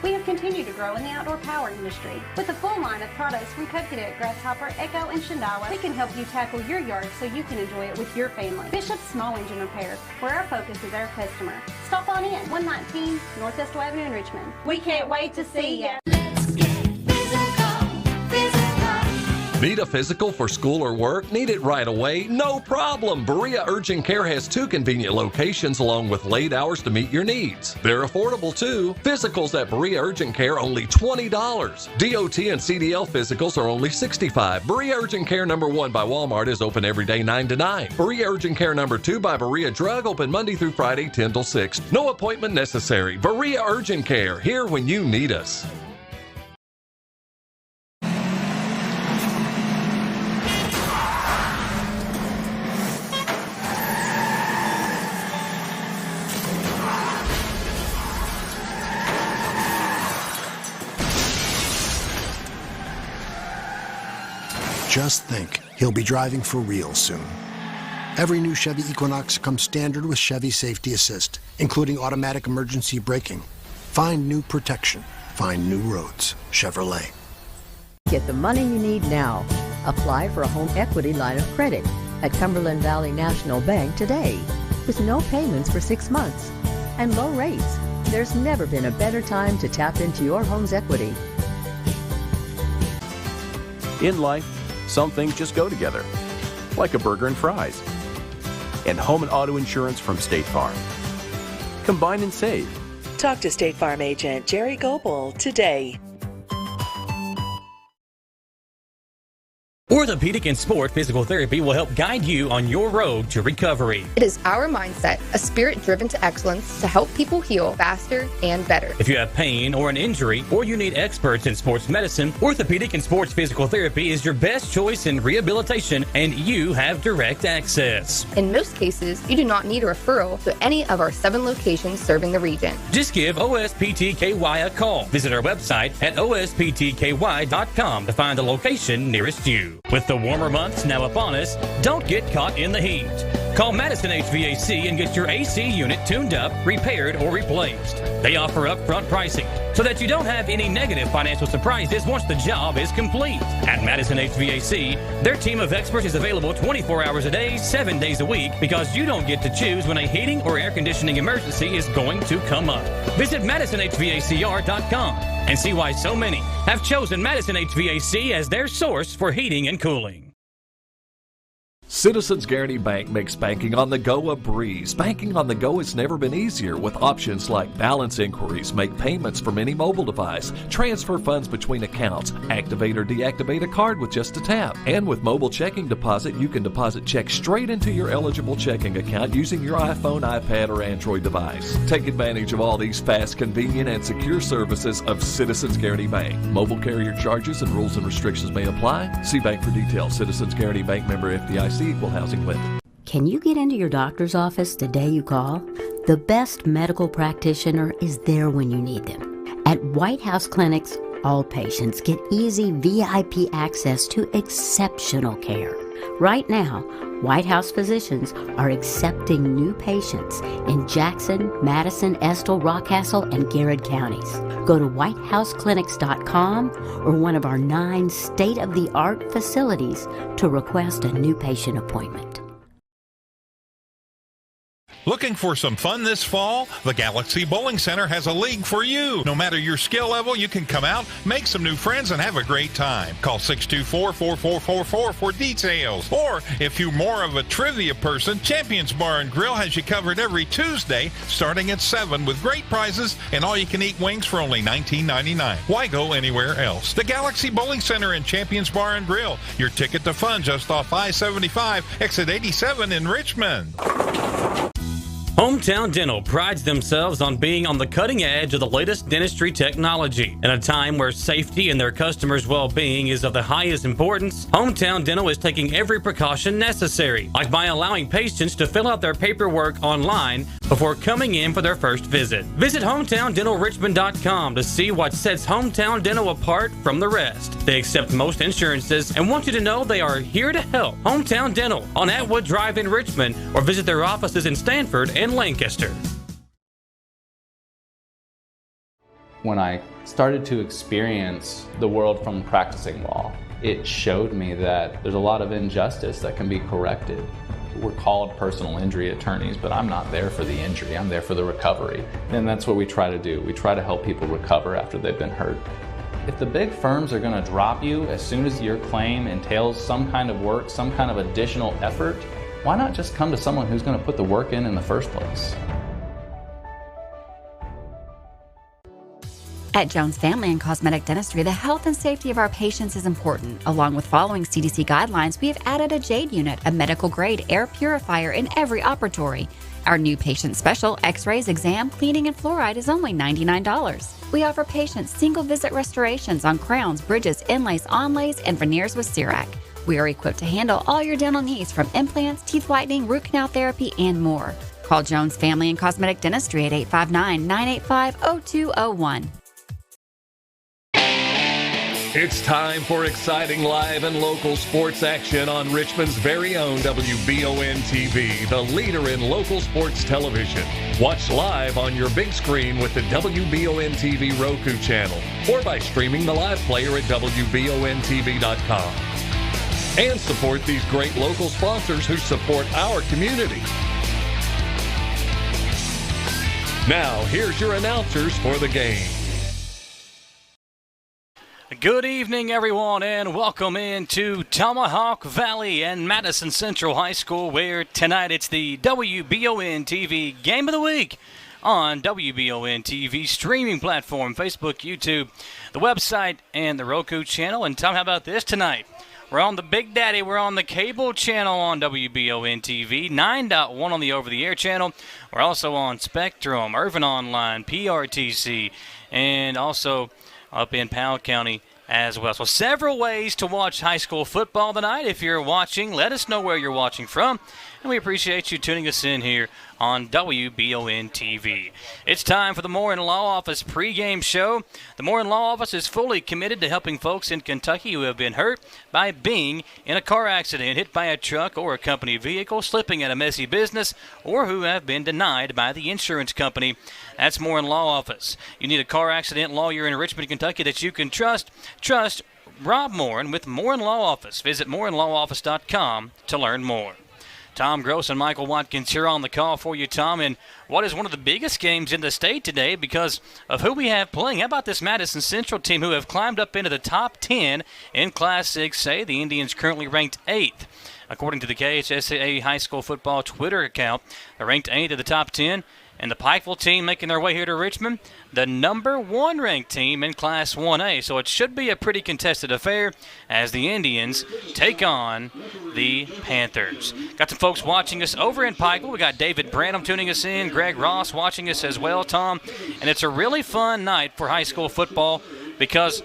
We have continued to grow in the outdoor power industry. With a full line of products from Coconut, Grasshopper, Echo, and Shindawa, we can help you tackle your yard so you can enjoy it with your family. Bishop's Small Engine Repair, where our focus is our customer. Stop on in, 119 Northwest Avenue in Richmond. We can't wait to see you. Need a physical for school or work? Need it right away? No problem! Berea Urgent Care has 2 convenient locations along with late hours to meet your needs. They're affordable too. Physicals at Berea Urgent Care only $20. DOT and CDL physicals are only $65. Berea Urgent Care number 1 by Walmart is open every day 9 to 9. Berea Urgent Care number 2 by Berea Drug open Monday through Friday 10 till 6. No appointment necessary. Berea Urgent Care, here when you need us. Just think, he'll be driving for real soon. Every new Chevy Equinox comes standard with Chevy Safety Assist, including automatic emergency braking. Find new protection. Find new roads. Chevrolet. Get the money you need now. Apply for a home equity line of credit at Cumberland Valley National Bank today. With no payments for 6 months and low rates, there's never been a better time to tap into your home's equity. In life, some things just go together, like a burger and fries. And home and auto insurance from State Farm. Combine and save. Talk to State Farm agent Jerry Goebel today. Orthopedic and Sport Physical Therapy will help guide you on your road to recovery. It is our mindset, a spirit driven to excellence to help people heal faster and better. If you have pain or an injury, or you need experts in sports medicine, Orthopedic and Sports Physical Therapy is your best choice in rehabilitation, and you have direct access. In most cases, you do not need a referral to any of our 7 locations serving the region. Just give OSPTKY a call. Visit our website at osptky.com to find the location nearest you. With the warmer months now upon us, don't get caught in the heat. Call Madison HVAC and get your AC unit tuned up, repaired, or replaced. They offer upfront pricing so that you don't have any negative financial surprises once the job is complete. At Madison HVAC, their team of experts is available 24 hours a day, 7 days a week, because you don't get to choose when a heating or air conditioning emergency is going to come up. Visit MadisonHVACR.com and see why so many have chosen Madison HVAC as their source for heating and cooling. Citizens Guaranty Bank makes banking on the go a breeze. Banking on the go has never been easier with options like balance inquiries, make payments from any mobile device, transfer funds between accounts, activate or deactivate a card with just a tap. And with mobile checking deposit, you can deposit checks straight into your eligible checking account using your iPhone, iPad, or Android device. Take advantage of all these fast, convenient, and secure services of Citizens Guaranty Bank. Mobile carrier charges and rules and restrictions may apply. See bank for details. Citizens Guaranty Bank, member FDIC. Equal housing lender. Can you get into your doctor's office the day you call? The best medical practitioner is there when you need them. At White House Clinics, all patients get easy VIP access to exceptional care. Right now, White House physicians are accepting new patients in Jackson, Madison, Estill, Rockcastle, and Garrett counties. Go to whitehouseclinics.com or one of our 9 state-of-the-art facilities to request a new patient appointment. Looking for some fun this fall? The Galaxy Bowling Center has a league for you. No matter your skill level, you can come out, make some new friends, and have a great time. Call 624-4444 for details. Or, if you're more of a trivia person, Champions Bar and Grill has you covered every Tuesday, starting at 7 with great prizes and all-you-can-eat wings for only $19.99. Why go anywhere else? The Galaxy Bowling Center and Champions Bar and Grill, your ticket to fun just off I-75, exit 87 in Richmond. Hometown Dental prides themselves on being on the cutting edge of the latest dentistry technology. In a time where safety and their customers' well-being is of the highest importance, Hometown Dental is taking every precaution necessary, like by allowing patients to fill out their paperwork online before coming in for their first visit. Visit HometownDentalRichmond.com to see what sets Hometown Dental apart from the rest. They accept most insurances and want you to know they are here to help. Hometown Dental on Atwood Drive in Richmond, or visit their offices in Stanford and Lancaster. When I started to experience the world from practicing law, it showed me that there's a lot of injustice that can be corrected. We're called personal injury attorneys, but I'm not there for the injury, I'm there for the recovery. And that's what we try to do. We try to help people recover after they've been hurt. If the big firms are going to drop you as soon as your claim entails some kind of work, some kind of additional effort, why not just come to someone who's going to put the work in the first place? At Jones Family and Cosmetic Dentistry, the health and safety of our patients is important. Along with following CDC guidelines, we have added a JADE unit, a medical-grade air purifier in every operatory. Our new patient special, x-rays, exam, cleaning, and fluoride is only $99. We offer patients single-visit restorations on crowns, bridges, inlays, onlays, and veneers with CERAC. We are equipped to handle all your dental needs from implants, teeth whitening, root canal therapy, and more. Call Jones Family and Cosmetic Dentistry at 859-985-0201. It's time for exciting live and local sports action on Richmond's very own WBON TV, the leader in local sports television. Watch live on your big screen with the WBON TV Roku channel or by streaming the live player at WBONTV.com. And support these great local sponsors who support our community. Now, here's your announcers for the game. Good evening, everyone, and welcome into Tomahawk Valley and Madison Central High School, where tonight it's the WBON TV Game of the Week on WBON TV streaming platform, Facebook, YouTube, the website, and the Roku channel. And Tom, how about this tonight? We're on the Big Daddy. We're on the cable channel on WBON TV, 9.1 on the over-the-air channel. We're also on Spectrum, Irvin Online, PRTC, and also up in Powell County as well. So several ways to watch high school football tonight. If you're watching, let us know where you're watching from, and we appreciate you tuning us in here on WBON TV. It's time for the Moore & Law Office pregame show. The Moore & Law Office is fully committed to helping folks in Kentucky who have been hurt by being in a car accident, hit by a truck or a company vehicle, slipping at a messy business, or who have been denied by the insurance company. That's Moore & Law Office. You need a car accident lawyer in Richmond, Kentucky that you can trust. Trust Rob Moore with Moore & Law Office. Visit mooreandlawoffice.com to learn more. Tom Gross and Michael Watkins here on the call for you, Tom, in what is one of the biggest games in the state today because of who we have playing. How about this Madison Central team who have climbed up into the top 10 in Class 6A? The Indians currently ranked 8th. According to the KHSAA High School Football Twitter account, they're ranked 8th of the top 10. And the Pikeville team making their way here to Richmond, the number 1 ranked team in Class 1A. So it should be a pretty contested affair as the Indians take on the Panthers. Got some folks watching us over in Pikeville. We got David Branham tuning us in, Greg Ross watching us as well, Tom. And it's a really fun night for high school football because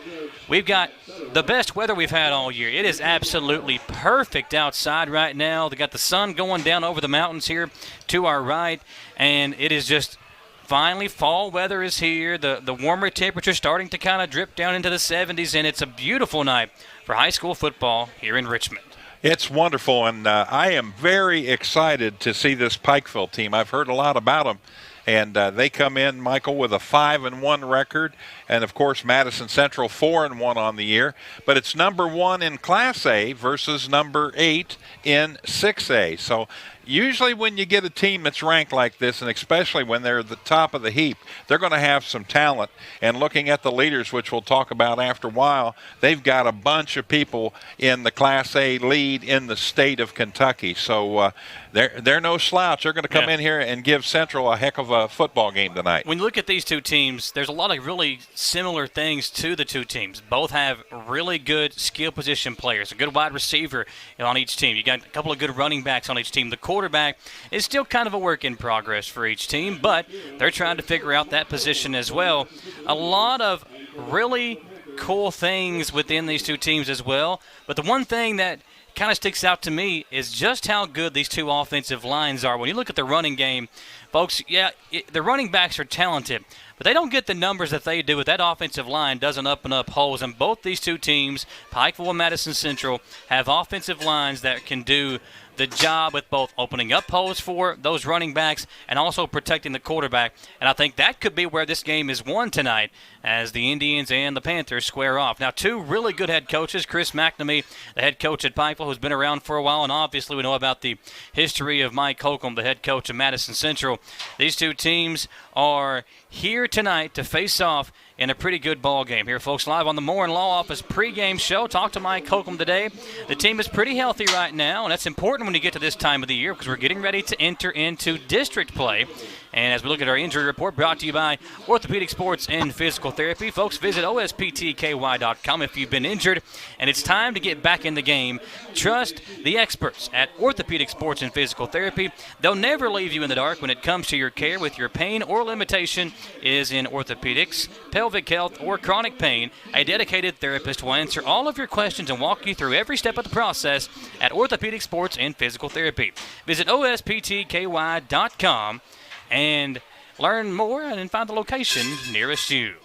we've got the best weather we've had all year. It is absolutely perfect outside right now. They got the sun going down over the mountains here to our right, and it is just finally fall weather is here. The warmer temperature starting to kind of drip down into the 70s, and it's a beautiful night for high school football here in Richmond. It's wonderful, and I am very excited to see this Pikeville team. I've heard a lot about them. And they come in, Michael, with a 5-1 record. And, of course, Madison Central 4-1 on the year. But it's number 1 in Class A versus number 8 in 6A. So usually when you get a team that's ranked like this, and especially when they're at the top of the heap, they're going to have some talent. And looking at the leaders, which we'll talk about after a while, they've got a bunch of people in the Class A lead in the state of Kentucky. So they're no slouch. They're going to come in here and give Central a heck of a football game tonight. When you look at these two teams, there's a lot of really similar things to the two teams. Both have really good skill position players, a good wide receiver on each team. You got a couple of good running backs on each team. The quarterback is still kind of a work in progress for each team, but they're trying to figure out that position as well. A lot of really cool things within these two teams as well, but the one thing that kind of sticks out to me is just how good these two offensive lines are. When you look at the running game, folks, the running backs are talented, but they don't get the numbers that they do. With that offensive line doesn't open up holes. And both these two teams, Pikeville and Madison Central, have offensive lines that can do the job with both opening up holes for those running backs and also protecting the quarterback. And I think that could be where this game is won tonight as the Indians and the Panthers square off. Now, two really good head coaches, Chris McNamee, the head coach at Pikeville, who's been around for a while, and obviously we know about the history of Mike Holcomb, the head coach of Madison Central. These two teams are here tonight to face off in a pretty good ball game. Here, folks, live on the Moore & Law Office pregame show. Talk to Mike Holcomb today. The team is pretty healthy right now, and that's important when you get to this time of the year because we're getting ready to enter into district play. And as we look at our injury report, brought to you by Orthopedic Sports and Physical Therapy. Folks, visit osptky.com if you've been injured, and it's time to get back in the game. Trust the experts at Orthopedic Sports and Physical Therapy. They'll never leave you in the dark when it comes to your care with your pain or limitation is in orthopedics, pelvic health, or chronic pain. A dedicated therapist will answer all of your questions and walk you through every step of the process at Orthopedic Sports and Physical Therapy. Visit osptky.com and learn more and find the location nearest you.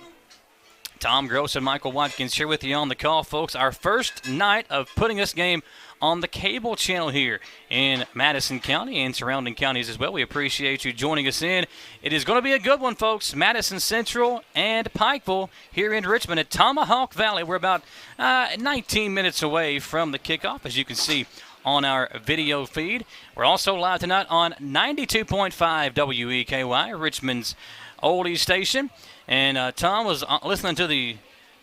Tom Gross and Michael Watkins here with you on the call, folks. Our first night of putting this game on the cable channel here in Madison County and surrounding counties as well. We appreciate you joining us in. It is going to be a good one, folks. Madison Central and Pikeville here in Richmond at Tomahawk Valley. We're about 19 minutes away from the kickoff, as you can see on our video feed. We're also live tonight on 92.5 WEKY, Richmond's oldies station. And Tom was listening to the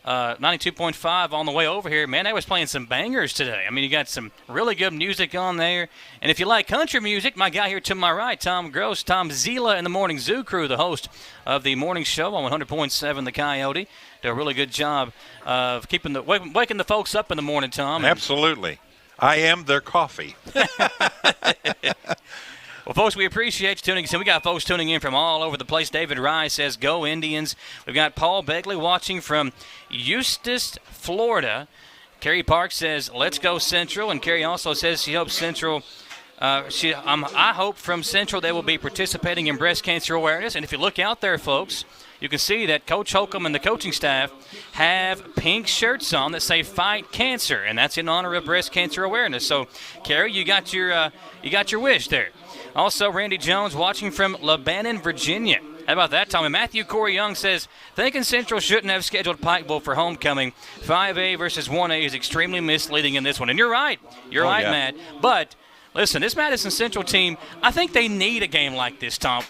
92.5 on the way over here. Man, they was playing some bangers today. I mean, you got some really good music on there. And if you like country music, my guy here to my right, Tom Gross, Tom Zila in the Morning Zoo Crew, the host of the morning show on 100.7 The Coyote, do a really good job of keeping waking the folks up in the morning, Tom. Absolutely. I am their coffee. Well, folks, we appreciate you tuning in. We got folks tuning in from all over the place. David Rye says, go Indians. We've got Paul Begley watching from Eustis, Florida. Carrie Park says, let's go Central. And Carrie also says she hopes Central, I hope from Central they will be participating in breast cancer awareness. And if you look out there, folks, you can see that Coach Holcomb and the coaching staff have pink shirts on that say "Fight Cancer," and that's in honor of breast cancer awareness. So, Carrie, you got your wish there. Also, Randy Jones watching from Lebanon, Virginia. How about that, Tommy? Matthew Corey Young says, thinking Central shouldn't have scheduled Pikeville for homecoming. 5A versus 1A is extremely misleading in this one. And you're right. You're right, yeah. Matt. But listen, this Madison Central team, I think they need a game like this, Tom.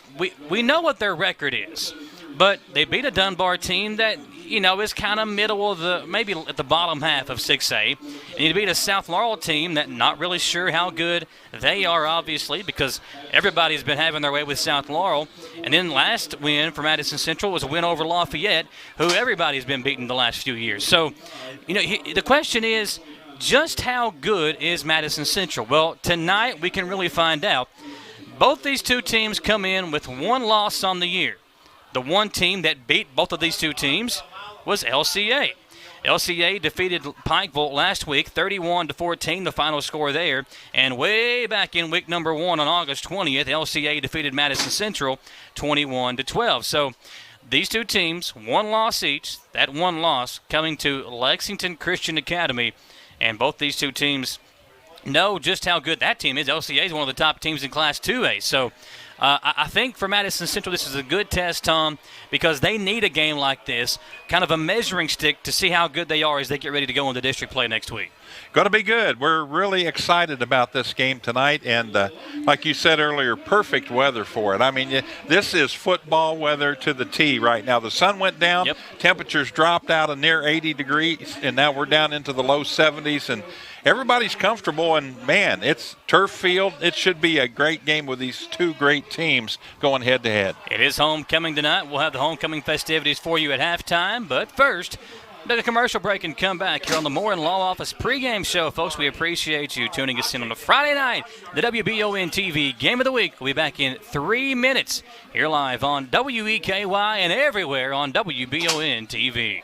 We know what their record is. But they beat a Dunbar team that, is kind of middle of maybe at the bottom half of 6A. And you beat a South Laurel team that not really sure how good they are, obviously, because everybody's been having their way with South Laurel. And then last win for Madison Central was a win over Lafayette, who everybody's been beating the last few years. So, the question is, just how good is Madison Central? Well, tonight we can really find out. Both these two teams come in with one loss on the year. The one team that beat both of these two teams was LCA. LCA defeated Pikeville last week, 31-14, the final score there. And way back in week number 1 on August 20th, LCA defeated Madison Central 21-12. So these two teams, one loss each, that one loss coming to Lexington Christian Academy. And both these two teams know just how good that team is. LCA is one of the top teams in Class 2A. So I think for Madison Central this is a good test, Tom, because they need a game like this, kind of a measuring stick to see how good they are as they get ready to go into district play next week. Going to be good. We're really excited about this game tonight, and like you said earlier, perfect weather for it. I mean, this is football weather to the T right now. The sun went down, temperatures dropped out of near 80 degrees, and now we're down into the low 70s, and everybody's comfortable, and, man, it's turf field. It should be a great game with these two great teams going head-to-head. It is homecoming tonight. We'll have the homecoming festivities for you at halftime, but first, take a commercial break and come back here on the Moore & Law Office pregame show. Folks, we appreciate you tuning us in on a Friday night. The WBON-TV Game of the Week will be back in 3 minutes here live on WEKY and everywhere on WBON-TV.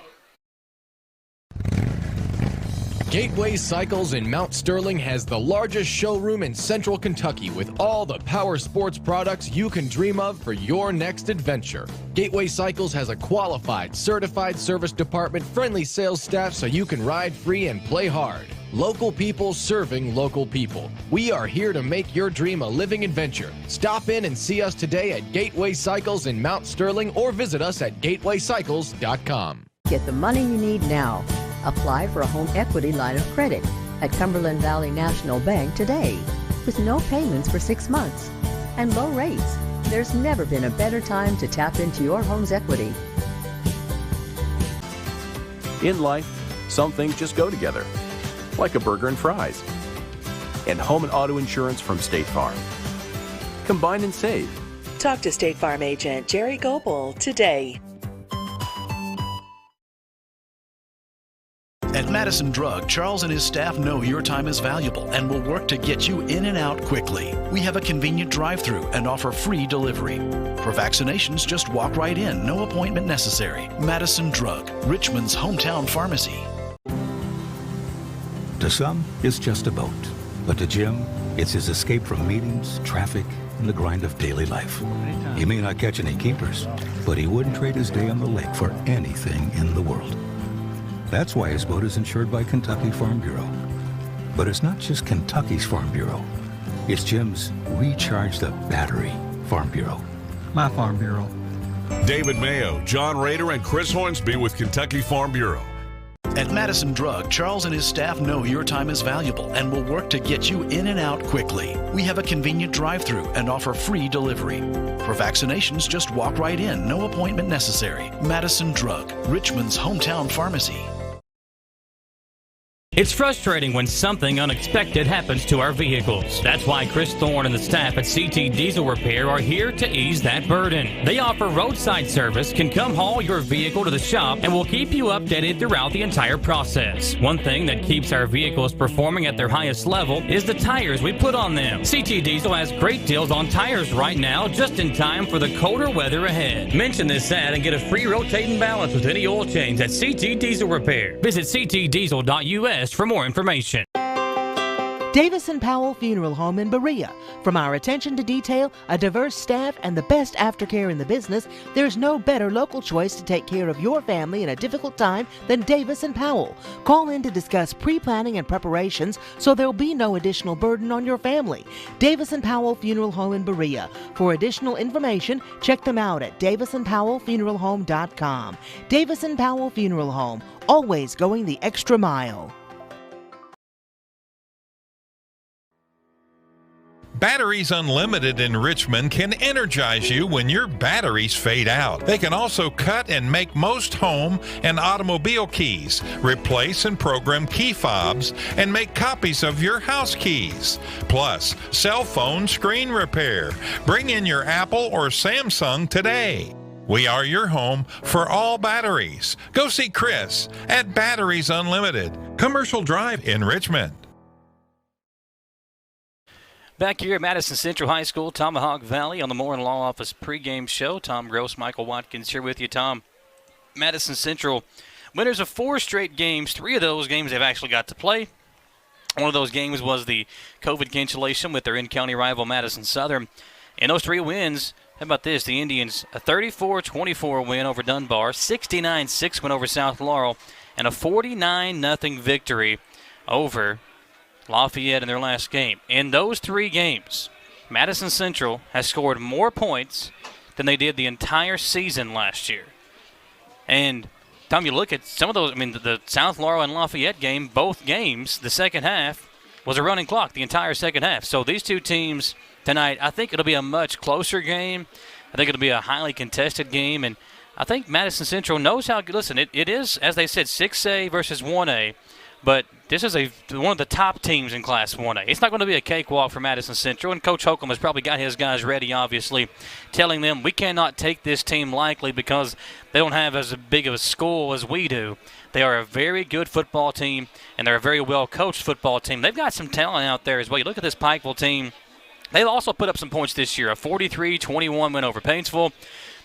Gateway Cycles in Mount Sterling has the largest showroom in central Kentucky with all the power sports products you can dream of for your next adventure. Gateway Cycles has a qualified, certified service department, friendly sales staff so you can ride free and play hard. Local people serving local people. We are here to make your dream a living adventure. Stop in and see us today at Gateway Cycles in Mount Sterling or visit us at gatewaycycles.com. Get the money you need now. Apply for a home equity line of credit at Cumberland Valley National Bank today with no payments for 6 months and low rates. There's never been a better time to tap into your home's equity. In life, some things just go together, like a burger and fries. And home and auto insurance from State Farm. Combine and save. Talk to State Farm agent Jerry Goebel today. At Madison Drug, Charles and his staff know your time is valuable and will work to get you in and out quickly. We have a convenient drive-through and offer free delivery. For vaccinations, just walk right in, no appointment necessary. Madison Drug, Richmond's hometown pharmacy. To some, it's just a boat. But to Jim, it's his escape from meetings, traffic, and the grind of daily life. He may not catch any keepers, but he wouldn't trade his day on the lake for anything in the world. That's why his boat is insured by Kentucky Farm Bureau. But it's not just Kentucky's Farm Bureau. It's Jim's Recharge the Battery Farm Bureau. My Farm Bureau. David Mayo, John Rader, and Chris Hornsby with Kentucky Farm Bureau. At Madison Drug, Charles and his staff know your time is valuable and will work to get you in and out quickly. We have a convenient drive-through and offer free delivery. For vaccinations, just walk right in, no appointment necessary. Madison Drug, Richmond's hometown pharmacy. It's frustrating when something unexpected happens to our vehicles. That's why Chris Thorne and the staff at CT Diesel Repair are here to ease that burden. They offer roadside service, can come haul your vehicle to the shop, and will keep you updated throughout the entire process. One thing that keeps our vehicles performing at their highest level is the tires we put on them. CT Diesel has great deals on tires right now, just in time for the colder weather ahead. Mention this ad and get a free rotating balance with any oil change at CT Diesel Repair. Visit ctdiesel.us for more information. Davis & Powell Funeral Home in Berea. From our attention to detail, a diverse staff, and the best aftercare in the business, there's no better local choice to take care of your family in a difficult time than Davis & Powell. Call in to discuss pre-planning and preparations so there'll be no additional burden on your family. Davis & Powell Funeral Home in Berea. For additional information, check them out at davisandpowellfuneralhome.com. Davis & Powell Funeral Home, always going the extra mile. Batteries Unlimited in Richmond can energize you when your batteries fade out. They can also cut and make most home and automobile keys, replace and program key fobs, and make copies of your house keys. Plus, cell phone screen repair. Bring in your Apple or Samsung today. We are your home for all batteries. Go see Chris at Batteries Unlimited, Commercial Drive in Richmond. Back here at Madison Central High School, Tomahawk Valley on the Moore and Law Office pregame show. Tom Gross, Michael Watkins here with you. Tom, Madison Central, winners of 4 straight games. 3 of those games they've actually got to play. One of those games was the COVID cancellation with their in-county rival Madison Southern. And those 3 wins, how about this? The Indians, a 34-24 win over Dunbar, 69-6 win over South Laurel, and a 49-0 victory over Lafayette in their last game. In those 3 games, Madison Central has scored more points than they did the entire season last year. And, Tom, you look at some of those, I mean, the South Laurel and Lafayette game, both games, the second half was a running clock the entire second half. So these 2 teams tonight, I think it'll be a much closer game. I think it'll be a highly contested game. And I think Madison Central knows how, listen, it is, as they said, 6A versus 1A. But this is one of the top teams in Class 1A. It's not going to be a cakewalk for Madison Central, and Coach Holcomb has probably got his guys ready, obviously, telling them we cannot take this team lightly because they don't have as big of a school as we do. They are a very good football team, and they're a very well-coached football team. They've got some talent out there as well. You look at this Pikeville team, They also put up some points this year, a 43-21 win over Paintsville.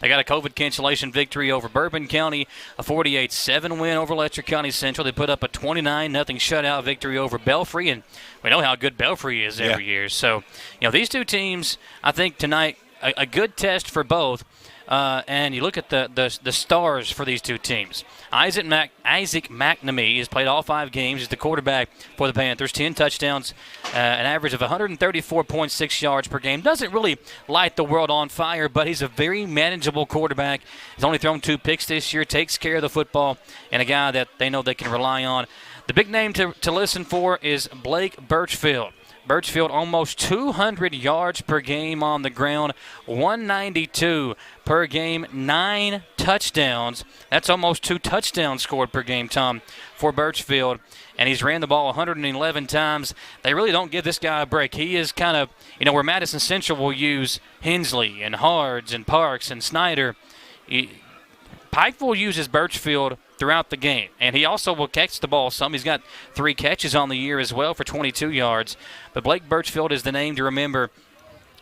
They got a COVID cancellation victory over Bourbon County, a 48-7 win over Letcher County Central. They put up a 29-0 shutout victory over Belfry, and we know how good Belfry is every year. So, these two teams, I think tonight, a good test for both. And you look at the stars for these two teams. Isaac McNamee has played all 5 games as the quarterback for the Panthers, 10 touchdowns, an average of 134.6 yards per game. Doesn't really light the world on fire, but he's a very manageable quarterback. He's only thrown 2 picks this year, takes care of the football, and a guy that they know they can rely on. The big name to listen for is Blake Birchfield. Birchfield almost 200 yards per game on the ground, 192 per game, 9 touchdowns. That's almost 2 touchdowns scored per game, Tom, for Birchfield. And he's ran the ball 111 times. They really don't give this guy a break. He is kind of, where Madison Central will use Hensley and Hards and Parks and Snyder. Pikeville uses Birchfield throughout the game, and he also will catch the ball some. He's got 3 catches on the year as well for 22 yards. But Blake Birchfield is the name to remember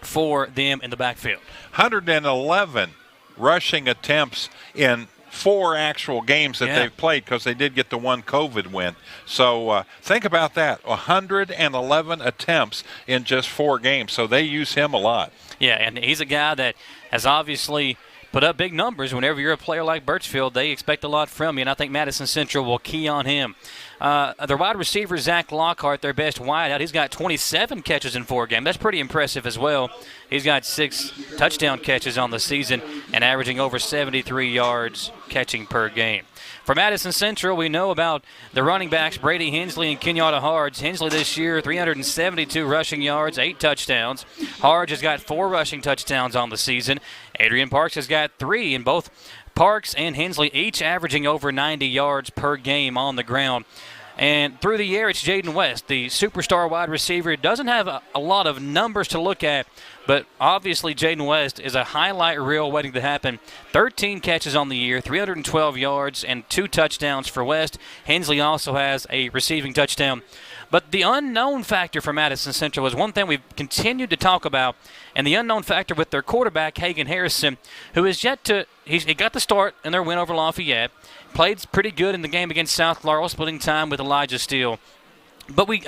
for them in the backfield. 111 rushing attempts in 4 actual games that they've played, because they did get the 1 COVID win. So think about that, 111 attempts in just 4 games. So they use him a lot. Yeah, and he's a guy that has obviously put up big numbers. Whenever you're a player like Birchfield, they expect a lot from you, and I think Madison Central will key on him. The wide receiver, Zach Lockhart, their best wideout, he's got 27 catches in 4 games. That's pretty impressive as well. He's got 6 touchdown catches on the season and averaging over 73 yards catching per game. For Madison Central, we know about the running backs, Brady Hensley and Kenyatta Hards. Hensley this year, 372 rushing yards, 8 touchdowns. Hards has got 4 rushing touchdowns on the season. Adrian Parks has got 3, and both Parks and Hensley each averaging over 90 yards per game on the ground. And through the air, it's Jaden West, the superstar wide receiver. It doesn't have a lot of numbers to look at, but obviously Jaden West is a highlight reel waiting to happen. 13 catches on the year, 312 yards, and 2 touchdowns for West. Hensley also has a receiving touchdown. But the unknown factor for Madison Central is one thing we've continued to talk about, and the unknown factor with their quarterback, Hagan Harrison, who is yet to – he got the start in their win over Lafayette, played pretty good in the game against South Laurel, splitting time with Elijah Steele. But we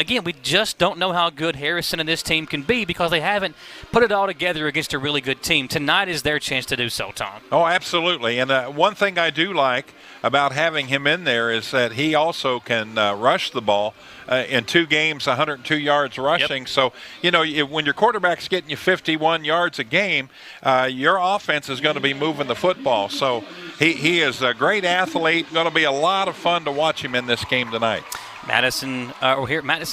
just don't know how good Harrison and this team can be, because they haven't put it all together against a really good team. Tonight is their chance to do so, Tom. Oh, absolutely. And one thing I do like about having him in there is that he also can rush the ball. In 2 games, 102 yards rushing. Yep. So, when your quarterback's getting you 51 yards a game, your offense is going to be moving the football. So he is a great athlete. Going to be a lot of fun to watch him in this game tonight. Madison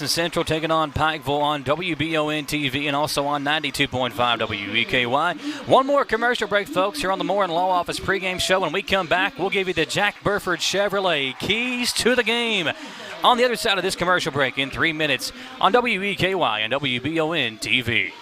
Central taking on Pikeville on WBON TV and also on 92.5 WEKY. One more commercial break, folks, here on the Moore & Law Office pregame show. When we come back, we'll give you the Jack Burford Chevrolet keys to the game. On the other side of this commercial break in 3 minutes on WEKY and WBON TV.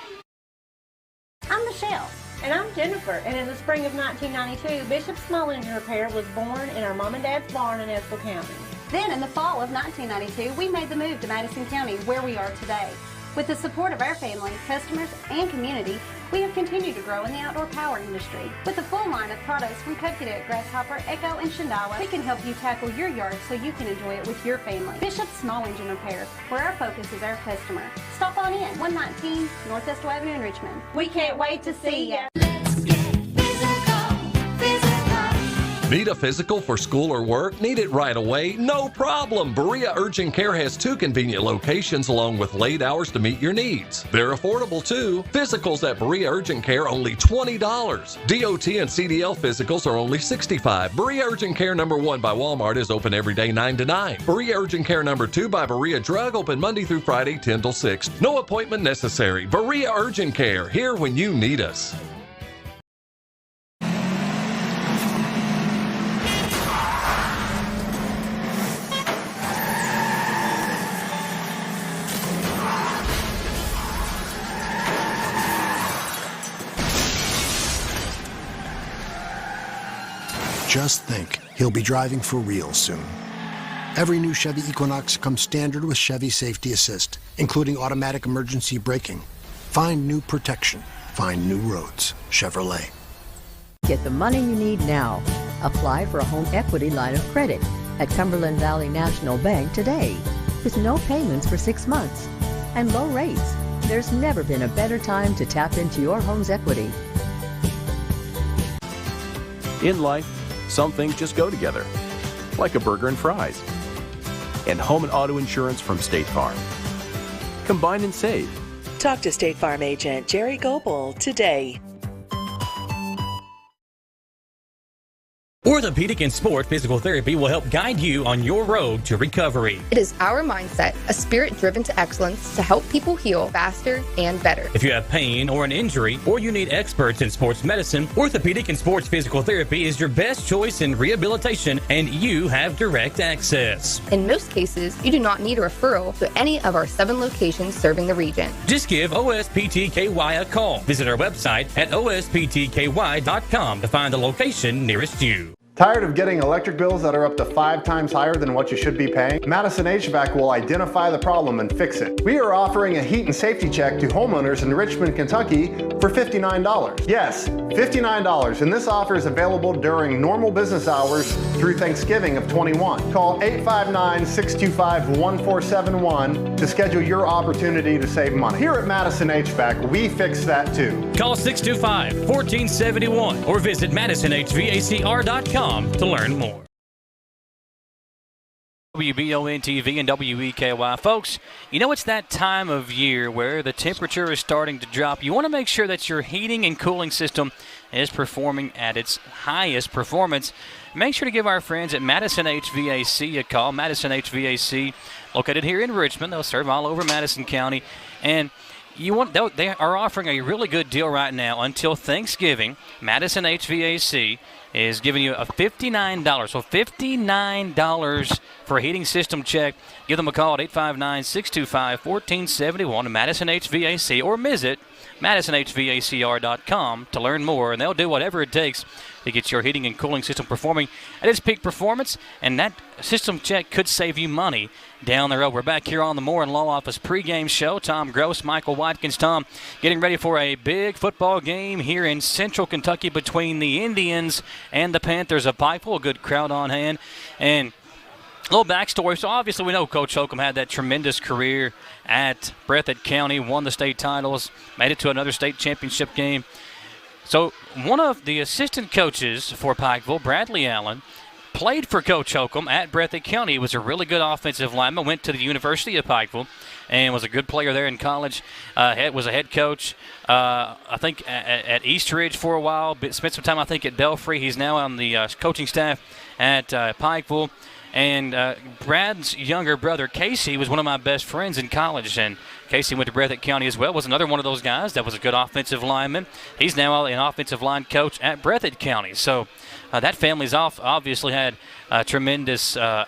I'm Michelle. And I'm Jennifer. And in the spring of 1992, Bishop Small Engine Repair was born in our mom and dad's barn in Estill County. Then in the fall of 1992, we made the move to Madison County, where we are today. With the support of our family, customers, and community, we have continued to grow in the outdoor power industry. With a full line of products from Cupcadet, Grasshopper, Echo, and Shindawa, we can help you tackle your yard so you can enjoy it with your family. Bishop Small Engine Repair, where our focus is our customer. Stop on in, 119 Northwest Avenue in Richmond. We can't wait to see you. Need a physical for school or work? Need it right away? No problem. Berea Urgent Care has 2 convenient locations along with late hours to meet your needs. They're affordable too. Physicals at Berea Urgent Care only $20. DOT and CDL physicals are only $65. Berea Urgent Care number 1 by Walmart is open every day 9 to 9. Berea Urgent Care number 2 by Berea Drug open Monday through Friday 10 till 6. No appointment necessary. Berea Urgent Care, here when you need us. Just think, he'll be driving for real soon. Every new Chevy Equinox comes standard with Chevy Safety Assist, including automatic emergency braking. Find new protection. Find new roads. Chevrolet. Get the money you need now. Apply for a home equity line of credit at Cumberland Valley National Bank today. With no payments for 6 months and low rates, there's never been a better time to tap into your home's equity. In life, some things just go together, like a burger and fries. And home and auto insurance from State Farm. Combine and save. Talk to State Farm agent Jerry Goebel today. Orthopedic and Sport Physical Therapy will help guide you on your road to recovery. It is our mindset, a spirit driven to excellence to help people heal faster and better. If you have pain or an injury, or you need experts in sports medicine, Orthopedic and Sports Physical Therapy is your best choice in rehabilitation, and you have direct access. In most cases, you do not need a referral to any of our 7 locations serving the region. Just give OSPTKY a call. Visit our website at osptky.com to find the location nearest you. Tired of getting electric bills that are up to 5 times higher than what you should be paying? Madison HVAC will identify the problem and fix it. We are offering a heat and safety check to homeowners in Richmond, Kentucky for $59. Yes, $59, and this offer is available during normal business hours through Thanksgiving of 21. Call 859-625-1471 to schedule your opportunity to save money. Here at Madison HVAC, we fix that too. Call 625-1471 or visit madisonhvacr.com to learn more. WBON TV and WEKY. Folks, you know it's that time of year where the temperature is starting to drop. You want to make sure that your heating and cooling system is performing at its highest performance. Make sure to give our friends at Madison HVAC a call. Madison HVAC, located here in Richmond. They'll serve all over Madison County. And they are offering a really good deal right now until Thanksgiving. Madison HVAC is giving you a $59. So $59 for a heating system check. Give them a call at 859-625-1471 to Madison HVAC or visit madisonhvacr.com to learn more. And they'll do whatever it takes to get your heating and cooling system performing at its peak performance. And that system check could save you money down the road. We're back here on the Moore & Law Office pregame show. Tom Gross, Michael Watkins. Tom, getting ready for a big football game here in Central Kentucky between the Indians and the Panthers of Pikeville. A good crowd on hand. And a little backstory. So obviously we know Coach Holcomb had that tremendous career at Breathitt County, won the state titles, made it to another state championship game. So one of the assistant coaches for Pikeville, Bradley Allen, played for Coach Holcomb at Breathitt County. He was a really good offensive lineman, went to the University of Pikeville, and was a good player there in college. Was a head coach, I think, at Eastridge for a while. Spent some time, I think, at Belfry. He's now on the coaching staff at Pikeville. And Brad's younger brother, Casey, was one of my best friends in college. And Casey went to Breathitt County as well, was another one of those guys that was a good offensive lineman. He's now an offensive line coach at Breathitt County. So that family's obviously had a tremendous a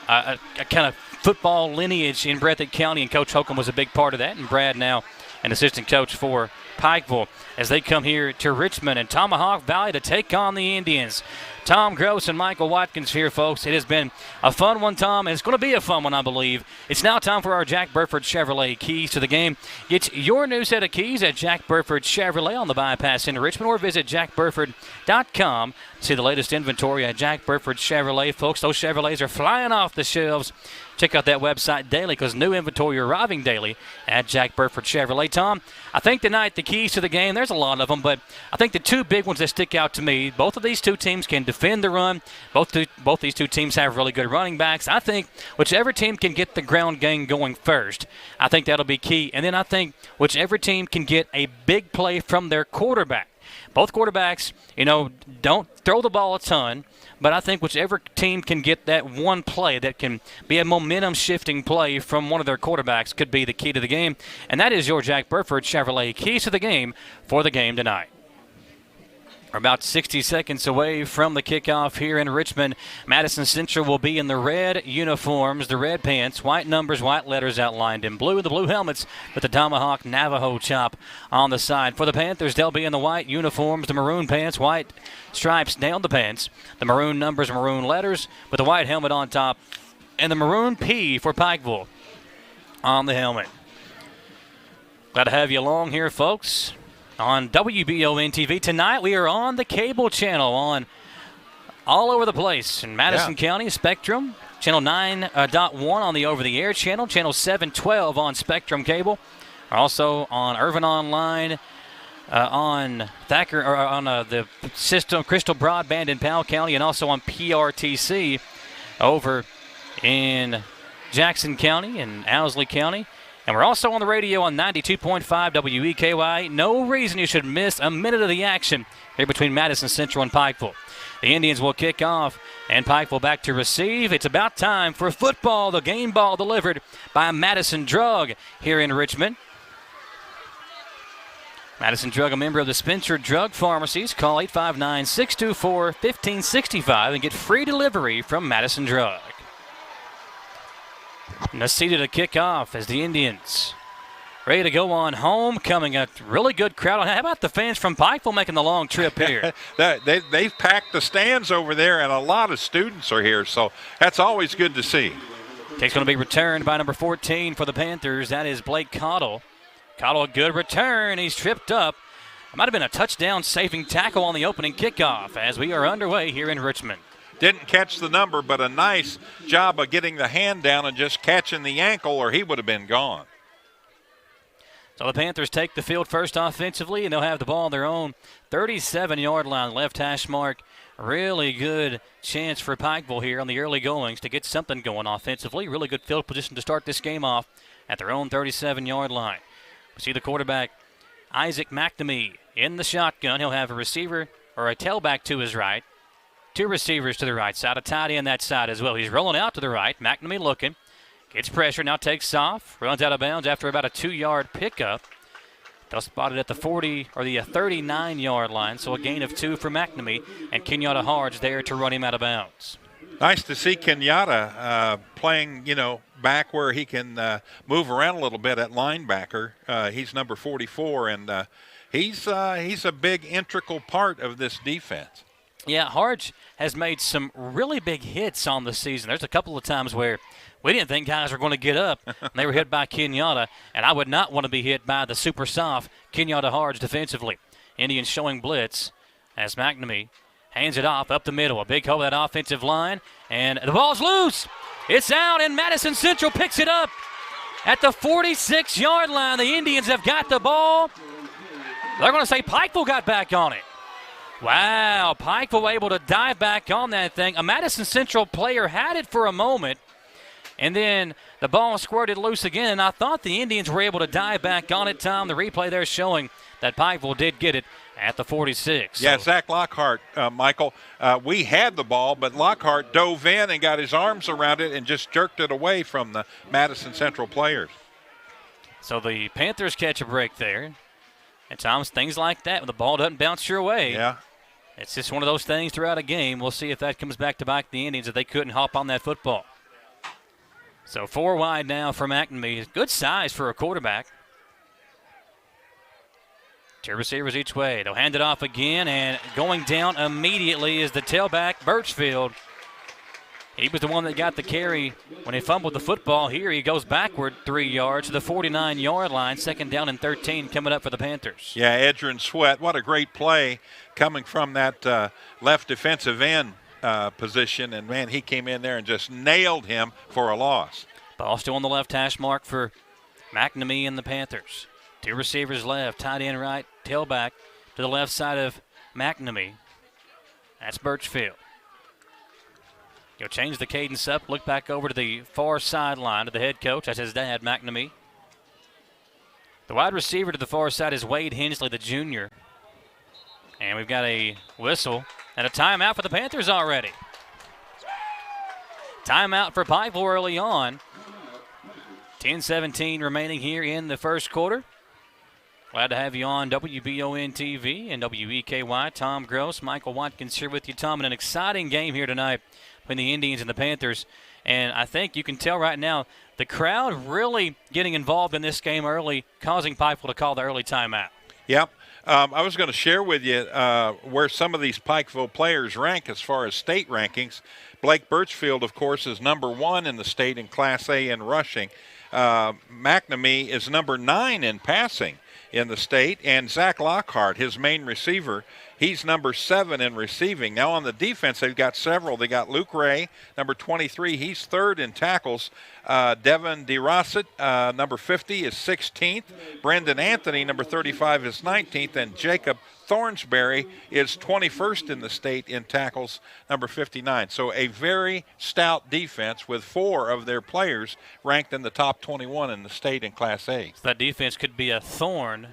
kind of football lineage in Breathitt County, and Coach Holcomb was a big part of that. And Brad now an assistant coach for Pikeville as they come here to Richmond and Tomahawk Valley to take on the Indians. Tom Gross and Michael Watkins here, folks. It has been a fun one, Tom, and it's going to be a fun one, I believe. It's now time for our Jack Burford Chevrolet keys to the game. Get your new set of keys at Jack Burford Chevrolet on the bypass into Richmond, or visit jackburford.com to see the latest inventory at Jack Burford Chevrolet. Folks, those Chevrolets are flying off the shelves. Check out that website daily because new inventory arriving daily at Jack Burford Chevrolet. Tom, I think tonight the keys to the game, there's a lot of them, but I think the two big ones that stick out to me, both of these two teams can defend the run. Both these two teams have really good running backs. I think whichever team can get the ground game going first, I think that'll be key. And then I think whichever team can get a big play from their quarterback. Both quarterbacks, don't throw the ball a ton, but I think whichever team can get that one play that can be a momentum-shifting play from one of their quarterbacks could be the key to the game. And that is your Jack Burford Chevrolet keys to the game for the game tonight. We're about 60 seconds away from the kickoff here in Richmond. Madison Central will be in the red uniforms, the red pants, white numbers, white letters outlined in blue, the blue helmets with the Tomahawk Navajo chop on the side. For the Panthers, they'll be in the white uniforms, the maroon pants, white stripes down the pants, the maroon numbers, maroon letters with the white helmet on top, and the maroon P for Pikeville on the helmet. Glad to have you along here, folks, on WBON TV. Tonight we are on the cable channel on all over the place in Madison County, Spectrum, channel 9.1 on the over-the-air channel, channel 712 on Spectrum Cable. We're also on Irvin Online, on Thacker, or on the system Crystal Broadband in Powell County, and also on PRTC over in Jackson County and Owsley County. And we're also on the radio on 92.5 WEKY. No reason you should miss a minute of the action here between Madison Central and Pikeville. The Indians will kick off, and Pikeville back to receive. It's about time for football. The game ball delivered by Madison Drug here in Richmond. Madison Drug, a member of the Spencer Drug Pharmacies. Call 859-624-1565 and get free delivery from Madison Drug. Nasita to kick off as the Indians ready to go on homecoming. A really good crowd. How about the fans from Pikeville making the long trip here? They've packed the stands over there, and a lot of students are here, so that's always good to see. Kick's going to be returned by number 14 for the Panthers. That is Blake Cottle. Cottle, a good return. He's tripped up. It might have been a touchdown-saving tackle on the opening kickoff as we are underway here in Richmond. Didn't catch the number, but a nice job of getting the hand down and just catching the ankle, or he would have been gone. So the Panthers take the field first offensively, and they'll have the ball on their own 37-yard line, left hash mark. Really good chance for Pikeville here on the early goings to get something going offensively. Really good field position to start this game off at their own 37-yard line. We see the quarterback, Isaac McNamee, in the shotgun. He'll have a receiver or a tailback to his right. Two receivers to the right side, a tight end that side as well. He's rolling out to the right. McNamee looking. Gets pressure, now takes off. Runs out of bounds after about a 2-yard pickup. They'll spot it at the 40 or the 39-yard line, so a gain of 2 for McNamee, and Kenyatta Hards there to run him out of bounds. Nice to see Kenyatta playing, back where he can move around a little bit at linebacker. He's number 44, and he's a big integral part of this defense. Yeah, Harge has made some really big hits on the season. There's a couple of times where we didn't think guys were going to get up, and they were hit by Kenyatta, and I would not want to be hit by the super soft Kenyatta Harge defensively. Indians showing blitz as McNamee hands it off up the middle. A big hole of that offensive line, and the ball's loose. It's out, and Madison Central picks it up at the 46-yard line. The Indians have got the ball. They're going to say Pikeville got back on it. Wow, Pikeville able to dive back on that thing. A Madison Central player had it for a moment, and then the ball squirted loose again, and I thought the Indians were able to dive back on it, Tom. The replay there showing that Pikeville did get it at the 46. Yeah, Zach Lockhart, Michael, we had the ball, but Lockhart dove in and got his arms around it and just jerked it away from the Madison Central players. So the Panthers catch a break there. And Tom's things like that when the ball doesn't bounce your way. Yeah. It's just one of those things throughout a game. We'll see if that comes back to bite the Indians if they couldn't hop on that football. So 4 wide now for McNamee. Good size for a quarterback. 2 receivers each way. They'll hand it off again, and going down immediately is the tailback, Birchfield. He was the one that got the carry when he fumbled the football. Here he goes backward 3 yards to the 49-yard line. 2nd down and 13 coming up for the Panthers. Yeah, Edrin Sweat, what a great play coming from that left defensive end position. And, man, he came in there and just nailed him for a loss. Ball still on the left hash mark for McNamee and the Panthers. 2 receivers left, tight end right, tailback to the left side of McNamee. That's Birchfield. He'll change the cadence up, look back over to the far sideline to the head coach. That's his dad, McNamee. The wide receiver to the far side is Wade Hensley, the junior. And we've got a whistle and a timeout for the Panthers already. Timeout for Pikeville early on. 10-17 remaining here in the first quarter. Glad to have you on WBON TV and WEKY. Tom Gross, Michael Watkins here with you, Tom, in an exciting game here tonight between the Indians and the Panthers. And I think you can tell right now the crowd really getting involved in this game early, causing Pikeville to call the early timeout. Yep. I was going to share with you where some of these Pikeville players rank as far as state rankings. Blake Birchfield, of course, is number 1 in the state in Class A in rushing. McNamee is number 9 in passing in the state. And Zach Lockhart, his main receiver, he's number 7 in receiving. Now on the defense, they've got several. They got Luke Ray, number 23. He's 3rd in tackles. Devin DeRosset, number 50, is 16th. Brendan Anthony, number 35, is 19th. And Jacob Thornsberry is 21st in the state in tackles, number 59. So a very stout defense with 4 of their players ranked in the top 21 in the state in Class A. So that defense could be a thorn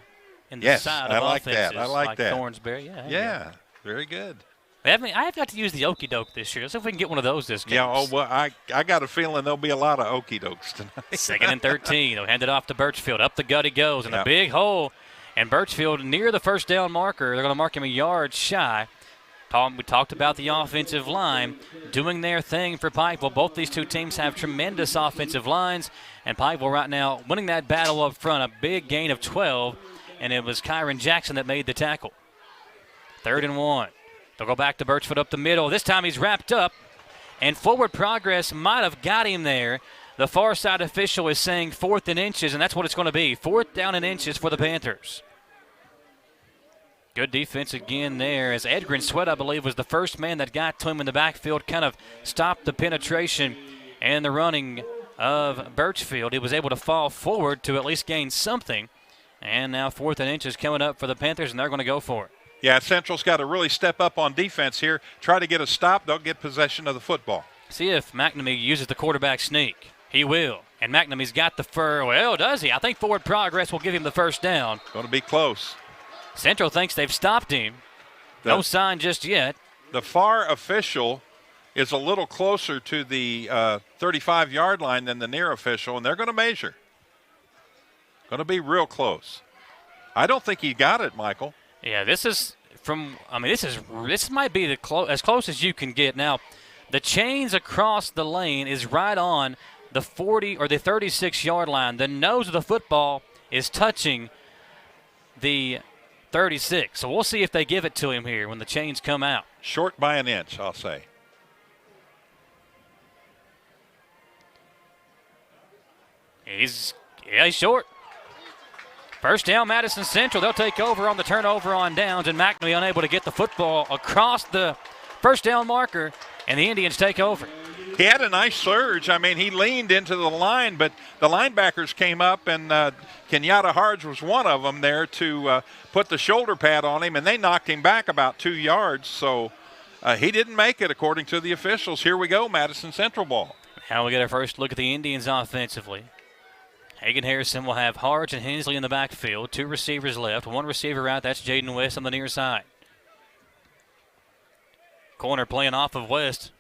in the side of offenses. I like that. Thornsberry, yeah, very good. I've got to use the okey doke this year. Let's see if we can get one of those this game. Yeah, I got a feeling there'll be a lot of okey dokes tonight. 2nd and 13. They'll hand it off to Birchfield. Up the gut he goes in a big hole. And Birchfield near the first down marker. They're going to mark him a yard shy. We talked about the offensive line doing their thing for Pikeville. Both these two teams have tremendous offensive lines. And Pikeville right now winning that battle up front. A big gain of 12. And it was Kyron Jackson that made the tackle. 3rd and 1. They'll go back to Birchfield up the middle. This time he's wrapped up. And forward progress might have got him there. The far side official is saying 4th and inches, and that's what it's going to be. 4th down and inches for the Panthers. Good defense again there as Edgren Sweat, I believe, was the first man that got to him in the backfield, kind of stopped the penetration and the running of Birchfield. He was able to fall forward to at least gain something. And now 4th and inches coming up for the Panthers, and they're going to go for it. Yeah, Central's got to really step up on defense here. Try to get a stop. Don't get possession of the football. See if McNamee uses the quarterback sneak. He will. And McNamee's got the fur. Well, does he? I think forward progress will give him the first down. Going to be close. Central thinks they've stopped him. No sign just yet. The far official is a little closer to the 35-yard line than the near official, and they're going to measure. Going to be real close. I don't think he got it, Michael. Yeah, this might be as close as you can get. Now, the chains across the lane is right on the 40 or the 36-yard line. The nose of the football is touching the 36. So we'll see if they give it to him here when the chains come out. Short by an inch, I'll say. He's short. First down, Madison Central. They'll take over on the turnover on downs, and McNamee unable to get the football across the first down marker, and the Indians take over. He had a nice surge. I mean, he leaned into the line, but the linebackers came up, and Kenyatta Harge was one of them there to put the shoulder pad on him, and they knocked him back about 2 yards. So he didn't make it, according to the officials. Here we go, Madison Central ball. Now we get our first look at the Indians offensively. Hagan Harrison will have Harge and Hensley in the backfield. 2 receivers left. 1 receiver out. That's Jaden West on the near side. Corner playing off of West.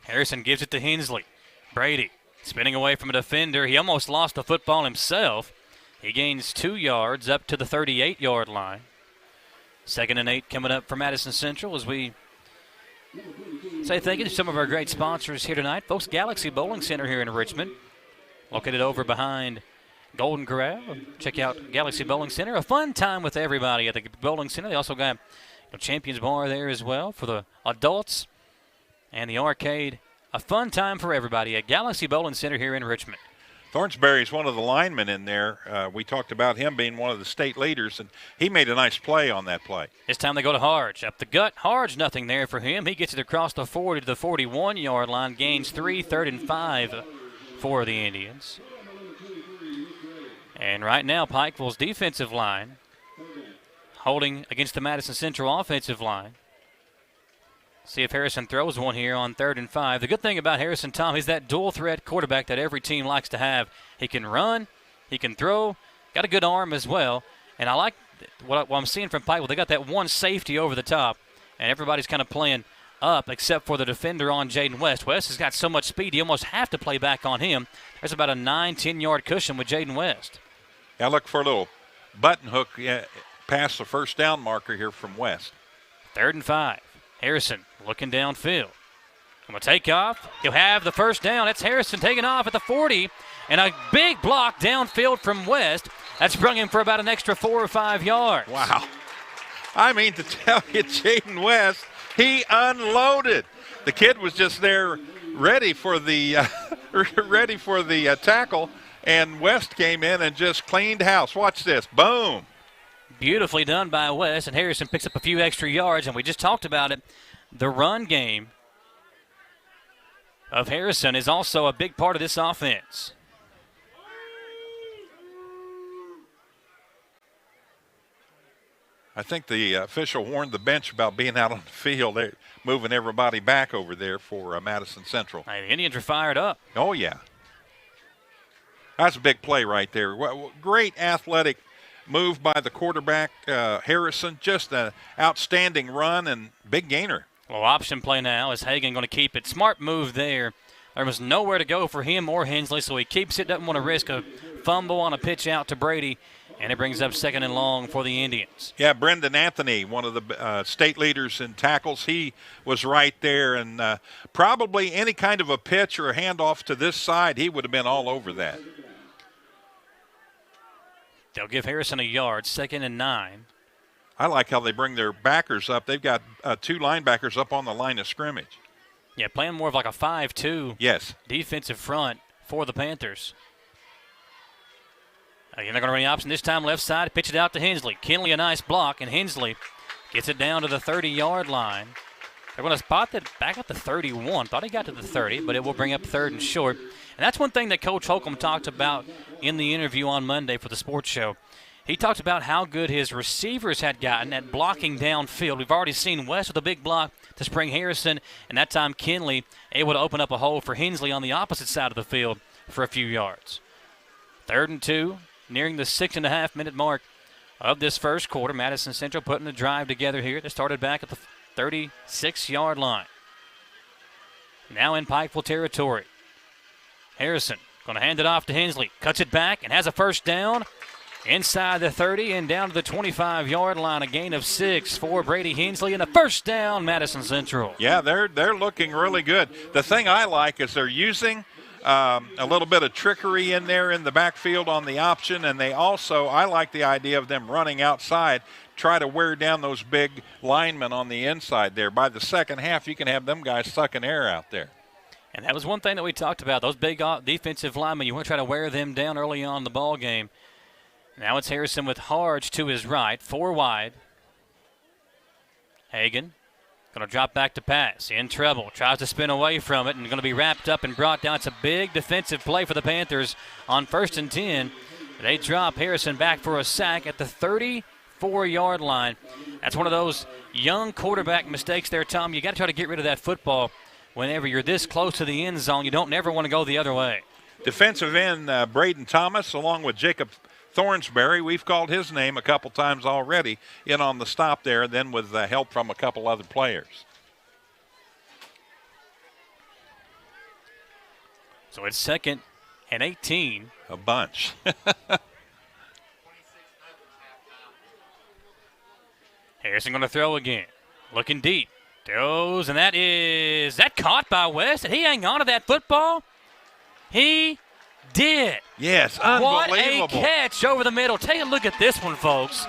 Harrison gives it to Hensley. Brady spinning away from a defender. He almost lost the football himself. He gains 2 yards up to the 38-yard line. 2nd and 8 coming up for Madison Central as we say thank you to some of our great sponsors here tonight. Folks, Galaxy Bowling Center here in Richmond, located over behind Golden Corral. Check out Galaxy Bowling Center. A fun time with everybody at the Bowling Center. They also got Champions Bar there as well for the adults and the arcade. A fun time for everybody at Galaxy Bowling Center here in Richmond. Thornsberry is one of the linemen in there. We talked about him being one of the state leaders, and he made a nice play on that play. This time they go to Harge. Up the gut. Harge, nothing there for him. He gets it across the 40 to the 41-yard line. Gains 3, 3rd and 5 for the Indians. And right now, Pikeville's defensive line holding against the Madison Central offensive line. See if Harrison throws one here on 3rd and 5. The good thing about Harrison, Tom, he's that dual-threat quarterback that every team likes to have. He can run, he can throw, got a good arm as well. And I like what I'm seeing from Pikeville. They got that one safety over the top, and everybody's kind of playing up except for the defender on Jaden West. West has got so much speed, you almost have to play back on him. There's about a 9-10-yard cushion with Jaden West. Yeah, look for a little button hook past the first down marker here from West. 3rd and 5. Harrison looking downfield. I'm going to take off. He'll have the first down. That's Harrison taking off at the 40. And a big block downfield from West. That sprung him for about an extra 4 or 5 yards. Wow. I mean, to tell you, Jaden West, he unloaded. The kid was just there ready for the tackle, and West came in and just cleaned house. Watch this. Boom. Beautifully done by West, and Harrison picks up a few extra yards, and we just talked about it. The run game of Harrison is also a big part of this offense. I think the official warned the bench about being out on the field. They're moving everybody back over there for Madison Central. Hey, the Indians are fired up. Oh, yeah. That's a big play right there. Great athletic move by the quarterback, Harrison. Just an outstanding run and big gainer. Well, option play now is Hagan going to keep it. Smart move there. There was nowhere to go for him or Hensley, so he keeps it, doesn't want to risk a fumble on a pitch out to Brady. And it brings up 2nd and long for the Indians. Yeah, Brendan Anthony, one of the state leaders in tackles, he was right there. And probably any kind of a pitch or a handoff to this side, he would have been all over that. They'll give Harrison a yard, 2nd and 9. I like how they bring their backers up. They've got 2 linebackers up on the line of scrimmage. Yeah, playing more of like a 5-2 defensive front for the Panthers. Again, they're going to run the option this time left side, pitch it out to Hensley. Kinley a nice block, and Hensley gets it down to the 30-yard line. They're going to spot that back at the 31. Thought he got to the 30, but it will bring up 3rd and short. And that's one thing that Coach Holcomb talked about in the interview on Monday for the sports show. He talked about how good his receivers had gotten at blocking downfield. We've already seen West with a big block to spring Harrison, and that time Kinley able to open up a hole for Hensley on the opposite side of the field for a few yards. 3rd and 2. Nearing the 6.5-minute mark of this first quarter. Madison Central putting the drive together here. They started back at the 36-yard line. Now in Pikeville territory. Harrison going to hand it off to Hensley. Cuts it back and has a first down inside the 30 and down to the 25-yard line. A gain of 6 for Brady Hensley and a first down, Madison Central. Yeah, they're looking really good. The thing I like is they're using a little bit of trickery in there in the backfield on the option, and they also, I like the idea of them running outside, try to wear down those big linemen on the inside there. By the second half, you can have them guys sucking air out there. And that was one thing that we talked about, those big defensive linemen. You want to try to wear them down early on in the ball game. Now it's Harrison with Harge to his right, 4 wide. Hagan going to drop back to pass. In trouble. Tries to spin away from it and going to be wrapped up and brought down. It's a big defensive play for the Panthers on 1st and 10. They drop Harrison back for a sack at the 34-yard line. That's one of those young quarterback mistakes there, Tom. You got to try to get rid of that football whenever you're this close to the end zone. You don't never want to go the other way. Defensive end Braden Thomas along with Jacob Thornsberry. We've called his name a couple times already in on the stop there, then with help from a couple other players. So it's 2nd and 18. A bunch. Harrison going to throw again. Looking deep. Throws, and that caught by West? Did he hang on to that football? He did. Yes, unbelievable. What a catch over the middle. Take a look at this one, folks.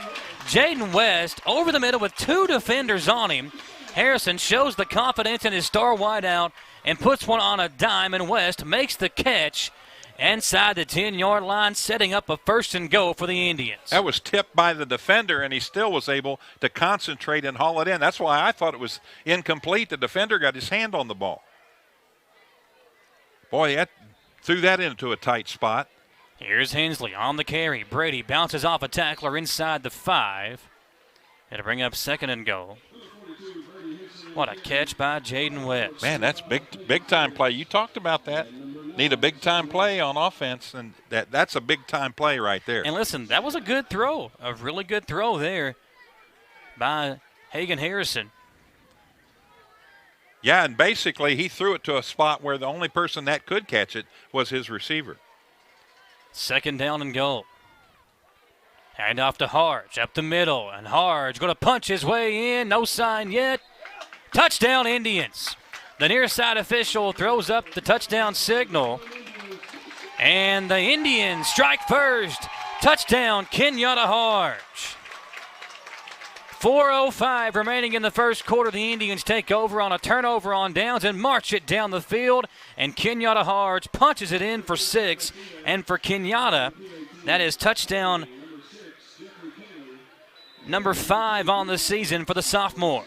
Jaden West over the middle with 2 defenders on him. Harrison shows the confidence in his star wideout and puts one on a dime, and West makes the catch inside the 10-yard line, setting up a 1st and goal for the Indians. That was tipped by the defender, and he still was able to concentrate and haul it in. That's why I thought it was incomplete. The defender got his hand on the ball. Boy, that threw that into a tight spot. Here's Hensley on the carry. Brady bounces off a tackler inside the 5. It'll bring up 2nd and goal. What a catch by Jaden West. Man, that's big time play. You talked about that. Need a big time play on offense, and that's a big time play right there. And listen, that was a good throw, a really good throw there by Hagan Harrison. Yeah, and basically he threw it to a spot where the only person that could catch it was his receiver. 2nd down and goal. Hand off to Harge, up the middle, and Harge going to punch his way in. No sign yet. Touchdown, Indians. The near side official throws up the touchdown signal. And the Indians strike first. Touchdown, Kenyatta Harge. 4:05 remaining in the first quarter. The Indians take over on a turnover on downs and march it down the field. And Kenyatta Harge punches it in for 6. And for Kenyatta, that is touchdown number 5 on the season for the sophomore.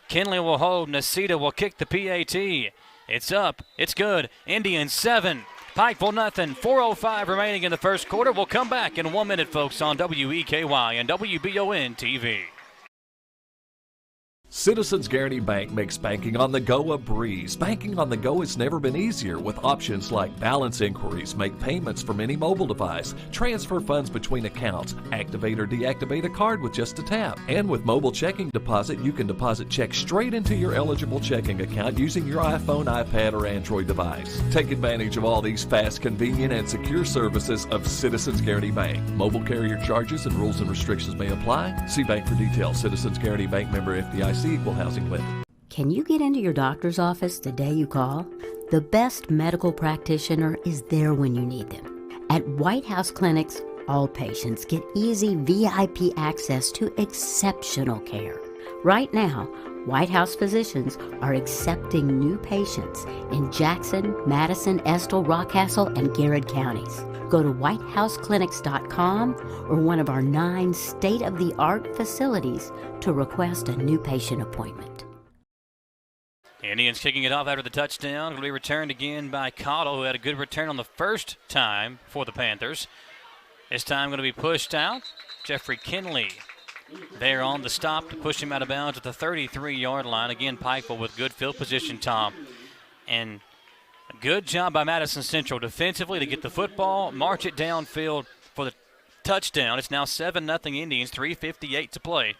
Kinley will hold. Nasita will kick the PAT. It's up. It's good. Indians 7. Pikeville nothing. 4:05 remaining in the first quarter. We'll come back in 1 minute, folks, on WEKY and WBON TV. Citizens Guaranty Bank makes banking on the go a breeze. Banking on the go has never been easier with options like balance inquiries, make payments from any mobile device, transfer funds between accounts, activate or deactivate a card with just a tap. And with mobile checking deposit, you can deposit checks straight into your eligible checking account using your iPhone, iPad, or Android device. Take advantage of all these fast, convenient, and secure services of Citizens Guaranty Bank. Mobile carrier charges and rules and restrictions may apply. See bank for details. Citizens Guaranty Bank, member FDIC. Equal housing lender. Can you get into your doctor's office the day you call? The best medical practitioner is there when you need them. At White House Clinics, all patients get easy VIP access to exceptional care. Right now, White House physicians are accepting new patients in Jackson, Madison, Estill, Rockcastle, and Garrett counties. Go to whitehouseclinics.com or one of our 9 state-of-the-art facilities to request a new patient appointment. Indians kicking it off after the touchdown. Will be returned again by Cottle, who had a good return on the first time for the Panthers. This time going to be pushed out. Jeffrey Kinley there on the stop to push him out of bounds at the 33-yard line. Again, Pikeville with good field position, Tom. And a good job by Madison Central defensively to get the football, march it downfield for the touchdown. It's now 7-0 Indians, 3:58 to play.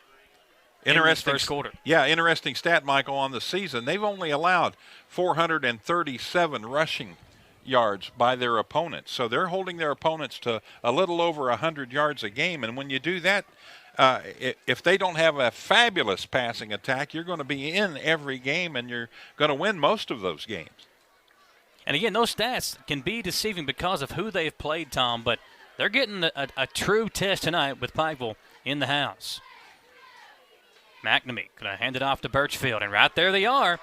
Interesting first quarter. Yeah, interesting stat, Michael, on the season. They've only allowed 437 rushing yards by their opponents. So they're holding their opponents to a little over 100 yards a game. And when you do that, if they don't have a fabulous passing attack, you're going to be in every game and you're going to win most of those games. And again, those stats can be deceiving because of who they've played, Tom, but they're getting a true test tonight with Pikeville in the house. McNamee going to hand it off to Birchfield, and right there they are.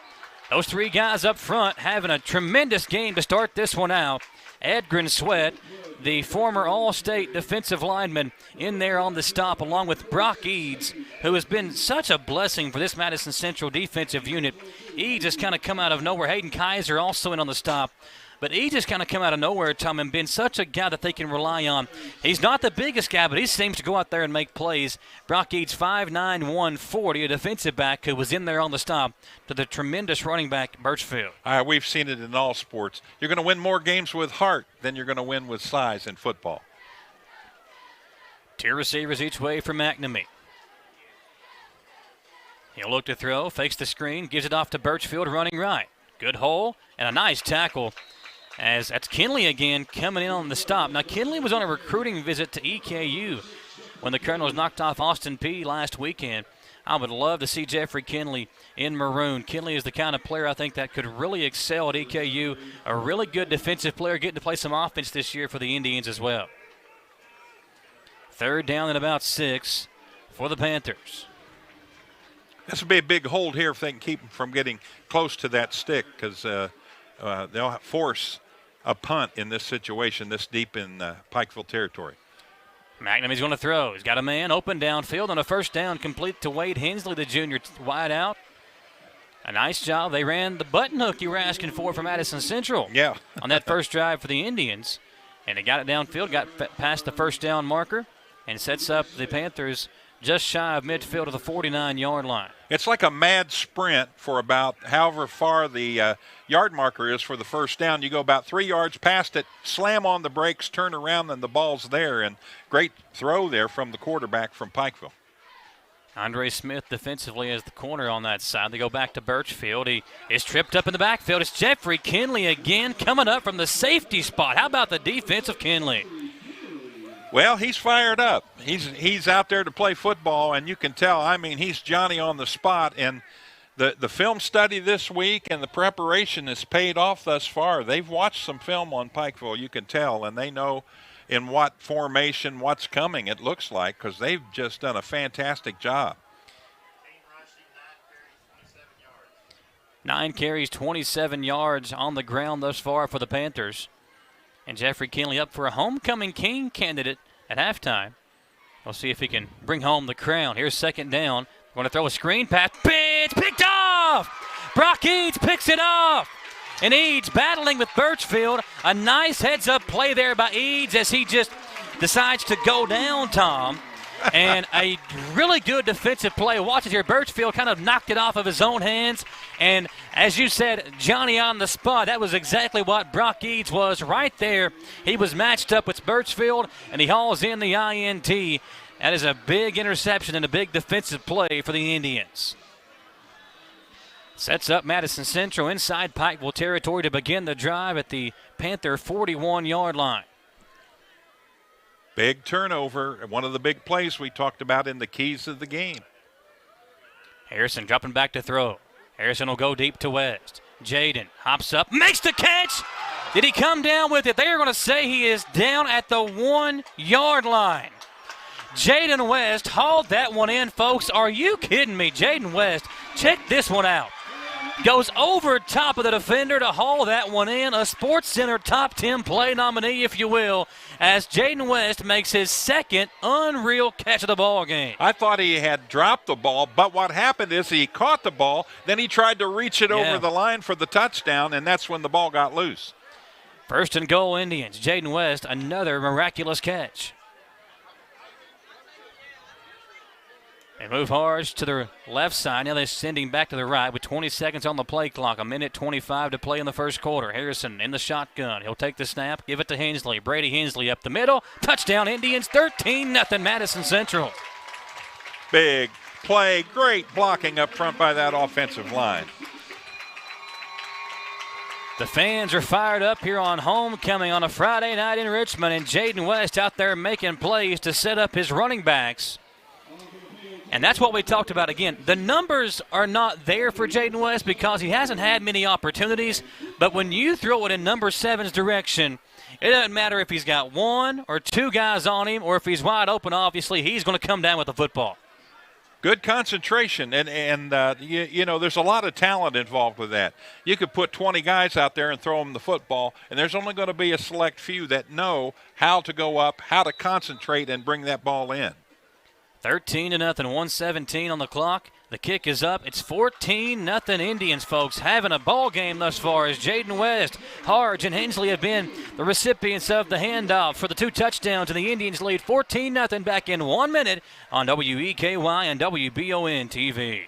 Those 3 guys up front having a tremendous game to start this one out. Edgren Sweat, the former All-State defensive lineman, in there on the stop, along with Brock Eads, who has been such a blessing for this Madison Central defensive unit. Eads has kind of come out of nowhere. Hayden Kaiser also in on the stop. But Eads has kind of come out of nowhere, Tom, and been such a guy that they can rely on. He's not the biggest guy, but he seems to go out there and make plays. Brock Eads, 5'9", 140, a defensive back who was in there on the stop, to the tremendous running back, Birchfield. We've seen it in all sports. You're going to win more games with heart than you're going to win with size in football. 2 receivers each way for McNamee. He'll look to throw, fakes the screen, gives it off to Birchfield running right. Good hole and a nice tackle. As that's Kinley again coming in on the stop. Now, Kinley was on a recruiting visit to EKU when the Colonels knocked off Austin Peay last weekend. I would love to see Jeffrey Kinley in maroon. Kinley is the kind of player I think that could really excel at EKU. A really good defensive player, getting to play some offense this year for the Indians as well. 3rd down and about 6 for the Panthers. This will be a big hold here if they can keep them from getting close to that stick, because they'll force a punt in this situation this deep in Pikeville territory. McNamee's going to throw. He's got a man open downfield on a first down, complete to Wade Hensley, the junior, wide out. A nice job. They ran the button hook you were asking for Madison Central. Yeah. On that first drive for the Indians. And they got it downfield, got past the first down marker, and sets up the Panthers just shy of midfield of the 49-yard line. It's like a mad sprint for about however far the yard marker is for the first down. You go about 3 yards past it, slam on the brakes, turn around, and the ball's there. And great throw there from the quarterback from Pikeville. Andre Smith defensively as the corner on that side. They go back to Birchfield. He is tripped up in the backfield. It's Jeffrey Kinley again coming up from the safety spot. How about the defense of Kinley? Well, he's fired up. He's out there to play football, and you can tell, I mean, he's Johnny on the spot. And the film study this week and the preparation has paid off thus far. They've watched some film on Pikeville, you can tell, and they know in what formation, what's coming, it looks like, because they've just done a fantastic job. 9 carries, 27 yards on the ground thus far for the Panthers. And Jeffrey Kinley up for a homecoming king candidate at halftime. We'll see if he can bring home the crown. Here's second down. Going to throw a screen pass. It's picked off! Brock Eads picks it off. And Eads battling with Birchfield. A nice heads-up play there by Eads as he just decides to go down, Tom. And a really good defensive play. Watch it here. Birchfield kind of knocked it off of his own hands. And as you said, Johnny on the spot. That was exactly what Brock Eads was right there. He was matched up with Birchfield, and he hauls in the INT. That is a big interception and a big defensive play for the Indians. Sets up Madison Central inside Pikeville territory to begin the drive at the Panther 41-yard line. Big turnover, one of the big plays we talked about in the keys of the game. Harrison dropping back to throw. Harrison will go deep to West. Jaden hops up, makes the catch. Did he come down with it? They are going to say he is down at the 1-yard line. Jaden West hauled that one in, folks. Are you kidding me? Jaden West, check this one out. Goes over top of the defender to haul that one in. A Sports Center top 10 play nominee, if you will, as Jaden West makes his second unreal catch of the ball game. I thought he had dropped the ball, but what happened is he caught the ball, then he tried to reach it over the line for the touchdown, and that's when the ball got loose. First and goal, Indians. Jaden West, another miraculous catch. They move hard to the left side. Now they're sending back to the right with 20 seconds on the play clock. 1:25 to play in the first quarter. Harrison in the shotgun. He'll take the snap, give it to Hensley. Brady Hensley up the middle. Touchdown Indians, 13-0 Madison Central. Big play. Great blocking up front by that offensive line. The fans are fired up here on homecoming on a Friday night in Richmond, and Jaden West out there making plays to set up his running backs. And that's what we talked about again. The numbers are not there for Jaden West because he hasn't had many opportunities. But when you throw it in number 7's direction, it doesn't matter if he's got 1 or 2 guys on him or if he's wide open, obviously, he's going to come down with the football. Good concentration, and you know, there's a lot of talent involved with that. You could put 20 guys out there and throw them the football, and there's only going to be a select few that know how to go up, how to concentrate, and bring that ball in. 13-0, 1:17 on the clock. The kick is up. It's 14-0 Indians, folks. Having a ball game thus far as Jaden West, Harge, and Hensley have been the recipients of the handoff for the 2 touchdowns, and the Indians lead 14-0 back in 1 minute on WEKY and WBON TV.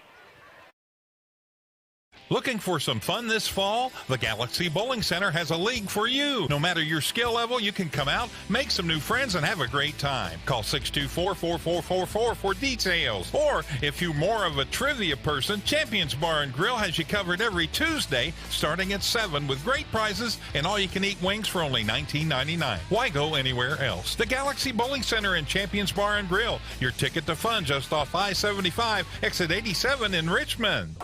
Looking for some fun this fall? The Galaxy Bowling Center has a league for you. No matter your skill level, you can come out, make some new friends, and have a great time. Call 624-4444 for details. Or, if you're more of a trivia person, Champions Bar and Grill has you covered every Tuesday, starting at 7 with great prizes and all-you-can-eat wings for only $19.99. Why go anywhere else? The Galaxy Bowling Center and Champions Bar and Grill, your ticket to fun just off I-75, exit 87 in Richmond.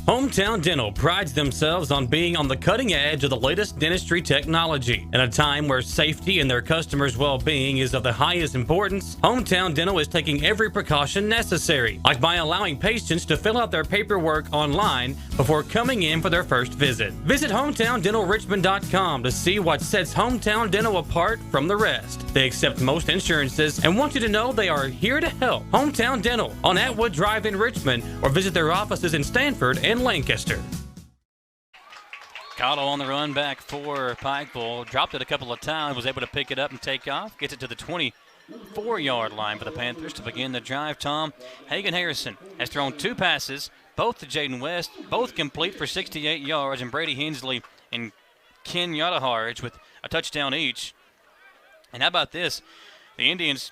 Hometown Dental prides themselves on being on the cutting edge of the latest dentistry technology. In a time where safety and their customers' well-being is of the highest importance, Hometown Dental is taking every precaution necessary, like by allowing patients to fill out their paperwork online before coming in for their first visit. Visit HometownDentalRichmond.com to see what sets Hometown Dental apart from the rest. They accept most insurances and want you to know they are here to help. Hometown Dental on Atwood Drive in Richmond, or visit their offices in Stanford and Lancaster. Cotto on the run back for Pikeville. Dropped it a couple of times, was able to pick it up and take off. Gets it to the 24-yard line for the Panthers to begin the drive. Tom, Hagan Harrison has thrown 2 passes, both to Jaden West, both complete for 68 yards, and Brady Hensley and Ken Yadaharge with a touchdown each. And how about this? The Indians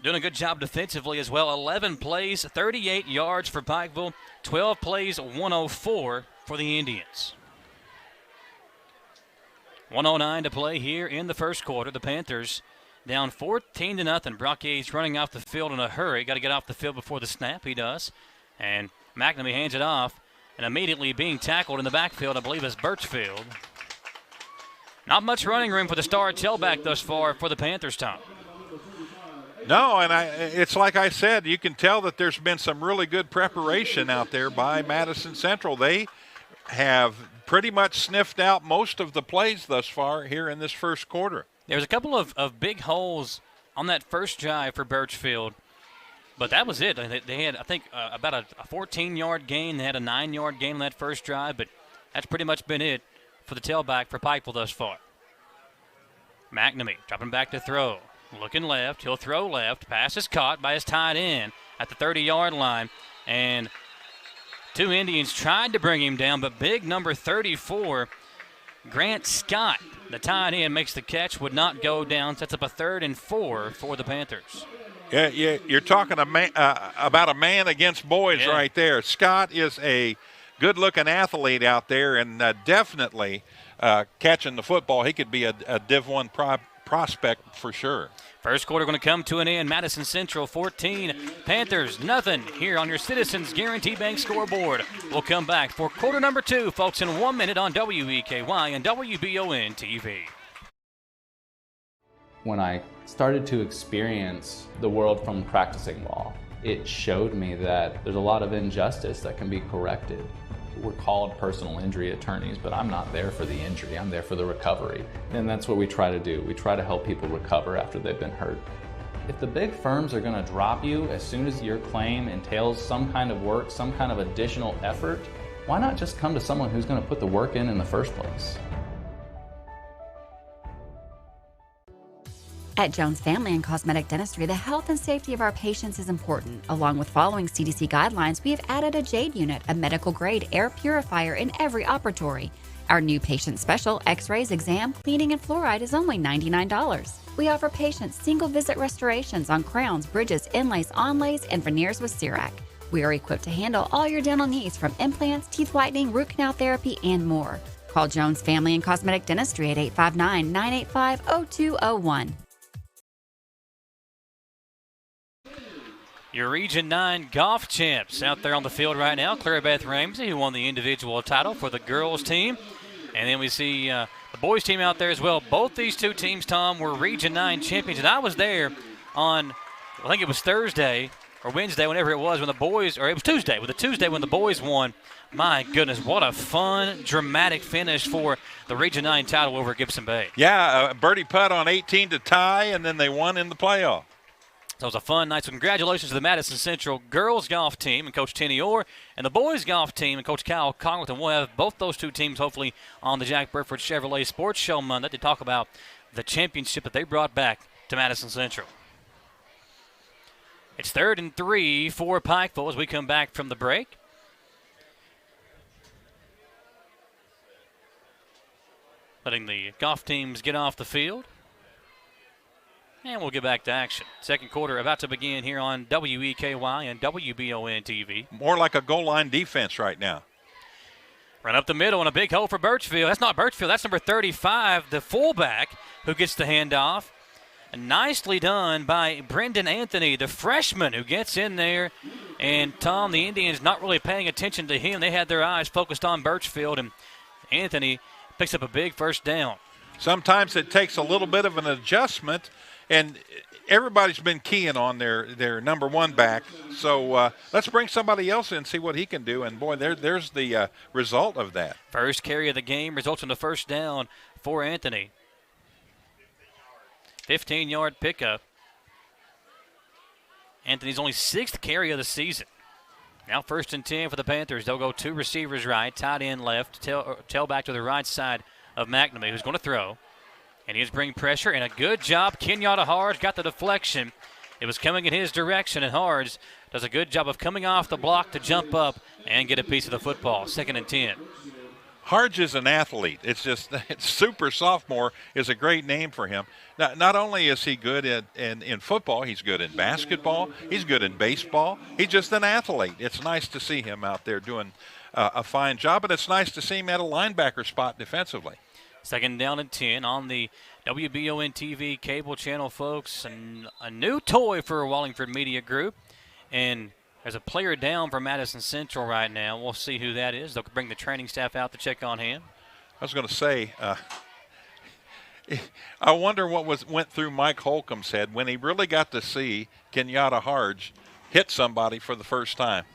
doing a good job defensively as well. 11 plays, 38 yards for Pikeville. 12 plays, 104 for the Indians. 1:09 to play here in the first quarter. The Panthers down 14-0. Brock Eads running off the field in a hurry. Got to get off the field before the snap. He does. And McNamee hands it off. And immediately being tackled in the backfield, I believe, is Birchfield. Not much running room for the star tailback thus far for the Panthers, Tom. No, and it's like I said, you can tell that there's been some really good preparation out there by Madison Central. They have pretty much sniffed out most of the plays thus far here in this first quarter. There's a couple of big holes on that first drive for Birchfield, but that was it. They had, I think, about a 14-yard gain. They had a 9-yard gain on that first drive, but that's pretty much been it for the tailback for Pikeville thus far. McNamee dropping back to throw. Looking left, he'll throw left. Pass is caught by his tight end at the 30-yard line. And two Indians tried to bring him down, but big number 34, Grant Scott, the tight end, makes the catch, would not go down. Sets up a 3rd and 4 for the Panthers. Yeah, you're talking about a man against boys right there. Scott is a good-looking athlete out there and definitely catching the football. He could be a Div 1 prospect for sure. First quarter going to come to an end. Madison Central 14, Panthers nothing here on your Citizens Guarantee Bank scoreboard. We'll come back for quarter number 2, folks, in 1 minute on WEKY and WBON TV. When I started to experience the world from practicing law, it showed me that there's a lot of injustice that can be corrected. We're called personal injury attorneys, but I'm not there for the injury. I'm there for the recovery. And that's what we try to do. We try to help people recover after they've been hurt. If the big firms are going to drop you as soon as your claim entails some kind of work, some kind of additional effort, why not just come to someone who's going to put the work in the first place? At Jones Family and Cosmetic Dentistry, the health and safety of our patients is important. Along with following CDC guidelines, we have added a JADE unit, a medical-grade air purifier in every operatory. Our new patient special, x-rays, exam, cleaning, and fluoride is only $99. We offer patients single-visit restorations on crowns, bridges, inlays, onlays, and veneers with CERAC. We are equipped to handle all your dental needs from implants, teeth whitening, root canal therapy, and more. Call Jones Family and Cosmetic Dentistry at 859-985-0201. Your Region 9 golf champs out there on the field right now. Claire Beth Ramsey, who won the individual title for the girls team. And then we see the boys team out there as well. Both these two teams, Tom, were Region 9 champions. And I was there on, I think it was Thursday or Wednesday, whenever it was, when the boys, or it was Tuesday, with the Tuesday when the boys won. My goodness, what a fun, dramatic finish for the Region 9 title over Gibson Bay. Yeah, birdie putt on 18 to tie, and then they won in the playoff. So it was a fun night. So congratulations to the Madison Central girls golf team and Coach Tenny Orr, and the boys golf team and Coach Kyle Congleton. We'll have both those two teams hopefully on the Jack Burford Chevrolet Sports Show Monday to talk about the championship that they brought back to Madison Central. It's 3rd and 3 for Pikeville as we come back from the break. Letting the golf teams get off the field. And we'll get back to action. Second quarter about to begin here on WEKY and WBON TV. More like a goal line defense right now. Run up the middle and a big hole for Birchfield. That's not Birchfield. That's number 35, the fullback, who gets the handoff. And nicely done by Brendan Anthony, the freshman, who gets in there. And, Tom, the Indians not really paying attention to him. They had their eyes focused on Birchfield. And Anthony picks up a big first down. Sometimes it takes a little bit of an adjustment. And everybody's been keying on their number one back. So let's bring somebody else in and see what he can do. And, boy, there's the result of that. First carry of the game results in the first down for Anthony. 15-yard pickup. Anthony's only 6th carry of the season. Now 1st and 10 for the Panthers. They'll go 2 receivers right, tight end left, tail back to the right side of McNamee, who's going to throw. And he's bringing pressure, and a good job. Kenyatta Hards got the deflection. It was coming in his direction, and Hards does a good job of coming off the block to jump up and get a piece of the football. 2nd and 10. Hards is an athlete. It's super sophomore is a great name for him. Not only is he good in football, he's good in basketball. He's good in baseball. He's just an athlete. It's nice to see him out there doing a fine job, and it's nice to see him at a linebacker spot defensively. 2nd down and 10 on the WBON TV cable channel, folks. And a new toy for Wallingford Media Group. And there's a player down for Madison Central right now. We'll see who that is. They'll bring the training staff out to check on him. I was going to say, I wonder what went through Mike Holcomb's head when he really got to see Kenyatta Harge hit somebody for the first time.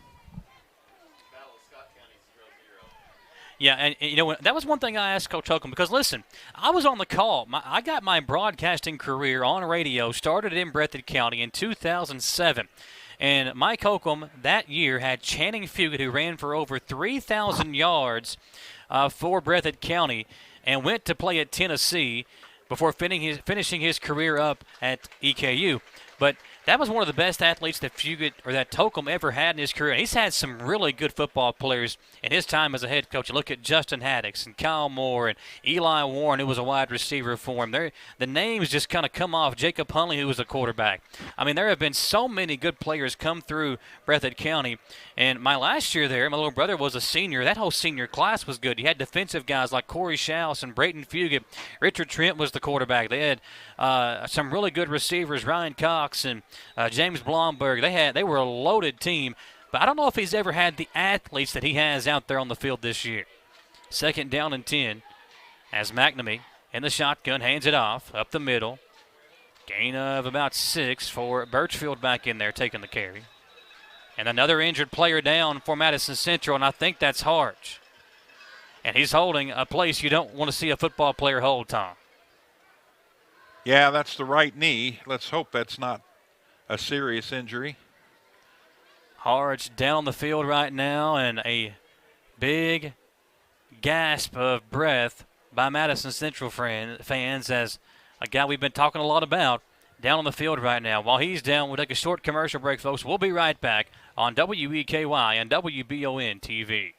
Yeah, and you know, that was one thing I asked Coach Holcomb, because, listen, I was on the call. I got my broadcasting career on radio, started in Breathitt County in 2007. And Mike Holcomb that year had Channing Fugate, who ran for over 3,000 yards for Breathitt County, and went to play at Tennessee before finishing his career up at EKU. But that was one of the best athletes that Fugate or that Holcomb ever had in his career. He's had some really good football players in his time as a head coach. You look at Justin Haddix and Kyle Moore and Eli Warren, who was a wide receiver for him. The names just kind of come off. Jacob Hunley, who was a quarterback. I mean, there have been so many good players come through Breathitt County. And my last year there, my little brother was a senior. That whole senior class was good. You had defensive guys like Corey Schaus and Brayton Fugate. Richard Trent was the quarterback. They had some really good receivers, Ryan Cox and James Blomberg. They were a loaded team, but I don't know if he's ever had the athletes that he has out there on the field this year. 2nd down and 10 as McNamee in the shotgun hands it off up the middle. Gain of about 6 for Birchfield back in there taking the carry. And another injured player down for Madison Central, and I think that's Harge. And he's holding a place you don't want to see a football player hold, Tom. Yeah, that's the right knee. Let's hope that's not a serious injury. Harge down on the field right now, and a big gasp of breath by Madison Central fans as a guy we've been talking a lot about down on the field right now. While he's down, we'll take a short commercial break, folks. We'll be right back on WEKY and WBON TV.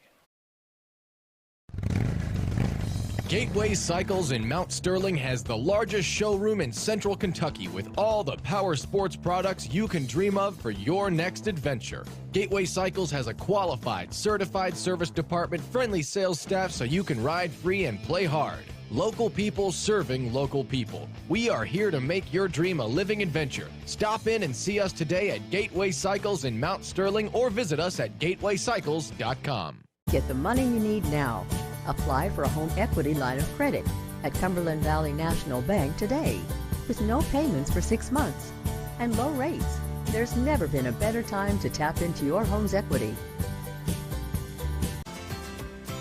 Gateway Cycles in Mount Sterling has the largest showroom in central Kentucky with all the power sports products you can dream of for your next adventure. Gateway Cycles has a qualified, certified service department, friendly sales staff so you can ride free and play hard. Local people serving local people. We are here to make your dream a living adventure. Stop in and see us today at Gateway Cycles in Mount Sterling or visit us at gatewaycycles.com. Get the money you need now. Apply for a home equity line of credit at Cumberland Valley National Bank today with no payments for 6 months and low rates. There's never been a better time to tap into your home's equity.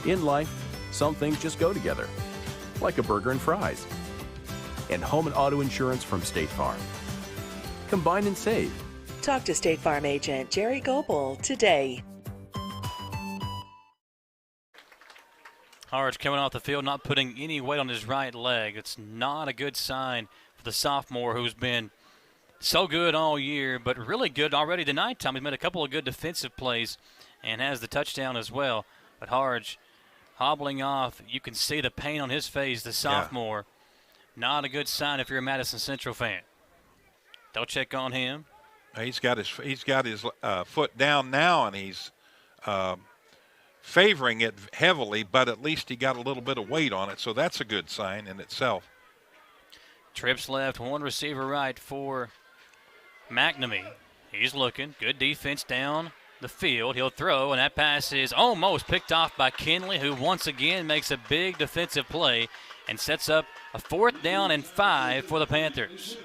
In life, some things just go together, like a burger and fries. And home and auto insurance from State Farm. Combine and save. Talk to State Farm agent Jerry Goebel today. Harge coming off the field, not putting any weight on his right leg. It's not a good sign for the sophomore who's been so good all year, but really good already tonight, Tom. He's made a couple of good defensive plays and has the touchdown as well. But Harge hobbling off. You can see the pain on his face, the sophomore. Yeah. Not a good sign if you're a Madison Central fan. They'll check on him. He's got his foot down now, and he's favoring it heavily, but at least he got a little bit of weight on it, so that's a good sign in itself. Trips left, one receiver right for McNamee. He's looking. Good defense down the field. He'll throw, and that pass is almost picked off by Kinley, who once again makes a big defensive play and sets up a 4th down and 5 for the Panthers.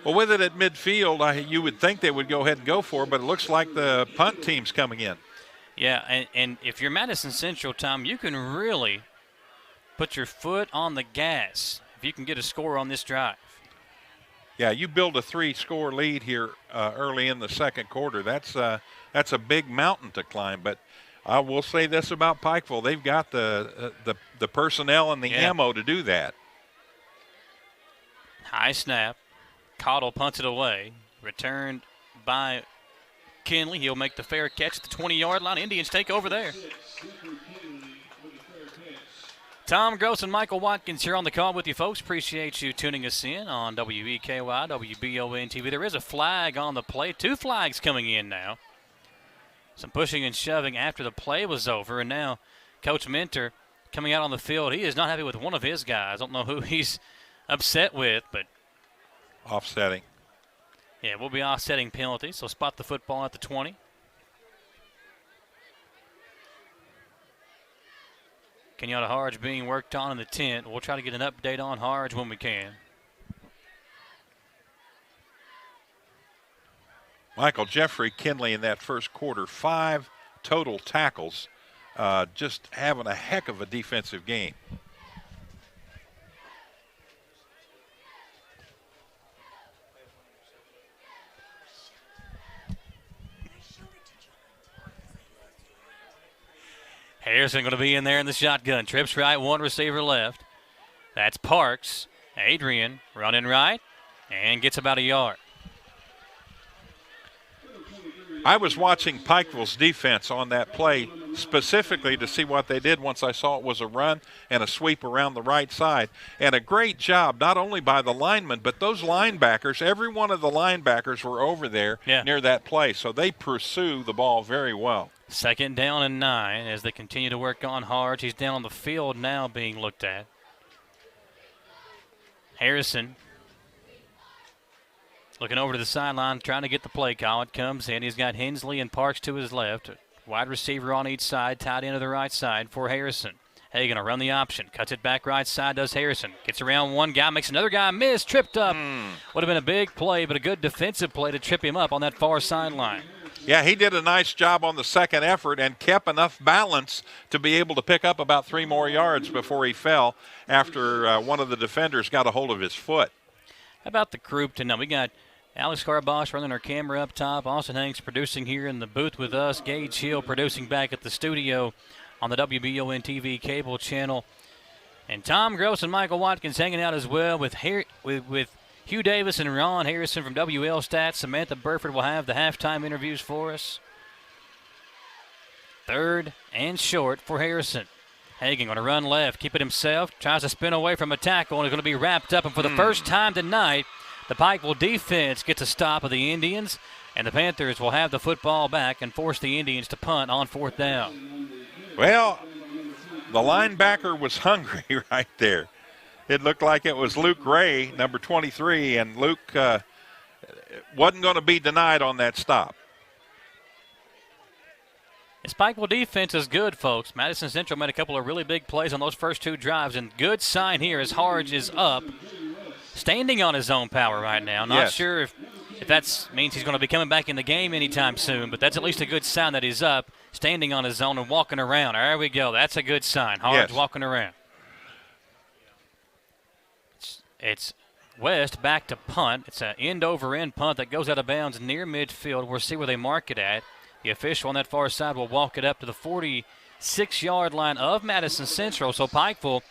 Well, with it at midfield, you would think they would go ahead and go for it, but it looks like the punt team's coming in. Yeah, and if you're Madison Central, Tom, you can really put your foot on the gas if you can get a score on this drive. Yeah, you build a 3-score lead here early in the second quarter. That's a big mountain to climb. But I will say this about Pikeville: they've got the personnel and the ammo to do that. High snap, Cottle punts it away, returned by Kinley. He'll make the fair catch at the 20-yard line. Indians take over there. Tom Gross and Michael Watkins here on the call with you, folks. Appreciate you tuning us in on WEKY, WBON TV. There is a flag on the play. 2 flags coming in now. Some pushing and shoving after the play was over, and now Coach Minter coming out on the field. He is not happy with one of his guys. I don't know who he's upset with, but offsetting. Yeah, we'll be offsetting penalties, so spot the football at the 20. Kenyatta Harge being worked on in the tent. We'll try to get an update on Harge when we can. Michael Jeffrey Kinley in that first quarter, 5 total tackles, just having a heck of a defensive game. Harrison going to be in there in the shotgun. Trips right, one receiver left. That's Parks. Adrian running right and gets about a yard. I was watching Pikeville's defense on that play specifically to see what they did once I saw it was a run and a sweep around the right side. And a great job, not only by the linemen, but those linebackers. Every one of the linebackers were over there near that play, so they pursue the ball very well. 2nd down and 9 as they continue to work on Harge. He's down on the field now being looked at. Harrison looking over to the sideline, trying to get the play call. It comes in. He's got Hensley and Parks to his left. Wide receiver on each side, tied into the right side for Harrison. Hagan will run the option. Cuts it back right side, does Harrison. Gets around one guy, makes another guy miss, tripped up. Would have been a big play, but a good defensive play to trip him up on that far sideline. Yeah, he did a nice job on the second effort and kept enough balance to be able to pick up about 3 more yards before he fell after one of the defenders got a hold of his foot. How about the group tonight? We got Alex Carbosh running our camera up top. Austin Hanks producing here in the booth with us. Gage Hill producing back at the studio on the WBON TV cable channel. And Tom Gross and Michael Watkins hanging out as well with Hugh Davis and Ron Harrison from WL Stats. Samantha Burford will have the halftime interviews for us. 3rd and short for Harrison. Hagan going to run left, keep it himself, tries to spin away from a tackle, and is going to be wrapped up. And for the first time tonight, the Pikeville defense gets a stop of the Indians, and the Panthers will have the football back and force the Indians to punt on 4th down. Well, the linebacker was hungry right there. It looked like it was Luke Ray, number 23, and Luke wasn't going to be denied on that stop. The Pikeville defense is good, folks. Madison Central made a couple of really big plays on those first 2 drives, and good sign here as Harge is up, standing on his own power right now. Not sure if that means he's going to be coming back in the game anytime soon, but that's at least a good sign that he's up, standing on his own and walking around. There we go. That's a good sign. Harge walking around. It's West back to punt. It's an end-over-end punt that goes out of bounds near midfield. We'll see where they mark it at. The official on that far side will walk it up to the 46-yard line of Madison Central. So Pikeville,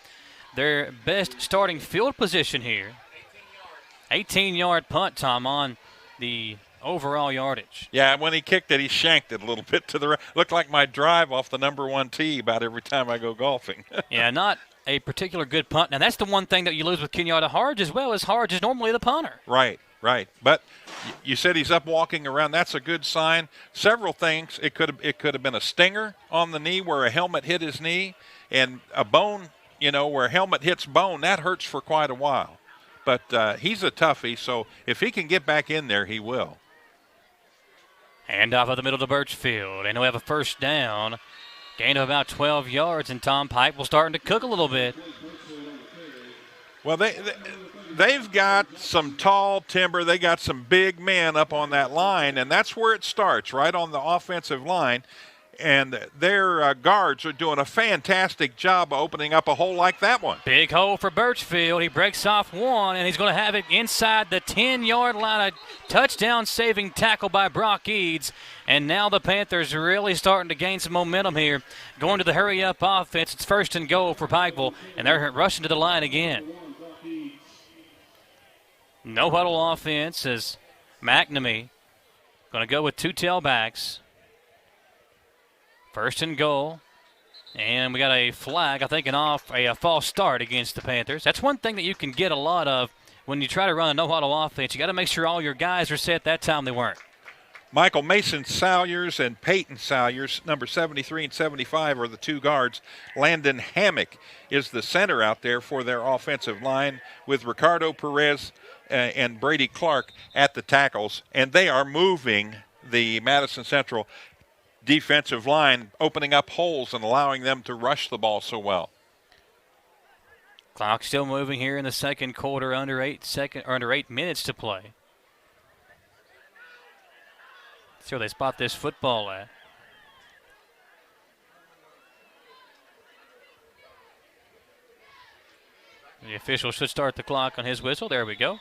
their best starting field position here. 18-yard punt, Tom, on the overall yardage. Yeah, when he kicked it, he shanked it a little bit to the right. Looked like my drive off the number 1 tee about every time I go golfing. Yeah, not a particular good punt. Now, that's the one thing that you lose with Kenyatta Harge as well, as Harge is normally the punter. Right. But you said he's up walking around. That's a good sign. Several things. It could have been a stinger on the knee where a helmet hit his knee, and a bone, where a helmet hits bone, that hurts for quite a while. But he's a toughie, so if he can get back in there, he will. Hand off of the middle to Birchfield, and he'll have a first down. Gain of about 12 yards, and Tom Pikeville starting to cook a little bit. Well, they've got some tall timber. They got some big men up on that line, and that's where it starts, right on the offensive line. And their guards are doing a fantastic job opening up a hole like that one. Big hole for Birchfield. He breaks off one, and he's going to have it inside the 10-yard line. A touchdown-saving tackle by Brock Eads. And now the Panthers are really starting to gain some momentum here. Going to the hurry-up offense. It's 1st and goal for Pikeville, and they're rushing to the line again. No huddle offense as McNamee going to go with 2 tailbacks. 1st and goal. And we got a flag, I think, a false start against the Panthers. That's one thing that you can get a lot of when you try to run a no-huddle offense. You got to make sure all your guys are set. That time they weren't. Michael Mason Salyers and Peyton Salyers, number 73 and 75, are the 2 guards. Landon Hammock is the center out there for their offensive line, with Ricardo Perez and Brady Clark at the tackles. And they are moving the Madison Central defensive line, opening up holes and allowing them to rush the ball so well. Clock still moving here in the second quarter, under 8 minutes to play. See where they spot this football at. The official should start the clock on his whistle. There we go.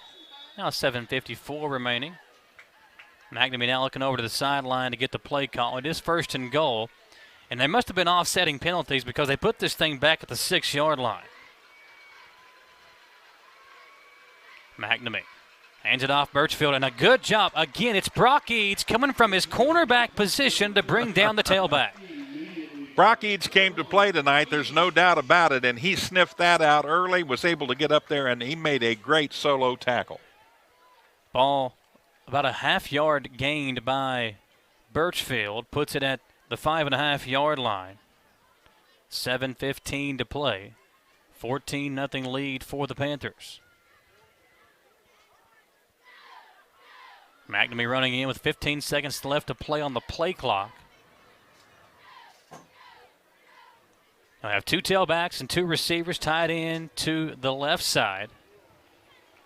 Now 7:54 remaining. McNamee now looking over to the sideline to get the play call. It is 1st and goal. And they must have been offsetting penalties because they put this thing back at the 6-yard line. McNamee hands it off Birchfield, and a good job. Again, it's Brock Eads coming from his cornerback position to bring down the tailback. Brock Eads came to play tonight, there's no doubt about it, and he sniffed that out early, was able to get up there, and he made a great solo tackle. Ball about a half-yard gained by Birchfield, puts it at the 5.5-yard line. 7:15 to play. 14-0 lead for the Panthers. McNamee running in with 15 seconds left to play on the play clock. I have 2 tailbacks and 2 receivers tied in to the left side.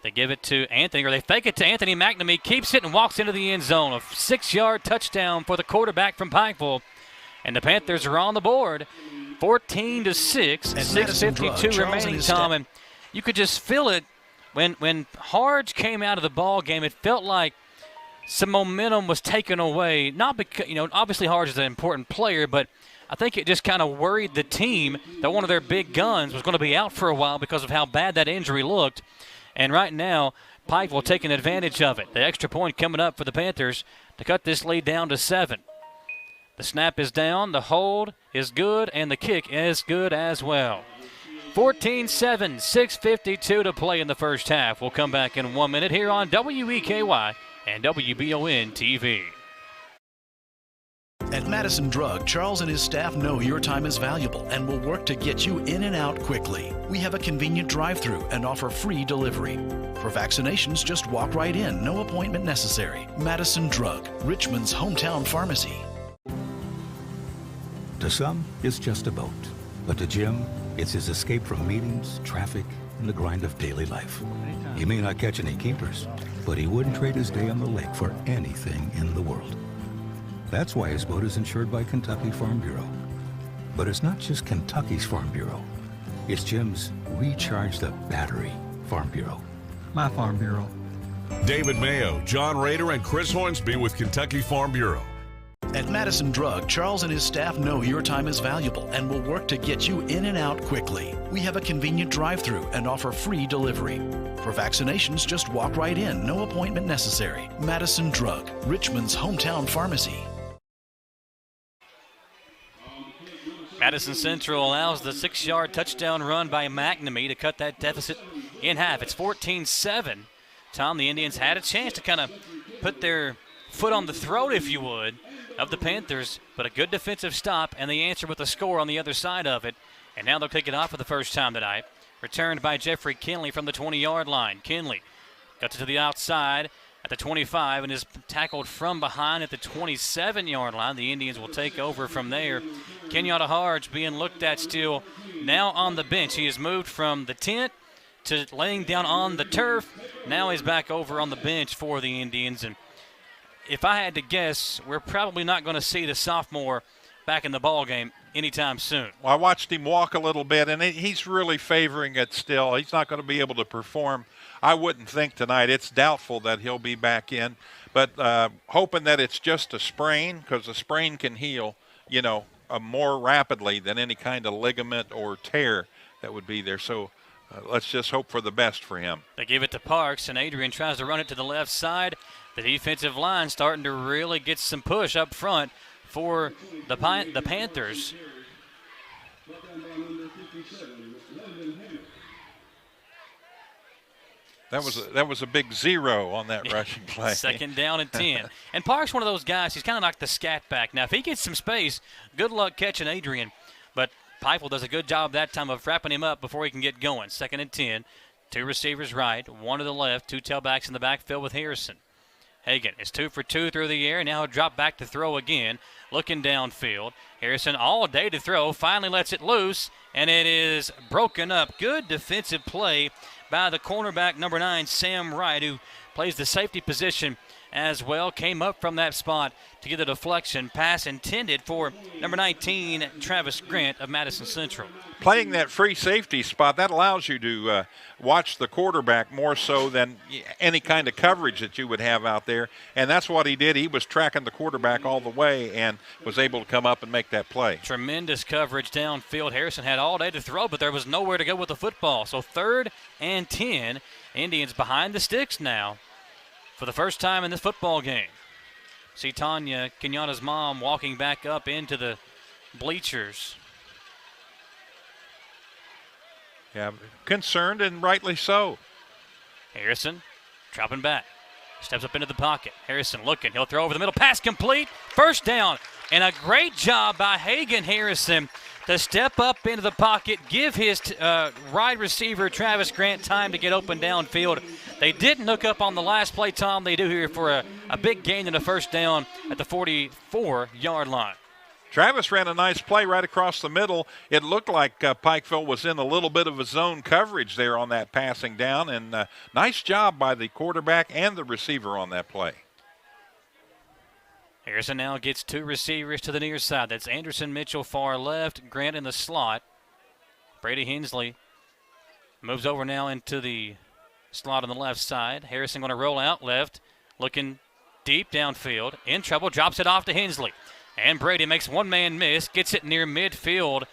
They give it to Anthony, or they fake it to Anthony. McNamee keeps it and walks into the end zone. A 6-yard touchdown for the quarterback from Pikeville. And the Panthers are on the board. 14-6, 6:52 remaining, Tom. And you could just feel it when Harge came out of the ball game. It felt like some momentum was taken away. Not because, obviously Harge is an important player, but I think it just kind of worried the team that one of their big guns was going to be out for a while because of how bad that injury looked. And right now, Pikeville taking advantage of it. The extra point coming up for the Panthers to cut this lead down to 7. The snap is down, the hold is good, and the kick is good as well. 14-7, 6:52 to play in the first half. We'll come back in 1 minute here on WEKY and WBON TV. At Madison Drug, Charles and his staff know your time is valuable and will work to get you in and out quickly. We have a convenient drive-thru and offer free delivery. For vaccinations, just walk right in, no appointment necessary. Madison Drug, Richmond's hometown pharmacy. To some, it's just a boat. But to Jim, it's his escape from meetings, traffic, and the grind of daily life. He may not catch any keepers, but he wouldn't trade his day on the lake for anything in the world. That's why his boat is insured by Kentucky Farm Bureau. But it's not just Kentucky's Farm Bureau. It's Jim's Recharge the Battery Farm Bureau. My Farm Bureau. David Mayo, John Rader, and Chris Hornsby with Kentucky Farm Bureau. At Madison Drug, Charles and his staff know your time is valuable and will work to get you in and out quickly. We have a convenient drive-thru and offer free delivery. For vaccinations, just walk right in, no appointment necessary. Madison Drug, Richmond's hometown pharmacy. Madison Central allows the 6-yard touchdown run by McNamee to cut that deficit in half. It's 14-7. Tom, the Indians had a chance to kind of put their foot on the throat, if you would, of the Panthers, but a good defensive stop and the answer with a score on the other side of it. And now they'll kick it off for the first time tonight. Returned by Jeffrey Kinley from the 20-yard line. Kinley got to the outside at the 25 and is tackled from behind at the 27-yard line. The Indians will take over from there. Kenyatta Harge being looked at still now on the bench. He has moved from the tent to laying down on the turf. Now he's back over on the bench for the Indians. And if I had to guess, we're probably not going to see the sophomore back in the ball game anytime soon. Well, I watched him walk a little bit, and he's really favoring it still. He's not going to be able to perform, I wouldn't think, tonight. It's doubtful that he'll be back in, but hoping that it's just a sprain, because a sprain can heal, more rapidly than any kind of ligament or tear that would be there. So let's just hope for the best for him. They give it to Parks, and Adrian tries to run it to the left side. The defensive line starting to really get some push up front for the Panthers. That was a big 0 on that rushing play. Second down and 10. And Park's one of those guys, he's kind of like the scat back. Now, if he gets some space, good luck catching Adrian. But Pikeville does a good job that time of wrapping him up before he can get going. Second and 10. 2 receivers right, 1 to the left, 2 tailbacks in the backfield with Harrison. Hagan is 2 for 2 through the air. Now he'll drop back to throw again. Looking downfield. Harrison all day to throw. Finally lets it loose, and it is broken up. Good defensive play by the cornerback, number 9, Sam Wright, who plays the safety position as well. Came up from that spot to get the deflection. Pass intended for number 19, Travis Grant of Madison Central. Playing that free safety spot, that allows you to watch the quarterback more so than any kind of coverage that you would have out there. And that's what he did. He was tracking the quarterback all the way and was able to come up and make that play. Tremendous coverage downfield. Harrison had all day to throw, but there was nowhere to go with the football. So 3rd and 10. Indians behind the sticks now for the first time in this football game. See Tanya, Kenyana's mom, walking back up into the bleachers. Yeah, concerned, and rightly so. Harrison dropping back. Steps up into the pocket. Harrison looking. He'll throw over the middle. Pass complete. First down. And a great job by Hagan Harrison to step up into the pocket, give his wide receiver, Travis Grant, time to get open downfield. They didn't hook up on the last play, Tom. They do here for a big gain and a first down at the 44-yard line. Travis ran a nice play right across the middle. It looked like Pikeville was in a little bit of a zone coverage there on that passing down, and nice job by the quarterback and the receiver on that play. Harrison now gets 2 receivers to the near side. That's Anderson Mitchell far left, Grant in the slot. Brady Hensley moves over now into the slot on the left side. Harrison going to roll out left, looking deep downfield. In trouble, drops it off to Hensley. And Brady makes one man miss, gets it near midfield.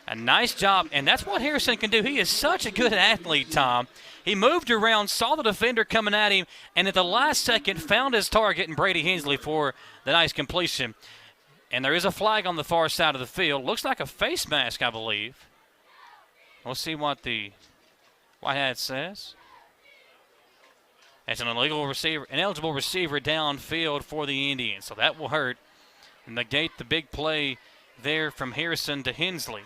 A nice job, and that's what Harrison can do. He is such a good athlete, Tom. He moved around, saw the defender coming at him, and at the last second found his target in Brady Hensley for the nice completion. And there is a flag on the far side of the field. Looks like a face mask, I believe. We'll see what the white hat says. It's an ineligible receiver downfield for the Indians, so that will hurt. Negate the big play there from Harrison to Hensley.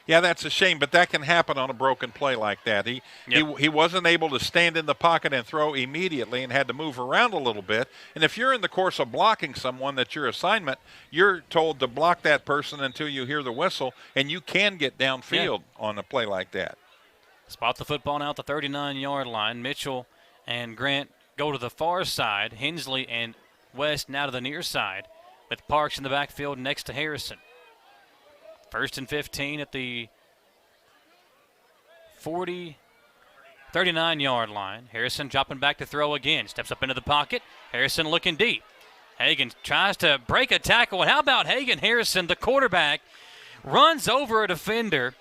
Yeah, that's a shame, but that can happen on a broken play like that. He wasn't able to stand in the pocket and throw immediately and had to move around a little bit. And if you're in the course of blocking someone, that's your assignment, you're told to block that person until you hear the whistle, and you can get downfield on a play like that. Spot the football now at the 39-yard line. Mitchell and Grant go to the far side. Hensley and West now to the near side with Parks in the backfield next to Harrison. 1st and 15 at the 39-yard line. Harrison dropping back to throw again. Steps up into the pocket. Harrison looking deep. Hagan tries to break a tackle. And how about Hagan Harrison, the quarterback, runs over a defender,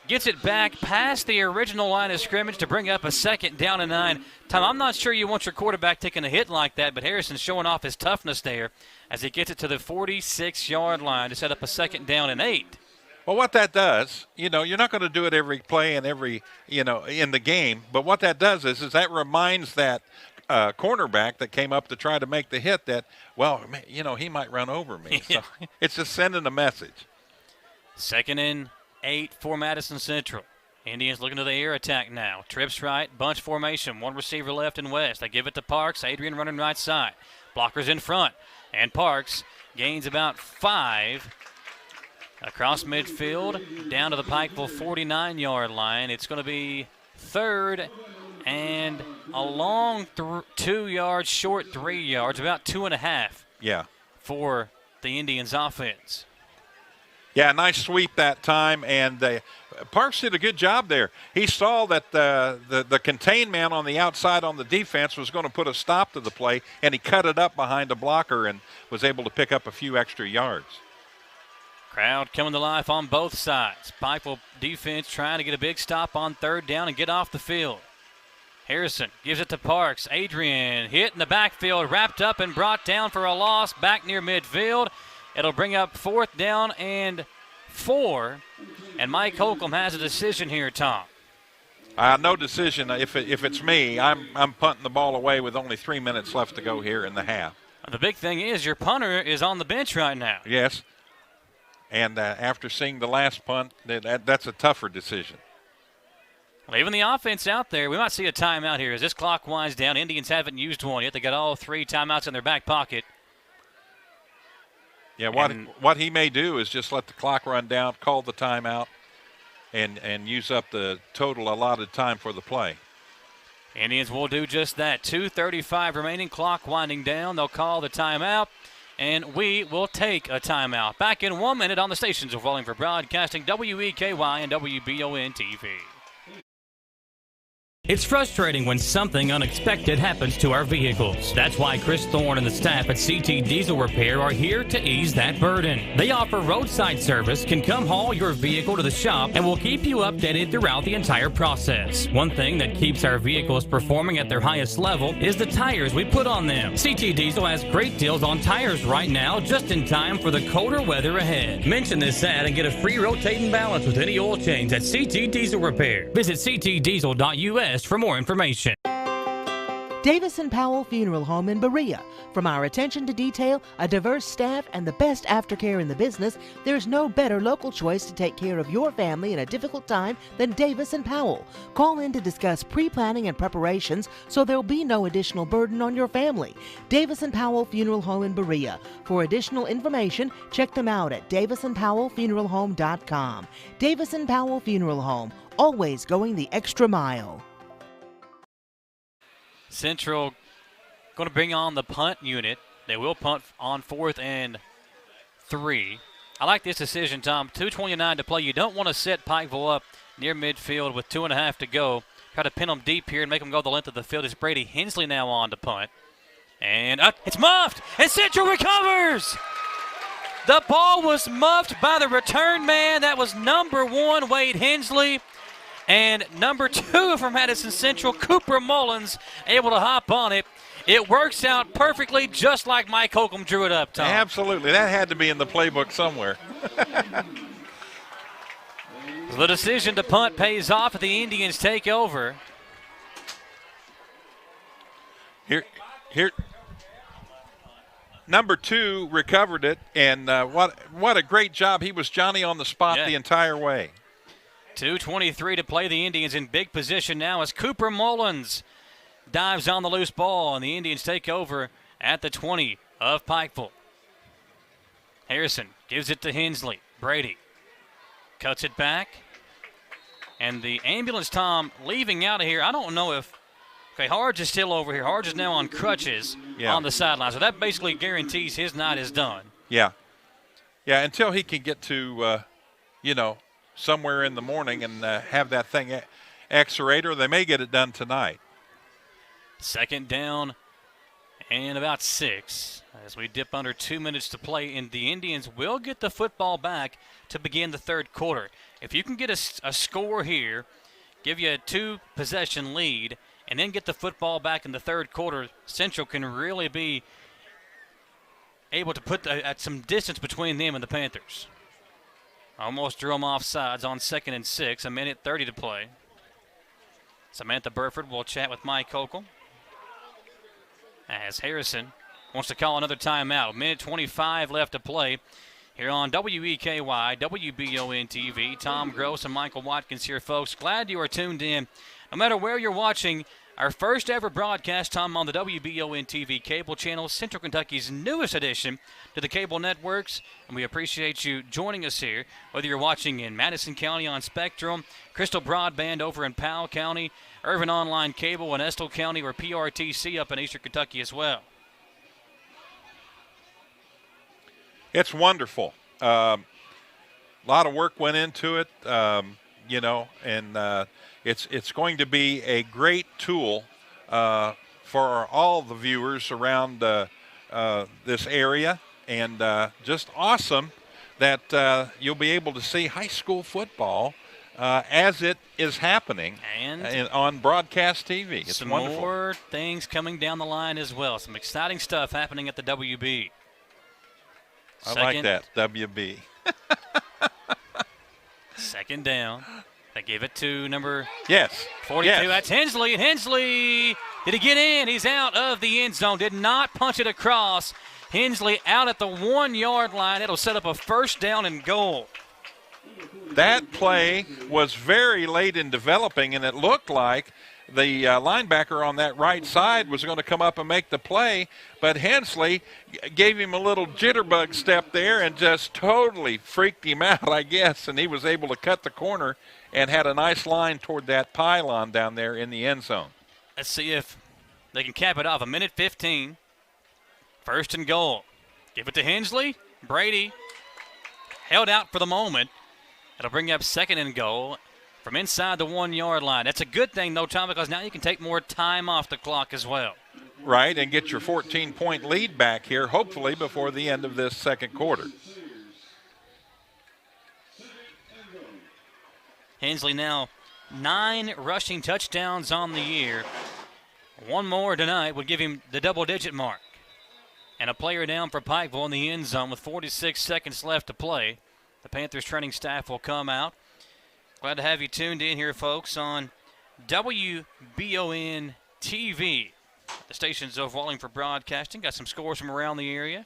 gets it back past the original line of scrimmage to bring up a 2nd down and 9. Tom, I'm not sure you want your quarterback taking a hit like that, but Harrison's showing off his toughness there as he gets it to the 46-yard line to set up a 2nd down and 8. Well, what that does, you're not going to do it every play and every, in the game, but what that does is that reminds that cornerback that came up to try to make the hit that, well, he might run over me. So it's just sending a message. 2nd and 8 for Madison Central. Indians looking to the air attack now. Trips right, bunch formation. 1 receiver left in West. They give it to Parks. Adrian running right side. Blockers in front. And Parks gains about 5 across midfield down to the Pikeville 49-yard line. It's going to be 3rd and a long 2 yards, short 3 yards, about 2.5. Yeah. For the Indians offense. Yeah, nice sweep that time, and Parks did a good job there. He saw that the contained man on the outside on the defense was going to put a stop to the play, and he cut it up behind a blocker and was able to pick up a few extra yards. Crowd coming to life on both sides. Pikeville defense trying to get a big stop on 3rd down and get off the field. Harrison gives it to Parks. Adrian hit in the backfield, wrapped up and brought down for a loss back near midfield. It'll bring up 4th down and 4. And Mike Holcomb has a decision here, Tom. No decision. If it's me, I'm punting the ball away with only 3 minutes left to go here in the half. The big thing is your punter is on the bench right now. Yes. And after seeing the last punt, that's a tougher decision. Leaving the offense out there, we might see a timeout here as this clock winds down. Indians haven't used one yet. They got all 3 timeouts in their back pocket. Yeah, what he may do is just let the clock run down, call the timeout, and use up the total allotted time for the play. Indians will do just that. 2:35 remaining, clock winding down. They'll call the timeout, and we will take a timeout. Back in 1 minute on the stations of Wallingford Broadcasting, WEKY and WBON TV. It's frustrating when something unexpected happens to our vehicles. That's why Chris Thorne and the staff at CT Diesel Repair are here to ease that burden. They offer roadside service, can come haul your vehicle to the shop, and will keep you updated throughout the entire process. One thing that keeps our vehicles performing at their highest level is the tires we put on them. CT Diesel has great deals on tires right now, just in time for the colder weather ahead. Mention this ad and get a free rotating balance with any oil change at CT Diesel Repair. Visit ctdiesel.us for more information. Davis & Powell Funeral Home in Berea. From our attention to detail, a diverse staff, and the best aftercare in the business, there's no better local choice to take care of your family in a difficult time than Davis & Powell. Call in to discuss pre-planning and preparations so there'll be no additional burden on your family. Davis & Powell Funeral Home in Berea. For additional information, check them out at davisandpowellfuneralhome.com. Davis & Powell Funeral Home, always going the extra mile. Central going to bring on the punt unit. They will punt on 4th and 3. I like this decision, Tom. 2:29 to play. You don't want to set Pikeville up near midfield with 2.5 to go. Try to pin them deep here and make them go the length of the field. It's Brady Hensley now on to punt. And it's muffed, and Central recovers. The ball was muffed by the return man. That was number 1, Wade Hensley. And number 2 for Madison Central, Cooper Mullins, able to hop on it. It works out perfectly, just like Mike Holcomb drew it up, Tom. Absolutely. That had to be in the playbook somewhere. The decision to punt pays off as the Indians take over. Here, number 2 recovered it, and what a great job. He was Johnny on the spot the entire way. 2:23 to play. The Indians in big position now as Cooper Mullins dives on the loose ball, and the Indians take over at the 20 of Pikeville. Harrison gives it to Hensley. Brady cuts it back. And the ambulance, Tom, leaving out of here. I don't know if Harge is still over here. Harge is now on crutches on the sideline. So that basically guarantees his night is done. Yeah. Yeah, until he can get to, somewhere in the morning and have that thing x-rayed, or they may get it done tonight. 2nd down and about 6 as we dip under 2 minutes to play, and the Indians will get the football back to begin the 3rd quarter. If you can get a score here, give you a 2-possession lead, and then get the football back in the 3rd quarter, Central can really be able to put at some distance between them and the Panthers. Almost drew them off sides on 2nd and 6, 1:30 to play. Samantha Burford will chat with Mike Holcomb as Harrison wants to call another timeout. 1:25 left to play here on WEKY, WBON TV. Tom Gross and Michael Watkins here, folks. Glad you are tuned in. No matter where you're watching, our first ever broadcast, Tom, on the WBON TV cable channel, Central Kentucky's newest addition to the cable networks. And we appreciate you joining us here, whether you're watching in Madison County on Spectrum, Crystal Broadband over in Powell County, Irvin Online Cable in Estill County, or PRTC up in Eastern Kentucky as well. It's wonderful. A lot of work went into it, it's going to be a great tool for all the viewers around this area, and just awesome that you'll be able to see high school football as it is happening on broadcast TV. It's some wonderful. More things coming down the line as well. Some exciting stuff happening at the WB. I like that, WB. 2nd down. They gave it to number 42. Yes. That's Hensley. And Hensley, did he get in? He's out of the end zone. Did not punch it across. Hensley out at the 1-yard line. It'll set up a 1st down and goal. That play was very late in developing, and it looked like the linebacker on that right side was going to come up and make the play, but Hensley gave him a little jitterbug step there and just totally freaked him out, I guess, and he was able to cut the corner and had a nice line toward that pylon down there in the end zone. Let's see if they can cap it off. 1:15. First and goal. Give it to Hensley. Brady held out for the moment. It'll bring up second and goal from inside the 1 yard line. That's a good thing, though, Tom, because now you can take more time off the clock as well. Right, and get your 14-point lead back here, hopefully before the end of this second quarter. Hensley now 9 rushing touchdowns on the year. One more tonight would give him the double-digit mark. And a player down for Pikeville in the end zone with 46 seconds left to play. The Panthers training staff will come out. Glad to have you tuned in here, folks, on WBON TV. The station's of Wallingford Broadcasting. Got some scores from around the area.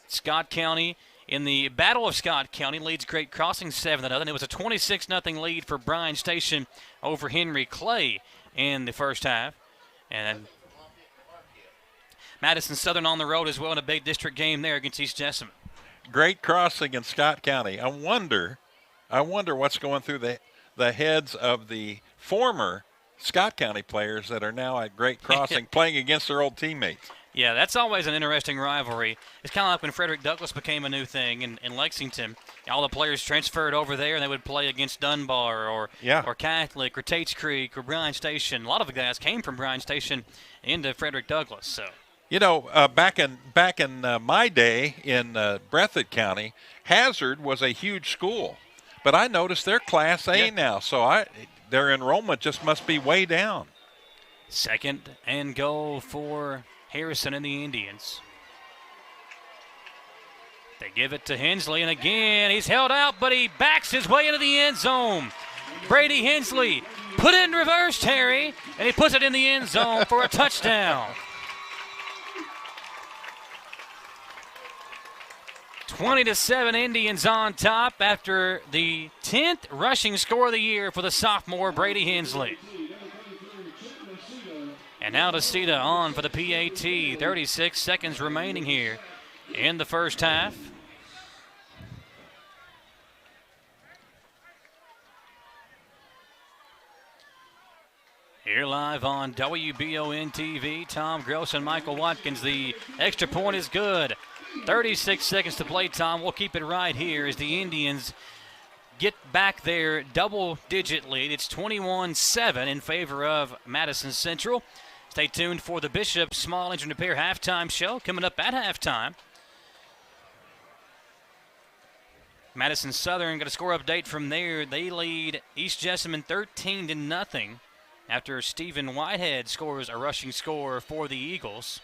Scott County in the Battle of Scott County leads Great Crossing 7-0. It was a 26-0 lead for Bryan Station over Henry Clay in the first half. And Madison Southern on the road as well in a big district game there against East Jessamine. Great Crossing in Scott County. I wonder what's going through the heads of the former Scott County players that are now at Great Crossing playing against their old teammates. Yeah, that's always an interesting rivalry. It's kind of like when Frederick Douglass became a new thing in Lexington. All the players transferred over there, and they would play against Dunbar or Catholic or Tates Creek or Bryan Station. A lot of the guys came from Bryan Station into Frederick Douglass. So, you know, back in my day in Breathitt County, Hazard was a huge school, but I noticed they're Class A now, so their enrollment just must be way down. Second and goal for Harrison and the Indians. They give it to Hensley, and again, he's held out, but he backs his way into the end zone. Brady Hensley put it in reverse, Terry, and he puts it in the end zone for a touchdown. 20-7 Indians on top after the 10th rushing score of the year for the sophomore Brady Hensley. And now Tacita on for the PAT. 36 seconds remaining here in the first half. Here live on WBON TV, Tom Gross and Michael Watkins. The extra point is good. 36 seconds to play, Tom. We'll keep it right here as the Indians get back their double-digit lead. It's 21-7 in favor of Madison Central. Stay tuned for the Bishop Small Engine Repair halftime show coming up at halftime. Madison Southern got a score update from there. They lead East Jessamine 13-0 after Stephen Whitehead scores a rushing score for the Eagles.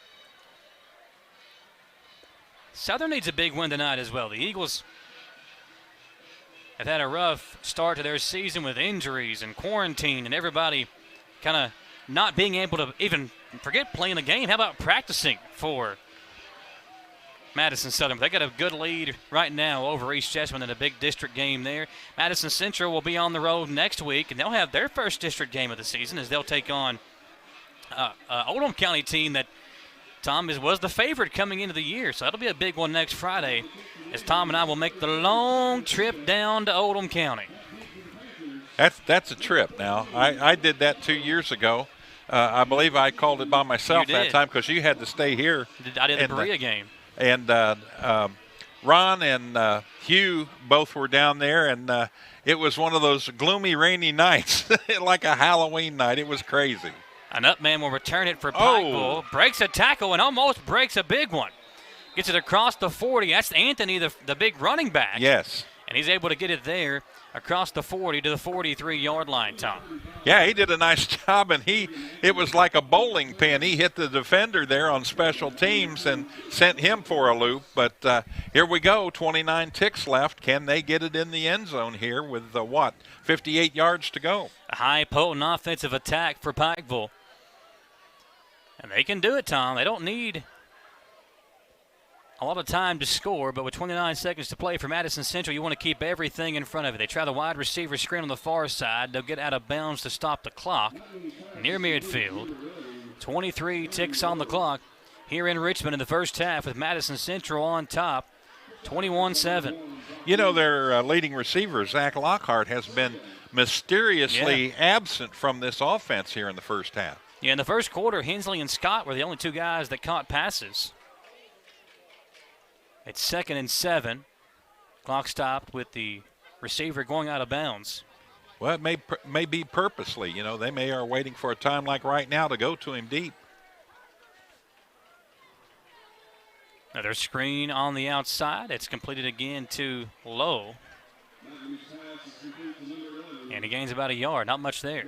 Southern needs a big win tonight as well. The Eagles have had a rough start to their season with injuries and quarantine and everybody kind of not being able to even forget playing a game. How about practicing for Madison Southern? They got a good lead right now over East Jessamine in a big district game there. Madison Central will be on the road next week, and they'll have their first district game of the season as they'll take on Oldham County team that Tom was the favorite coming into the year, so that'll be a big one next Friday as Tom and I will make the long trip down to Oldham County. That's a trip now. I did that 2 years ago. I believe I called it by myself that time because you had to stay here. I did the Berea game. And Ron and Hugh both were down there, and it was one of those gloomy, rainy nights, like a Halloween night. It was crazy. An up man will return it for Pikeville. Breaks a tackle and almost breaks a big one. Gets it across the 40. That's Anthony, the big running back. Yes. And he's able to get it there across the 40 to the 43-yard line, Tom. Yeah, he did a nice job, and it was like a bowling pin. He hit the defender there on special teams and sent him for a loop. But here we go, 29 ticks left. Can they get it in the end zone here with, 58 yards to go? A high, potent offensive attack for Pikeville. And they can do it, Tom. They don't need a lot of time to score, but with 29 seconds to play for Madison Central, you want to keep everything in front of it. They try the wide receiver screen on the far side. They'll get out of bounds to stop the clock near midfield. 23 ticks on the clock here in Richmond in the first half with Madison Central on top, 21-7. You know, their leading receiver, Zach Lockhart, has been mysteriously absent from this offense here in the first half. Yeah, in the first quarter, Hensley and Scott were the only two guys that caught passes. It's 2nd and 7. Clock stopped with the receiver going out of bounds. Well, it may be purposely. You know, they may are waiting for a time like right now to go to him deep. Another screen on the outside. It's completed again to Lowe. And he gains about a yard. Not much there.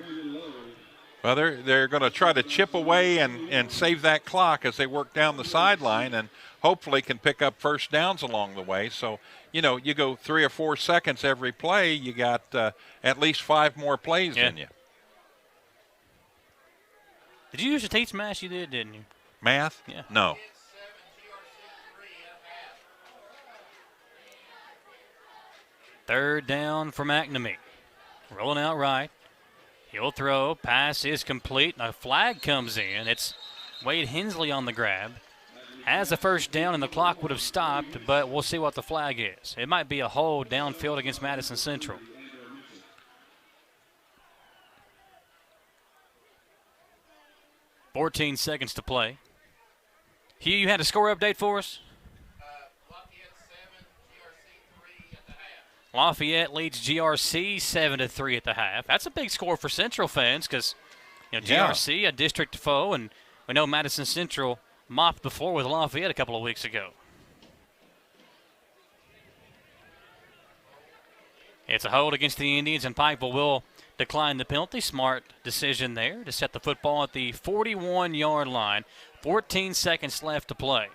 Well, they're going to try to chip away and save that clock as they work down the sideline and hopefully can pick up first downs along the way. So, you know, you go 3 or 4 seconds every play, you got at least 5 more plays in you. Did you used to teach math? You did, didn't you? Math? Yeah. No. Third down for McNamee. Rolling out right. He'll throw. Pass is complete. A flag comes in. It's Wade Hensley on the grab. Has the first down, and the clock would have stopped, but we'll see what the flag is. It might be a hold downfield against Madison Central. $14 seconds to play. Hugh, you had a score update for us? Lafayette leads GRC 7-3 at the half. That's a big score for Central fans because, you know, GRC, a district foe, and we know Madison Central mopped the floor with Lafayette a couple of weeks ago. It's a hold against the Indians, and Pikeville will decline the penalty. Smart decision there to set the football at the 41-yard line. 14 seconds left to play.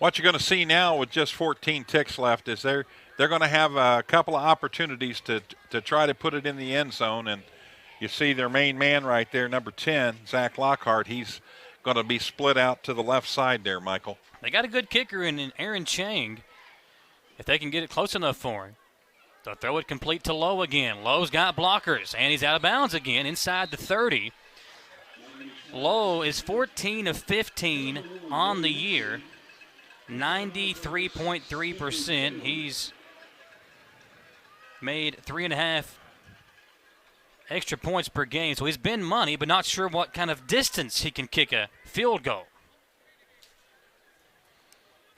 What you're going to see now with just 14 ticks left is they're going to have a couple of opportunities to try to put it in the end zone. And you see their main man right there, number 10, Zach Lockhart. He's going to be split out to the left side there, Michael. They got a good kicker in Aaron Chang. If they can get it close enough for him. They'll throw it complete to Lowe again. Lowe's got blockers, and he's out of bounds again inside the 30. Lowe is 14 of 15 on the year, 93.3%. He's made 3.5 extra points per game, so he's been money, but not sure what kind of distance he can kick a field goal.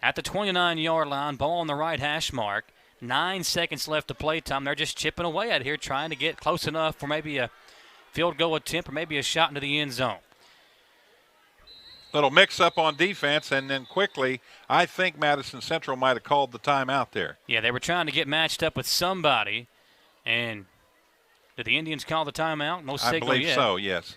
At the 29-yard line, ball on the right hash mark. 9 seconds left to play time. They're just chipping away at here, trying to get close enough for maybe a field goal attempt or maybe a shot into the end zone. Little mix-up on defense, and then quickly, I think Madison Central might have called the timeout there. Yeah, they were trying to get matched up with somebody, and did the Indians call the timeout? No signal yet. I believe so, yes.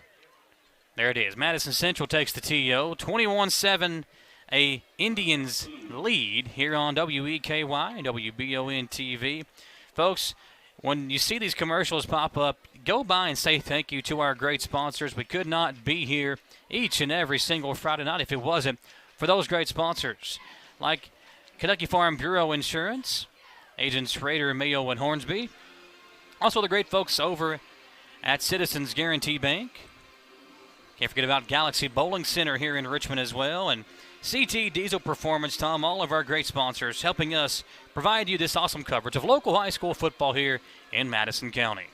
There it is. Madison Central takes the TO. 21-7, a Indians lead here on WEKY and WBON TV. Folks, when you see these commercials pop up, go by and say thank you to our great sponsors. We could not be here each and every single Friday night if it wasn't for those great sponsors, like Kentucky Farm Bureau Insurance, Agents Rader, Mayo, and Hornsby. Also the great folks over at Citizens Guarantee Bank. Can't forget about Galaxy Bowling Center here in Richmond as well, and CT Diesel Performance, Tom, all of our great sponsors helping us provide you this awesome coverage of local high school football here in Madison County.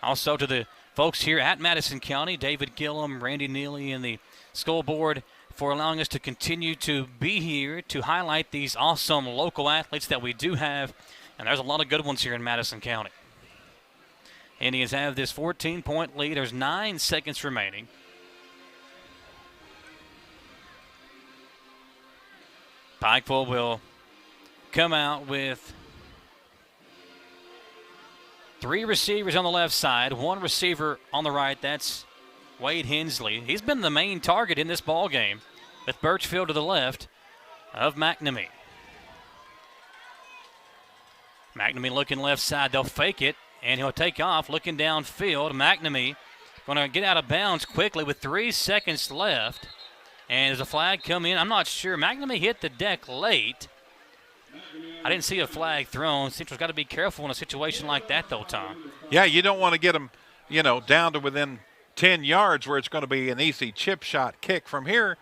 Also to the folks here at Madison County, David Gillum, Randy Neely, and the school board for allowing us to continue to be here to highlight these awesome local athletes that we do have, and there's a lot of good ones here in Madison County. Indians have this 14-point lead. There's 9 seconds remaining. Pikeville will come out with 3 receivers on the left side, 1 receiver on the right. That's Wade Hensley. He's been the main target in this ball game with Birchfield to the left of McNamee. McNamee looking left side. They'll fake it, and he'll take off looking downfield. McNamee going to get out of bounds quickly with 3 seconds left. And there's a flag come in. I'm not sure. McNamee hit the deck late. I didn't see a flag thrown. Central's got to be careful in a situation like that, though, Tom. Yeah, you don't want to get them, down to within 10 yards where it's going to be an easy chip shot kick. From here,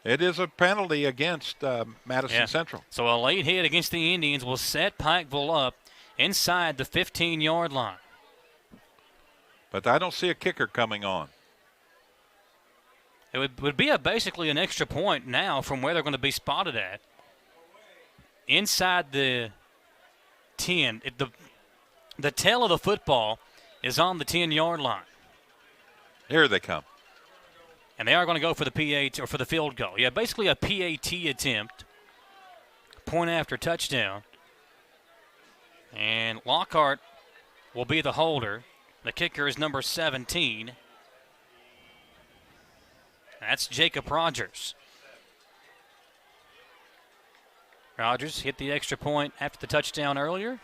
it is a penalty against Madison Central. So a late hit against the Indians will set Pikeville up inside the 15-yard line. But I don't see a kicker coming on. It would be basically an extra point now from where they're going to be spotted at. Inside the 10. The tail of the football is on the 10-yard line. Here they come. And they are going to go for the PAT or for the field goal. Yeah, basically a PAT attempt. Point after touchdown. And Lockhart will be the holder. The kicker is number 17. That's Jacob Rogers. Rogers hit the extra point after the touchdown earlier.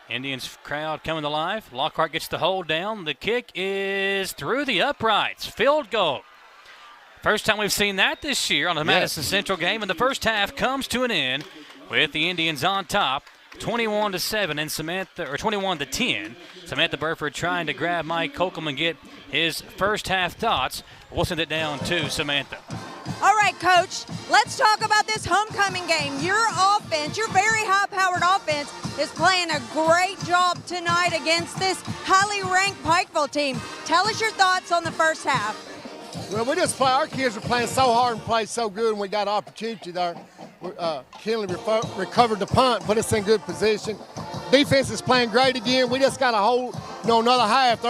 Indians crowd coming alive. Lockhart gets the hold down. The kick is through the uprights. Field goal. First time we've seen that this year on the Madison Central game, and the first half comes to an end with the Indians on top, 21-7, and 21-10. Samantha Burford trying to grab Mike Holcomb and get his first half thoughts. We'll send it down to Samantha. All right, Coach, let's talk about this homecoming game. Your offense, your very high-powered offense, is playing a great job tonight against this highly ranked Pikeville team. Tell us your thoughts on the first half. Well, our kids are playing so hard and play so good, and we got opportunity there. Kinley recovered the punt, put us in good position. Defense is playing great again. We just got to hold, another half.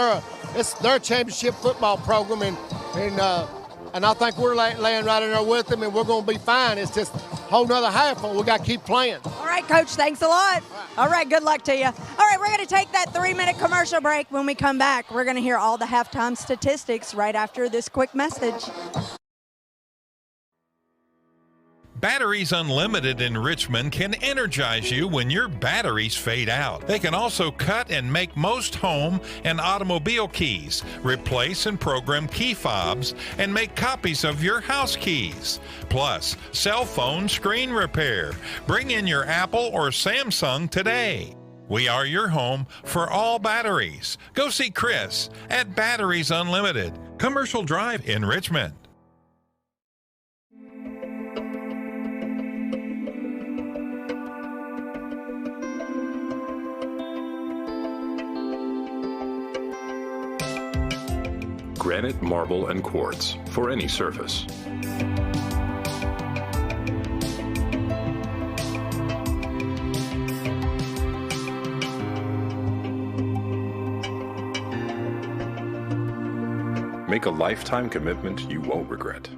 It's their championship football program, and I think we're laying right in there with them, and we're going to be fine. It's just hold another half, but we got to keep playing. All right, Coach, thanks a lot. All right, good luck to you. All right, we're going to take that 3-minute commercial break. When we come back, we're going to hear all the halftime statistics right after this quick message. Batteries Unlimited in Richmond can energize you when your batteries fade out. They can also cut and make most home and automobile keys, replace and program key fobs, and make copies of your house keys. Plus, cell phone screen repair. Bring in your Apple or Samsung today. We are your home for all batteries. Go see Chris at Batteries Unlimited, Commercial Drive in Richmond. Granite, marble, and quartz for any surface. Make a lifetime commitment you won't regret.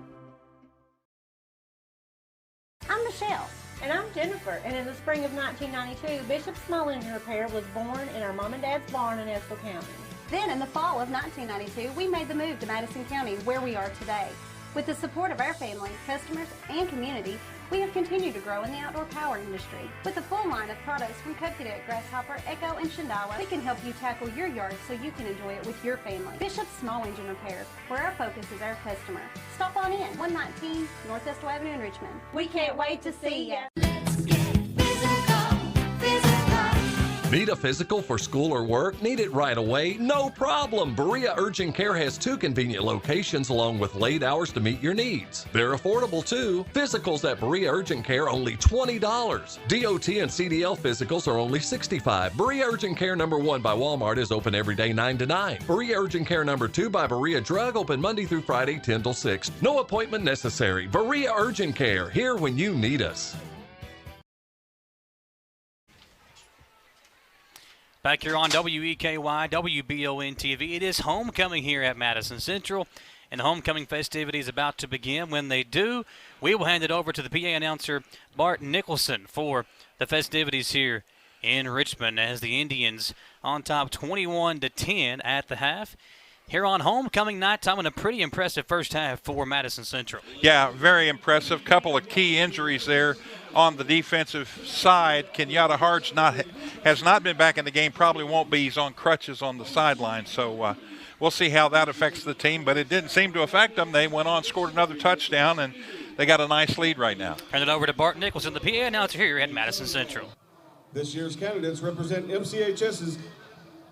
I'm Michelle. And I'm Jennifer. And in the spring of 1992, Bishop Small Engine Repair was born in our mom and dad's barn in Estill County. Then in the fall of 1992, we made the move to Madison County, where we are today. With the support of our family, customers, and community, we have continued to grow in the outdoor power industry. With a full line of products from Cupcadet, Grasshopper, Echo, and Shindawa, we can help you tackle your yard so you can enjoy it with your family. Bishop Small Engine Repair, where our focus is our customer. Stop on in, 119 North Estill Avenue in Richmond. We can't wait to see you. Need a physical for school or work? Need it right away? No problem. Berea Urgent Care has 2 convenient locations along with late hours to meet your needs. They're affordable too. Physicals at Berea Urgent Care only $20. DOT and CDL physicals are only $65. Berea Urgent Care number 1 by Walmart is open every day 9 to 9. Berea Urgent Care number 2 by Berea Drug open Monday through Friday 10 till 6. No appointment necessary. Berea Urgent Care, here when you need us. Back here on WEKY, WBON TV, it is homecoming here at Madison Central, and the homecoming festivities about to begin. When they do, we will hand it over to the PA announcer, Bart Nicholson, for the festivities here in Richmond as the Indians on top 21-10 at the half. Here on homecoming night time, and a pretty impressive first half for Madison Central. Yeah, very impressive. Couple of key injuries there on the defensive side. Kenyatta Hart's has not been back in the game, probably won't be. He's on crutches on the sideline. So we'll see how that affects the team, but it didn't seem to affect them. They went on, scored another touchdown, and they got a nice lead right now. Turn it over to Bart Nicholson, the PA announcer here at Madison Central. This year's candidates represent MCHS's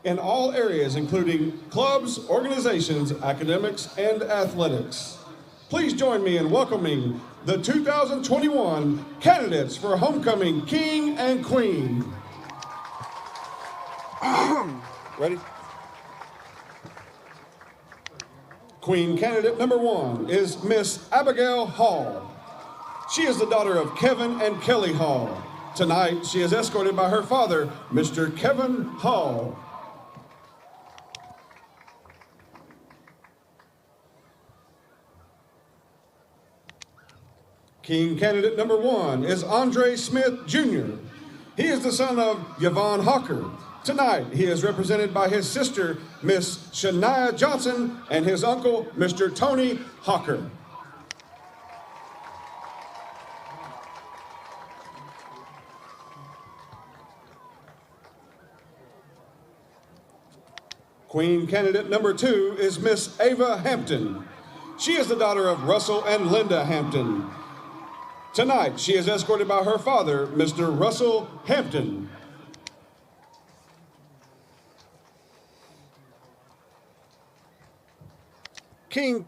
in all areas, including clubs, organizations, academics, and athletics. Please join me in welcoming the 2021 candidates for Homecoming King and Queen. Ready? Queen candidate number 1 is Miss Abigail Hall. She is the daughter of Kevin and Kelly Hall. Tonight, she is escorted by her father, Mr. Kevin Hall. King candidate number 1 is Andre Smith Jr. He is the son of Yvonne Hawker. Tonight, he is represented by his sister, Miss Shania Johnson, and his uncle, Mr. Tony Hawker. Queen candidate number 2 is Miss Ava Hampton. She is the daughter of Russell and Linda Hampton. Tonight, she is escorted by her father, Mr. Russell Hampton. King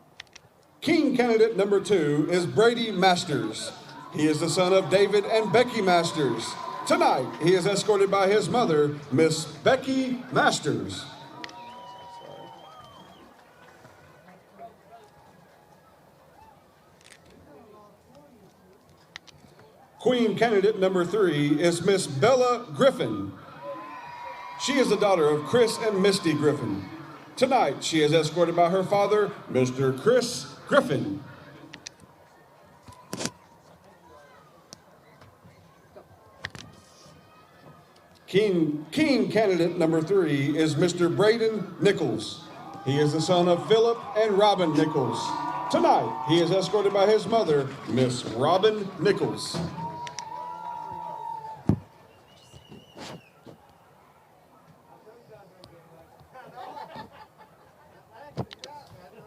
candidate number 2 is Brady Masters. He is the son of David and Becky Masters. Tonight, he is escorted by his mother, Miss Becky Masters. Queen candidate number 3 is Miss Bella Griffin. She is the daughter of Chris and Misty Griffin. Tonight, she is escorted by her father, Mr. Chris Griffin. King candidate number 3 is Mr. Braden Nichols. He is the son of Philip and Robin Nichols. Tonight, he is escorted by his mother, Miss Robin Nichols.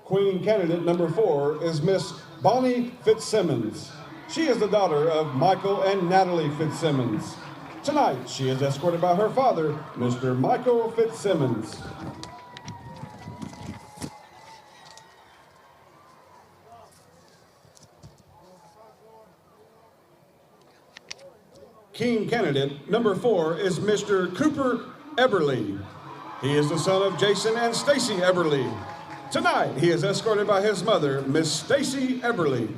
Queen candidate number 4 is Miss Bonnie Fitzsimmons. She is the daughter of Michael and Natalie Fitzsimmons. Tonight, she is escorted by her father, Mr. Michael Fitzsimmons. King candidate number 4 is Mr. Cooper Eberly. He is the son of Jason and Stacy Eberly. Tonight, he is escorted by his mother, Miss Stacy Eberly.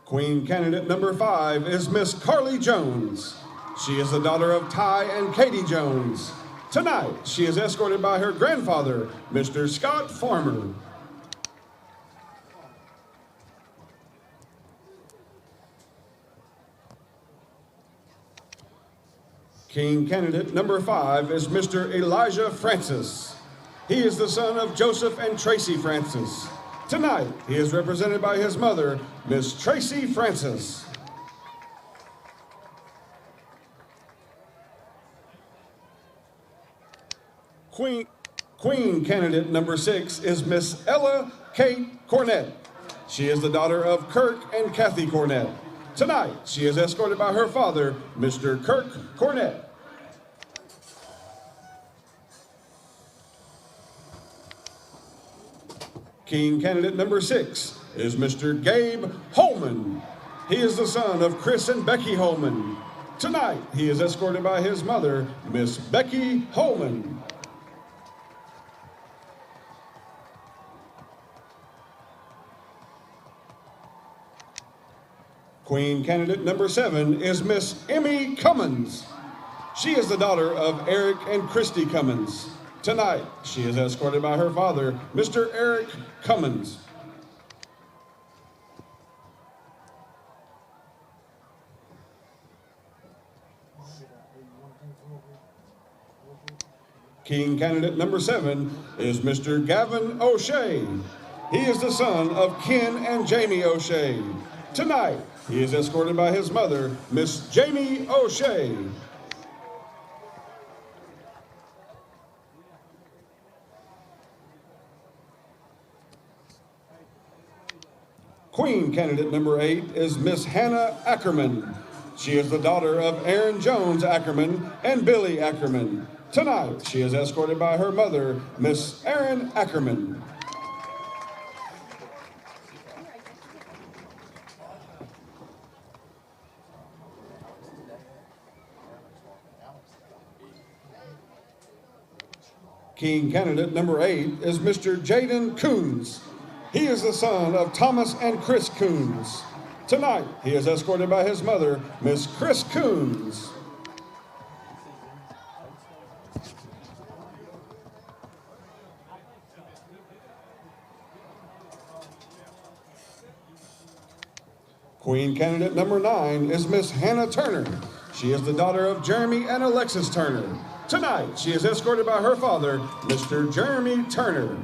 Queen candidate number 5 is Miss Carly Jones. She is the daughter of Ty and Katie Jones. Tonight, she is escorted by her grandfather, Mr. Scott Farmer. King candidate number 5 is Mr. Elijah Francis. He is the son of Joseph and Tracy Francis. Tonight, he is represented by his mother, Miss Tracy Francis. Queen candidate number 6 is Miss Ella Kate Cornett. She is the daughter of Kirk and Kathy Cornett. Tonight, she is escorted by her father, Mr. Kirk Cornett. King candidate number 6 is Mr. Gabe Holman. He is the son of Chris and Becky Holman. Tonight, he is escorted by his mother, Miss Becky Holman. Queen candidate number 7 is Miss Emmy Cummins. She is the daughter of Eric and Christy Cummins. Tonight, she is escorted by her father, Mr. Eric Cummins. King candidate number 7 is Mr. Gavin O'Shea. He is the son of Ken and Jamie O'Shea. Tonight, he is escorted by his mother, Miss Jamie O'Shea. Queen candidate number 8 is Miss Hannah Ackerman. She is the daughter of Aaron Jones Ackerman and Billy Ackerman. Tonight, she is escorted by her mother, Miss Erin Ackerman. King candidate number 8 is Mr. Jaden Coons. He is the son of Thomas and Chris Coons. Tonight, he is escorted by his mother, Miss Chris Coons. Queen candidate number 9 is Miss Hannah Turner. She is the daughter of Jeremy and Alexis Turner. Tonight, she is escorted by her father, Mr. Jeremy Turner.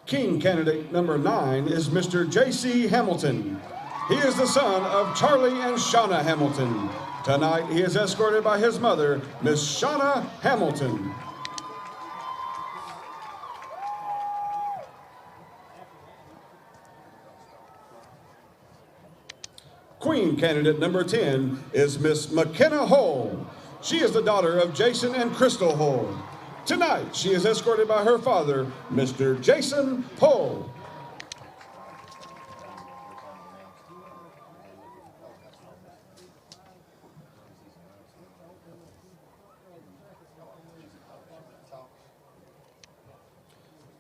King candidate number 9 is Mr. J.C. Hamilton. He is the son of Charlie and Shauna Hamilton. Tonight, he is escorted by his mother, Miss Shauna Hamilton. Queen candidate number 10 is Miss McKenna Hull. She is the daughter of Jason and Crystal Hull. Tonight, she is escorted by her father, Mr. Jason Hull.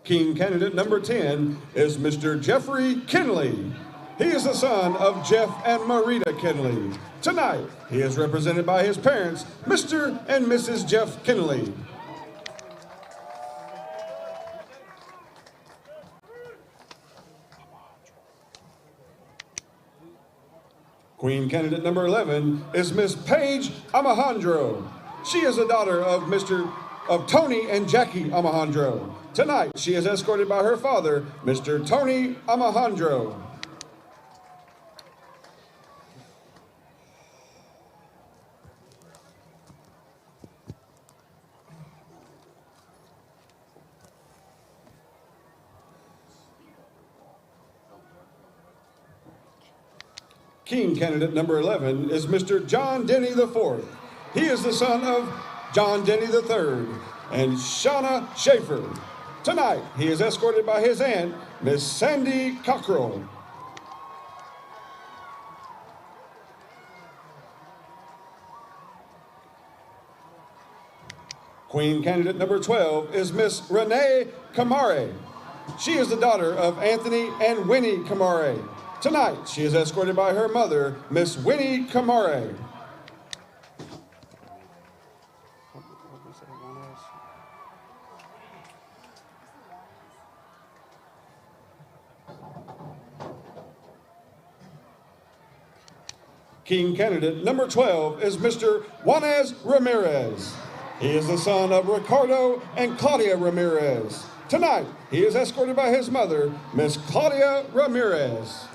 King candidate number 10 is Mr. Jeffrey Kinley. He is the son of Jeff and Marita Kinley. Tonight, he is represented by his parents, Mr. and Mrs. Jeff Kinley. Queen candidate number 11 is Miss Paige Amajandro. She is the daughter of Tony and Jackie Amajandro. Tonight, she is escorted by her father, Mr. Tony Amajandro. King candidate number 11 is Mr. John Denny IV. He is the son of John Denny III and Shauna Schaefer. Tonight, he is escorted by his aunt, Miss Sandy Cockrell. Queen candidate number 12 is Miss Renee Camare. She is the daughter of Anthony and Winnie Camare. Tonight, she is escorted by her mother, Miss Winnie Camare. King candidate number 12 is Mr. Juanez Ramirez. He is the son of Ricardo and Claudia Ramirez. Tonight, he is escorted by his mother, Miss Claudia Ramirez.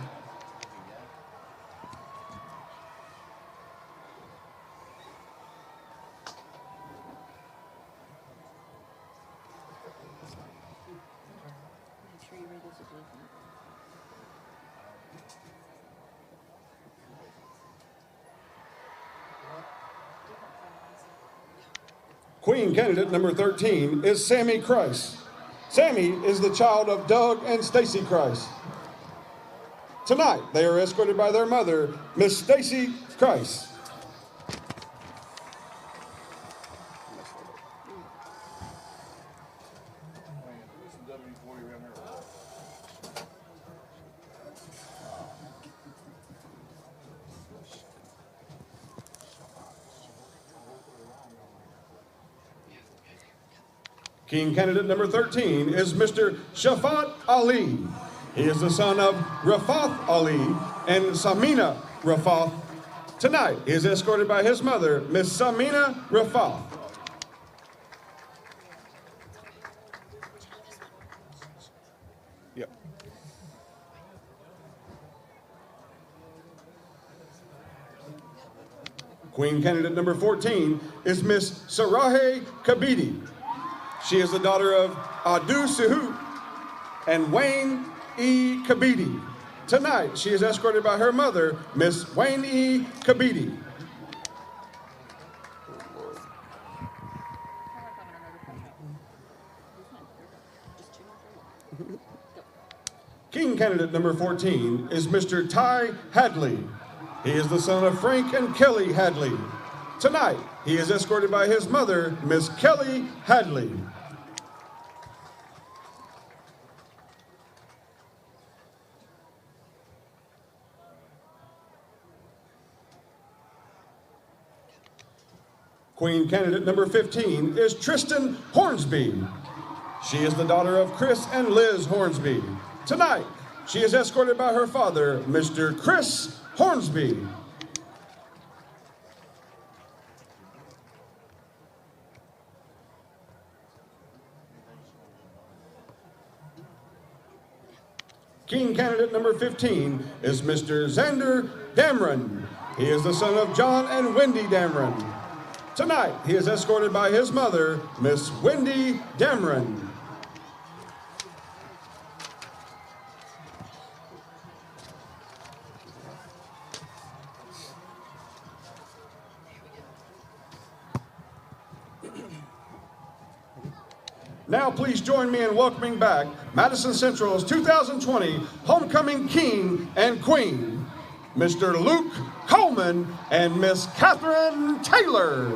Queen candidate number 13 is Sammy Christ. Sammy is the child of Doug and Stacy Christ. Tonight, they are escorted by their mother, Miss Stacy Christ. King candidate number 13 is Mr. Shafat Ali. He is the son of Rafath Ali and Samina Rafath. Tonight, he is escorted by his mother, Miss Samina Rafath. Yep. Queen candidate number 14 is Miss Sarahe Kabidi. She is the daughter of Adu Suhu and Wayne E. Kabidi. Tonight, she is escorted by her mother, Miss Wayne E. Kabidi. King candidate number 14 is Mr. Ty Hadley. He is the son of Frank and Kelly Hadley. Tonight, he is escorted by his mother, Miss Kelly Hadley. Queen candidate number 15 is Tristan Hornsby. She is the daughter of Chris and Liz Hornsby. Tonight, she is escorted by her father, Mr. Chris Hornsby. King candidate number 15 is Mr. Xander Damron. He is the son of John and Wendy Damron. Tonight, he is escorted by his mother, Miss Wendy Damron. Now please join me in welcoming back Madison Central's 2020 Homecoming King and Queen, Mr. Luke Coleman and Miss Catherine Taylor.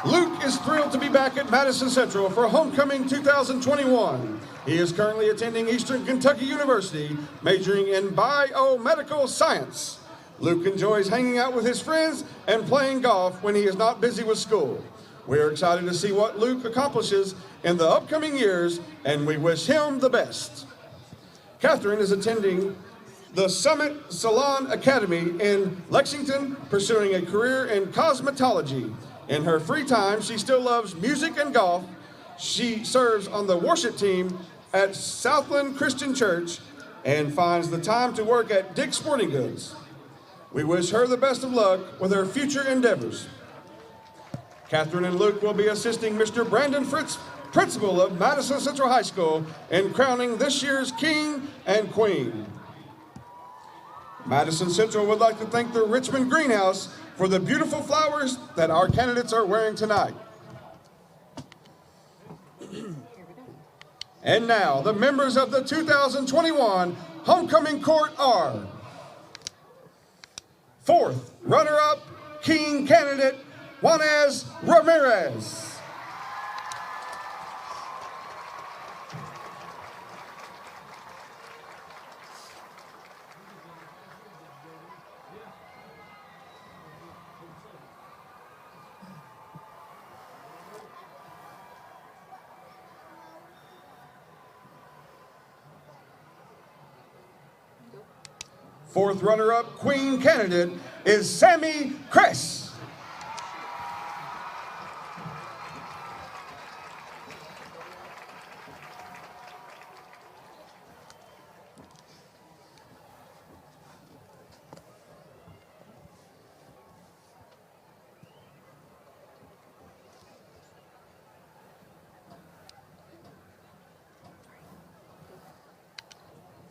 Luke is thrilled to be back at Madison Central for Homecoming 2021. He is currently attending Eastern Kentucky University, majoring in biomedical science. Luke enjoys hanging out with his friends and playing golf when he is not busy with school. We are excited to see what Luke accomplishes in the upcoming years, and we wish him the best. Catherine is attending the Summit Salon Academy in Lexington, pursuing a career in cosmetology. In her free time, she still loves music and golf. She serves on the worship team at Southland Christian Church and finds the time to work at Dick's Sporting Goods. We wish her the best of luck with her future endeavors. Catherine and Luke will be assisting Mr. Brandon Fritz, principal of Madison Central High School, in crowning this year's King and Queen. Madison Central would like to thank the Richmond Greenhouse for the beautiful flowers that our candidates are wearing tonight. And now, the members of the 2021 Homecoming Court are: fourth runner-up, King candidate Juanez Ramirez. Fourth runner-up, Queen candidate, is Sammy Kress.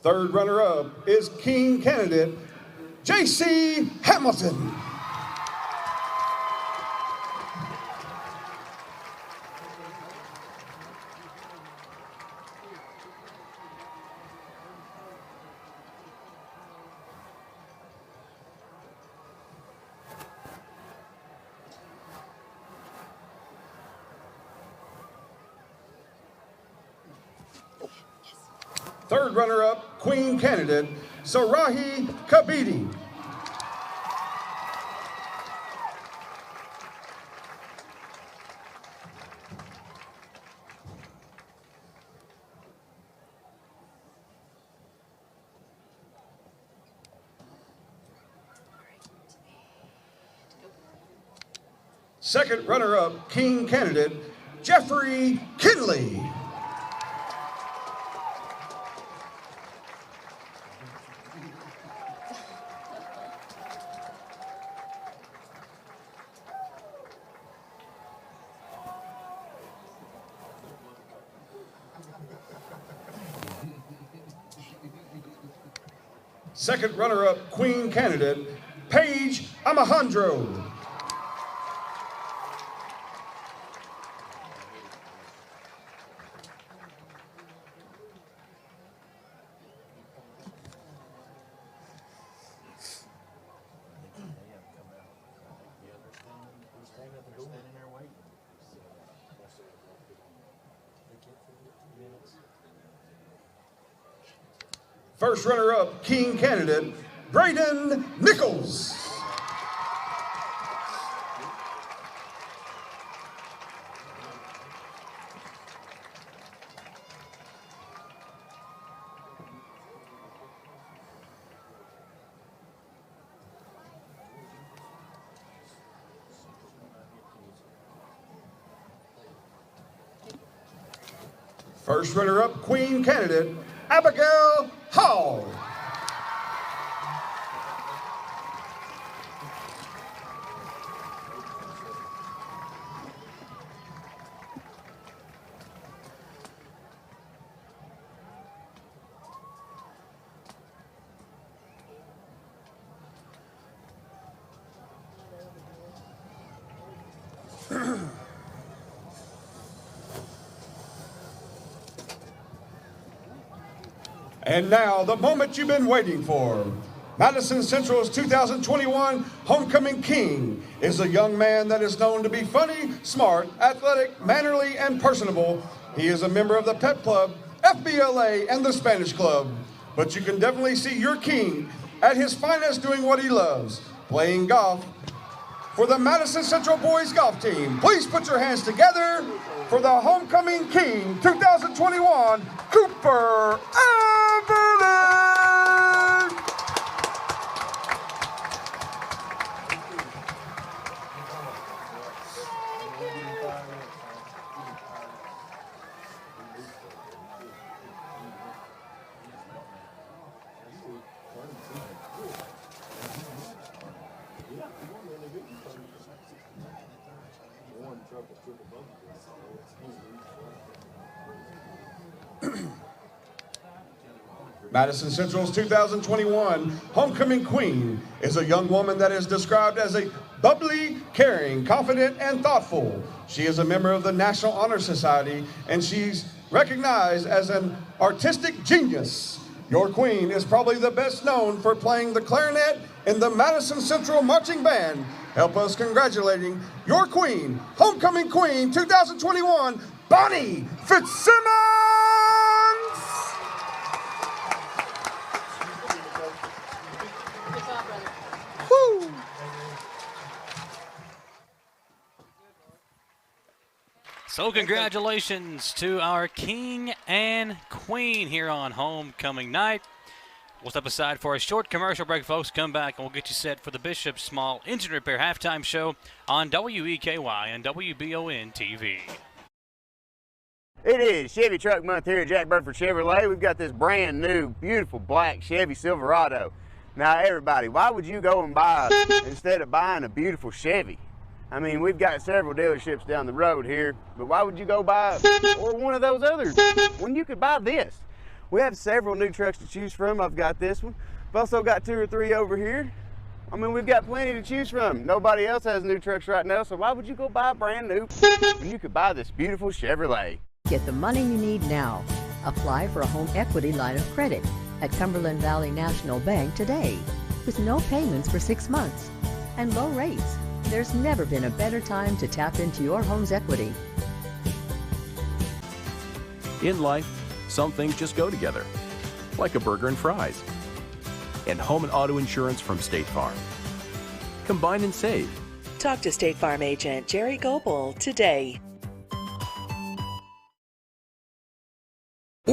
Third runner-up is King candidate J.C. Hamilton. Third runner-up, Queen candidate, Sarahi Kabidi. Second runner-up, King candidate, Jeffrey Kinley. Second runner-up, Queen candidate, Paige Alejandro. First runner-up, King candidate, Braden Nichols. First runner-up, Queen candidate, Abigail Hall. And now, the moment you've been waiting for. Madison Central's 2021 Homecoming King is a young man that is known to be funny, smart, athletic, mannerly, and personable. He is a member of the Pep Club, FBLA, and the Spanish Club. But you can definitely see your king at his finest doing what he loves, playing golf for the Madison Central boys golf team. Please put your hands together for the Homecoming King 2021, Cooper Everly! Madison Central's 2021 Homecoming Queen is a young woman that is described as a bubbly, caring, confident, and thoughtful. She is a member of the National Honor Society, and she's recognized as an artistic genius. Your queen is probably the best known for playing the clarinet in the Madison Central Marching Band. Help us congratulating your queen, Homecoming Queen 2021, Bonnie Fitzsimmons! Woo! So congratulations to our king and queen here on Homecoming Night. We'll step aside for a short commercial break, folks. Come back and we'll get you set for the Bishop Small Engine Repair halftime show on WEKY and WBON TV. It is Chevy Truck Month here at Jack Burford Chevrolet. We've got this brand new, beautiful black Chevy Silverado. Now, everybody, why would you go and buy, instead of buying a beautiful Chevy? I mean, we've got several dealerships down the road here, but why would you go buy or one of those others when you could buy this? We have several new trucks to choose from. I've got this one. I've also got 2 or 3 over here. I mean, we've got plenty to choose from. Nobody else has new trucks right now, so why would you go buy a brand new when you could buy this beautiful Chevrolet? Get the money you need now. Apply for a home equity line of credit at Cumberland Valley National Bank today with no payments for 6 months and low rates. There's never been a better time to tap into your home's equity. In life, some things just go together, like a burger and fries. And home and auto insurance from State Farm. Combine and save. Talk to State Farm agent Jerry Goebel today.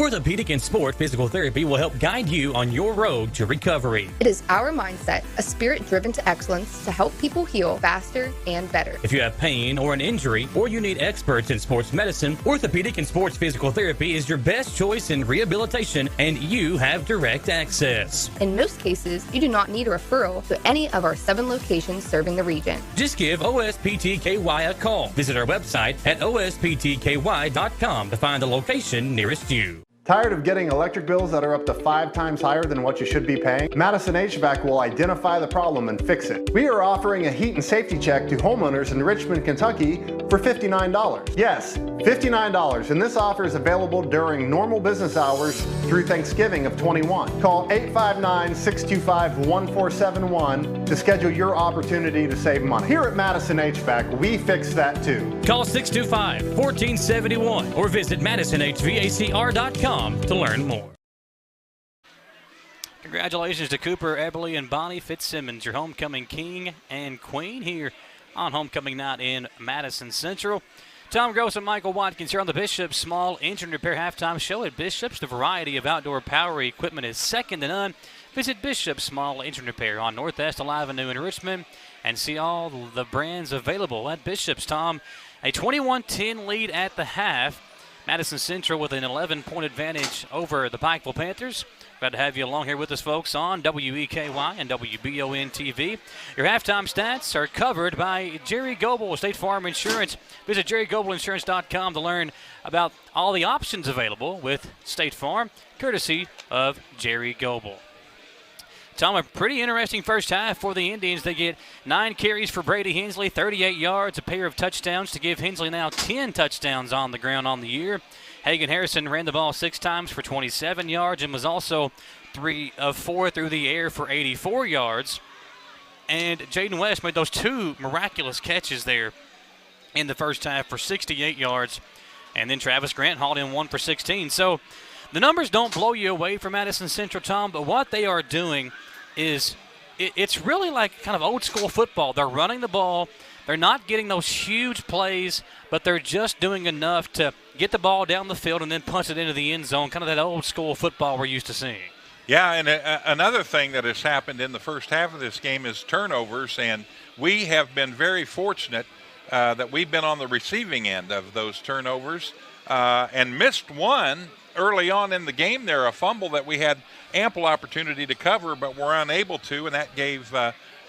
Orthopedic and Sport Physical Therapy will help guide you on your road to recovery. It is our mindset, a spirit driven to excellence to help people heal faster and better. If you have pain or an injury, or you need experts in sports medicine, Orthopedic and Sports Physical Therapy is your best choice in rehabilitation, and you have direct access. In most cases, you do not need a referral to any of our 7 locations serving the region. Just give OSPTKY a call. Visit our website at osptky.com to find the location nearest you. Tired of getting electric bills that are up to 5 times higher than what you should be paying? Madison HVAC will identify the problem and fix it. We are offering a heat and safety check to homeowners in Richmond, Kentucky for $59. Yes, $59, and this offer is available during normal business hours through Thanksgiving of 21. Call 859-625-1471 to schedule your opportunity to save money. Here at Madison HVAC, we fix that too. Call 625-1471 or visit madisonhvacr.com to learn more. Congratulations to Cooper, Eberly, and Bonnie Fitzsimmons, your homecoming king and queen here on homecoming night in Madison Central. Tom Gross and Michael Watkins here on the Bishop's Small Engine Repair Halftime Show at Bishop's. The variety of outdoor power equipment is second to none. Visit Bishop's Small Engine Repair on North Estill Avenue in Richmond and see all the brands available at Bishop's. Tom, a 21-10 lead at the half. Madison Central with an 11-point advantage over the Pikeville Panthers. Glad to have you along here with us, folks, on WEKY and WBON TV. Your halftime stats are covered by Jerry Goebel, State Farm Insurance. Visit jerrygoebelinsurance.com to learn about all the options available with State Farm, courtesy of Jerry Goebel. Tom, a pretty interesting first half for the Indians. They get 9 carries for Brady Hensley, 38 yards, a pair of touchdowns to give Hensley now 10 touchdowns on the ground on the year. Hagan Harrison ran the ball 6 times for 27 yards and was also 3 of 4 through the air for 84 yards. And Jaden West made those 2 miraculous catches there in the first half for 68 yards. And then Travis Grant hauled in 1 for 16. So the numbers don't blow you away for Madison Central, Tom, but what they are doing is it's really like kind of old school football. They're running the ball. They're not getting those huge plays, but they're just doing enough to get the ball down the field and then punch it into the end zone, kind of that old school football we're used to seeing. Yeah, and another thing that has happened in the first half of this game is turnovers, and we have been very fortunate that we've been on the receiving end of those turnovers and missed one early on in the game there, a fumble that we had ample opportunity to cover, but were unable to, and that gave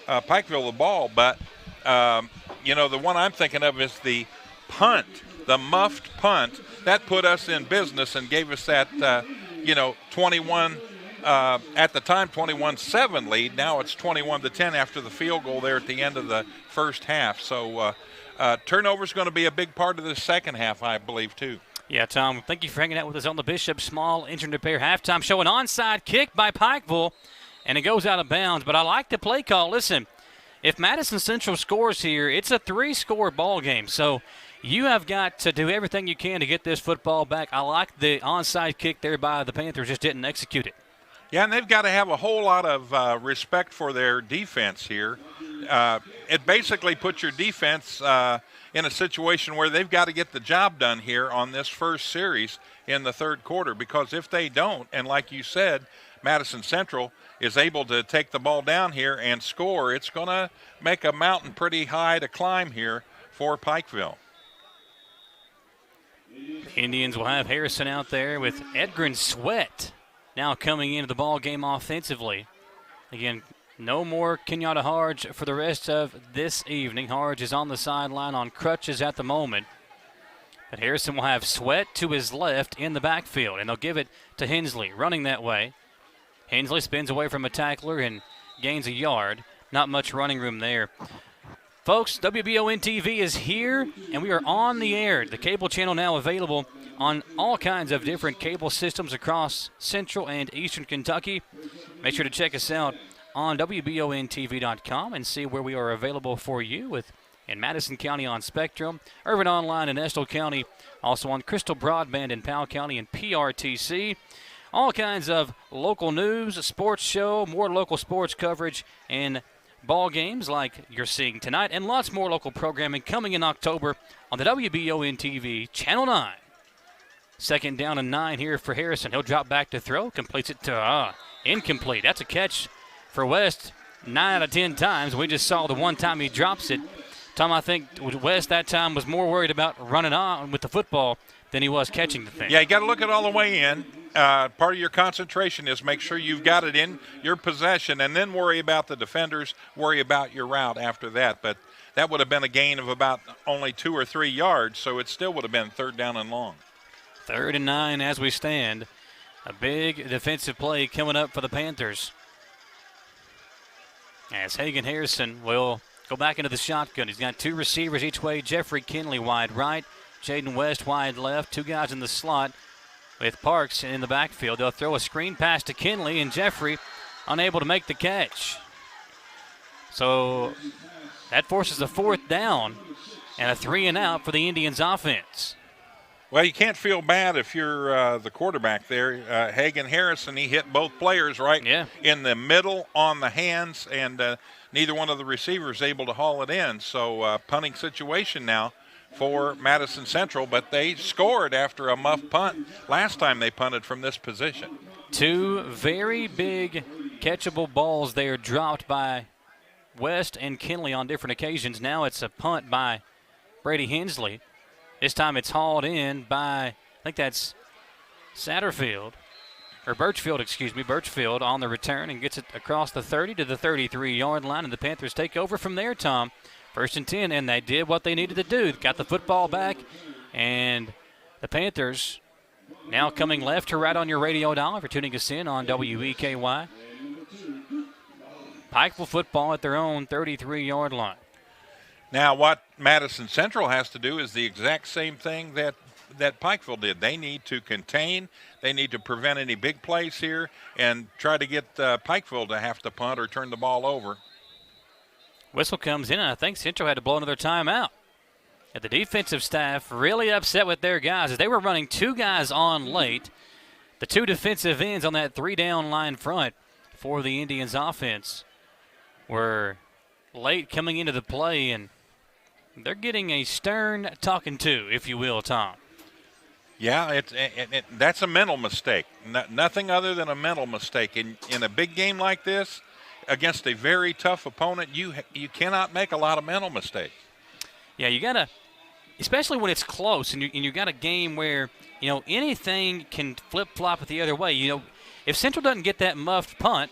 Pikeville the ball. But, the one I'm thinking of is the punt, the muffed punt. That put us in business and gave us that, 21, at the time, 21-7 lead. Now it's 21-10 after the field goal there at the end of the first half. So turnover's going to be a big part of the second half, I believe, too. Yeah, Tom, thank you for hanging out with us on the Bishop Small Engine Repair Halftime Show. An onside kick by Pikeville, and it goes out of bounds. But I like the play call. Listen, if Madison Central scores here, it's a 3-score ball game. So you have got to do everything you can to get this football back. I like the onside kick there by the Panthers, just didn't execute it. Yeah, and they've got to have a whole lot of respect for their defense here. It basically puts your defense in a situation where they've got to get the job done here on this first series in the third quarter, because if they don't, and like you said, Madison Central is able to take the ball down here and score, it's going to make a mountain pretty high to climb here for Pikeville. Indians will have Harrison out there with Edgren Sweat now coming into the ball game offensively. Again, no more Kenyatta Harge for the rest of this evening. Harge is on the sideline on crutches at the moment. But Harrison will have Sweat to his left in the backfield, and they'll give it to Hensley running that way. Hensley spins away from a tackler and gains a yard. Not much running room there. Folks, WBON TV is here, and we are on the air. The cable channel now available on all kinds of different cable systems across central and eastern Kentucky. Make sure to check us out on WBONTV.com and see where we are available for you in Madison County on Spectrum, Irvin Online in Estill County, also on Crystal Broadband in Powell County and PRTC. All kinds of local news, a sports show, more local sports coverage, and ball games like you're seeing tonight, and lots more local programming coming in October on the WBON TV Channel 9. 2nd down and 9 here for Harrison. He'll drop back to throw, completes it to incomplete. That's a catch for West 9 out of 10 times. We just saw the one time he drops it. Tom, I think West that time was more worried about running on with the football than he was catching the thing. Yeah, you got to look it all the way in. Part of your concentration is make sure you've got it in your possession and then worry about the defenders, worry about your route after that. But that would have been a gain of about only 2 or 3 yards, so it still would have been 3rd down and long. 3rd and 9 as we stand. A big defensive play coming up for the Panthers. As Hagan Harrison will go back into the shotgun. He's got 2 receivers each way. Jeffrey Kinley wide right, Jaden West wide left. 2 guys in the slot with Parks in the backfield. They'll throw a screen pass to Kinley, and Jeffrey unable to make the catch. So that forces a 4th down and a 3 and out for the Indians offense. Well, you can't feel bad if you're the quarterback there. Hagan Harrison, he hit both players right in the middle on the hands, and neither one of the receivers able to haul it in. So punting situation now for Madison Central, but they scored after a muff punt last time they punted from this position. 2 very big catchable balls there dropped by West and Kinley on different occasions. Now it's a punt by Brady Hensley. This time it's hauled in by, I think that's Birchfield on the return and gets it across the 30 to the 33-yard line, and the Panthers take over from there, Tom. 1st and 10, and they did what they needed to do. Got the football back, and the Panthers now coming left to right on your radio dial if you're tuning us in on WEKY. Pikeville football at their own 33-yard line. Now what Madison Central has to do is the exact same thing that Pikeville did. They need to contain, they need to prevent any big plays here, and try to get Pikeville to have to punt or turn the ball over. Whistle comes in, and I think Central had to blow another timeout. And the defensive staff really upset with their guys as they were running 2 guys on late. The 2 defensive ends on that 3-down line front for the Indians offense were late coming into the play, and they're getting a stern talking to, if you will, Tom. Yeah, that's a mental mistake. Nothing other than a mental mistake. In a big game like this, against a very tough opponent, you cannot make a lot of mental mistakes. Yeah, you got to, especially when it's close, and you got a game where, anything can flip-flop it the other way. If Central doesn't get that muffed punt,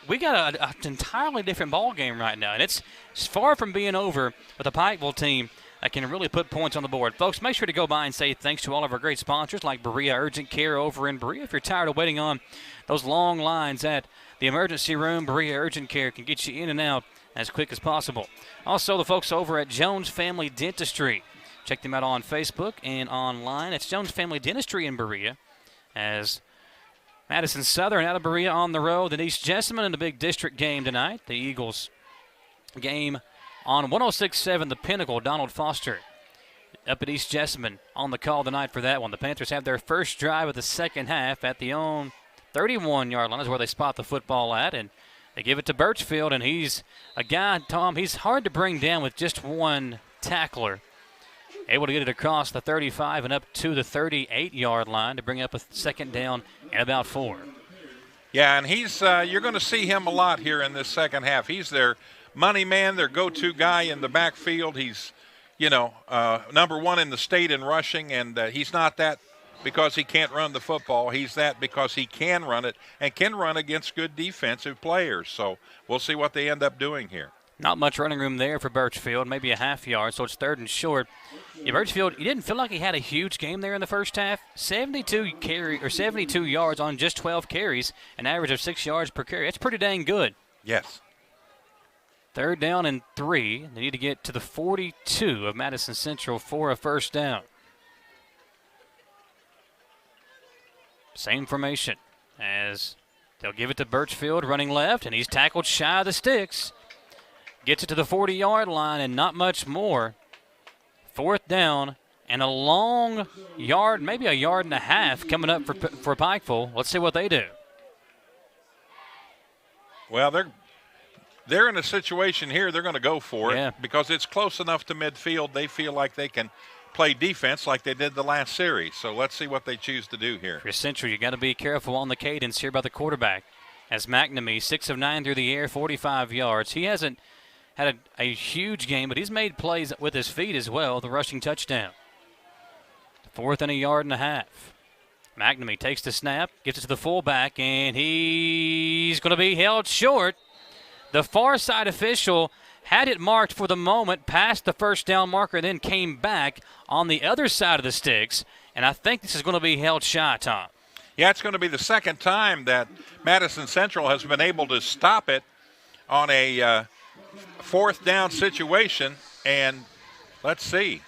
we got an entirely different ball game right now, and it's far from being over with a Pikeville team that can really put points on the board. Folks, make sure to go by and say thanks to all of our great sponsors like Berea Urgent Care over in Berea. If you're tired of waiting on those long lines at the emergency room, Berea Urgent Care can get you in and out as quick as possible. Also, the folks over at Jones Family Dentistry. Check them out on Facebook and online. It's Jones Family Dentistry in Berea, as Madison Southern out of Berea on the road at East Jessamine in the big district game tonight. The Eagles game on 106.7 The Pinnacle. Donald Foster up at East Jessamine on the call tonight for that one. The Panthers have their first drive of the second half at the own 31-yard line is where they spot the football at, and they give it to Birchfield, and he's a guy, Tom, he's hard to bring down with just one tackler. Able to get it across the 35 and up to the 38-yard line to bring up a 2nd down and about 4. Yeah, and he's you're going to see him a lot here in this second half. He's their money man, their go-to guy in the backfield. He's, number 1 in the state in rushing, and he's not that because he can't run the football. He's that because he can run it and can run against good defensive players. So we'll see what they end up doing here. Not much running room there for Birchfield, maybe a half yard, so it's 3rd and short. Yeah, Birchfield, he didn't feel like he had a huge game there in the first half. 72 yards on just 12 carries, an average of 6 yards per carry. That's pretty dang good. Yes. 3rd down and 3. They need to get to the 42 of Madison Central for a first down. Same formation as they'll give it to Birchfield running left, and he's tackled shy of the sticks. Gets it to the 40-yard line and not much more. 4th down and a long yard, maybe a yard and a half coming up for Pikeville. Let's see what they do. Well, they're in a situation here they're going to go for it because it's close enough to midfield. They feel like they can play defense like they did the last series. So let's see what they choose to do here. For Central, you got to be careful on the cadence here by the quarterback. As McNamee, 6 of 9 through the air, 45 yards. He hasn't had a huge game, but he's made plays with his feet as well, the rushing touchdown. 4th and a yard and a half. McNamee takes the snap, gives it to the fullback, and he's going to be held short. The far side official had it marked for the moment, passed the first down marker, then came back on the other side of the sticks, and I think this is going to be held shy, Tom. Yeah, it's going to be the second time that Madison Central has been able to stop it on a 4th down situation, and let's see.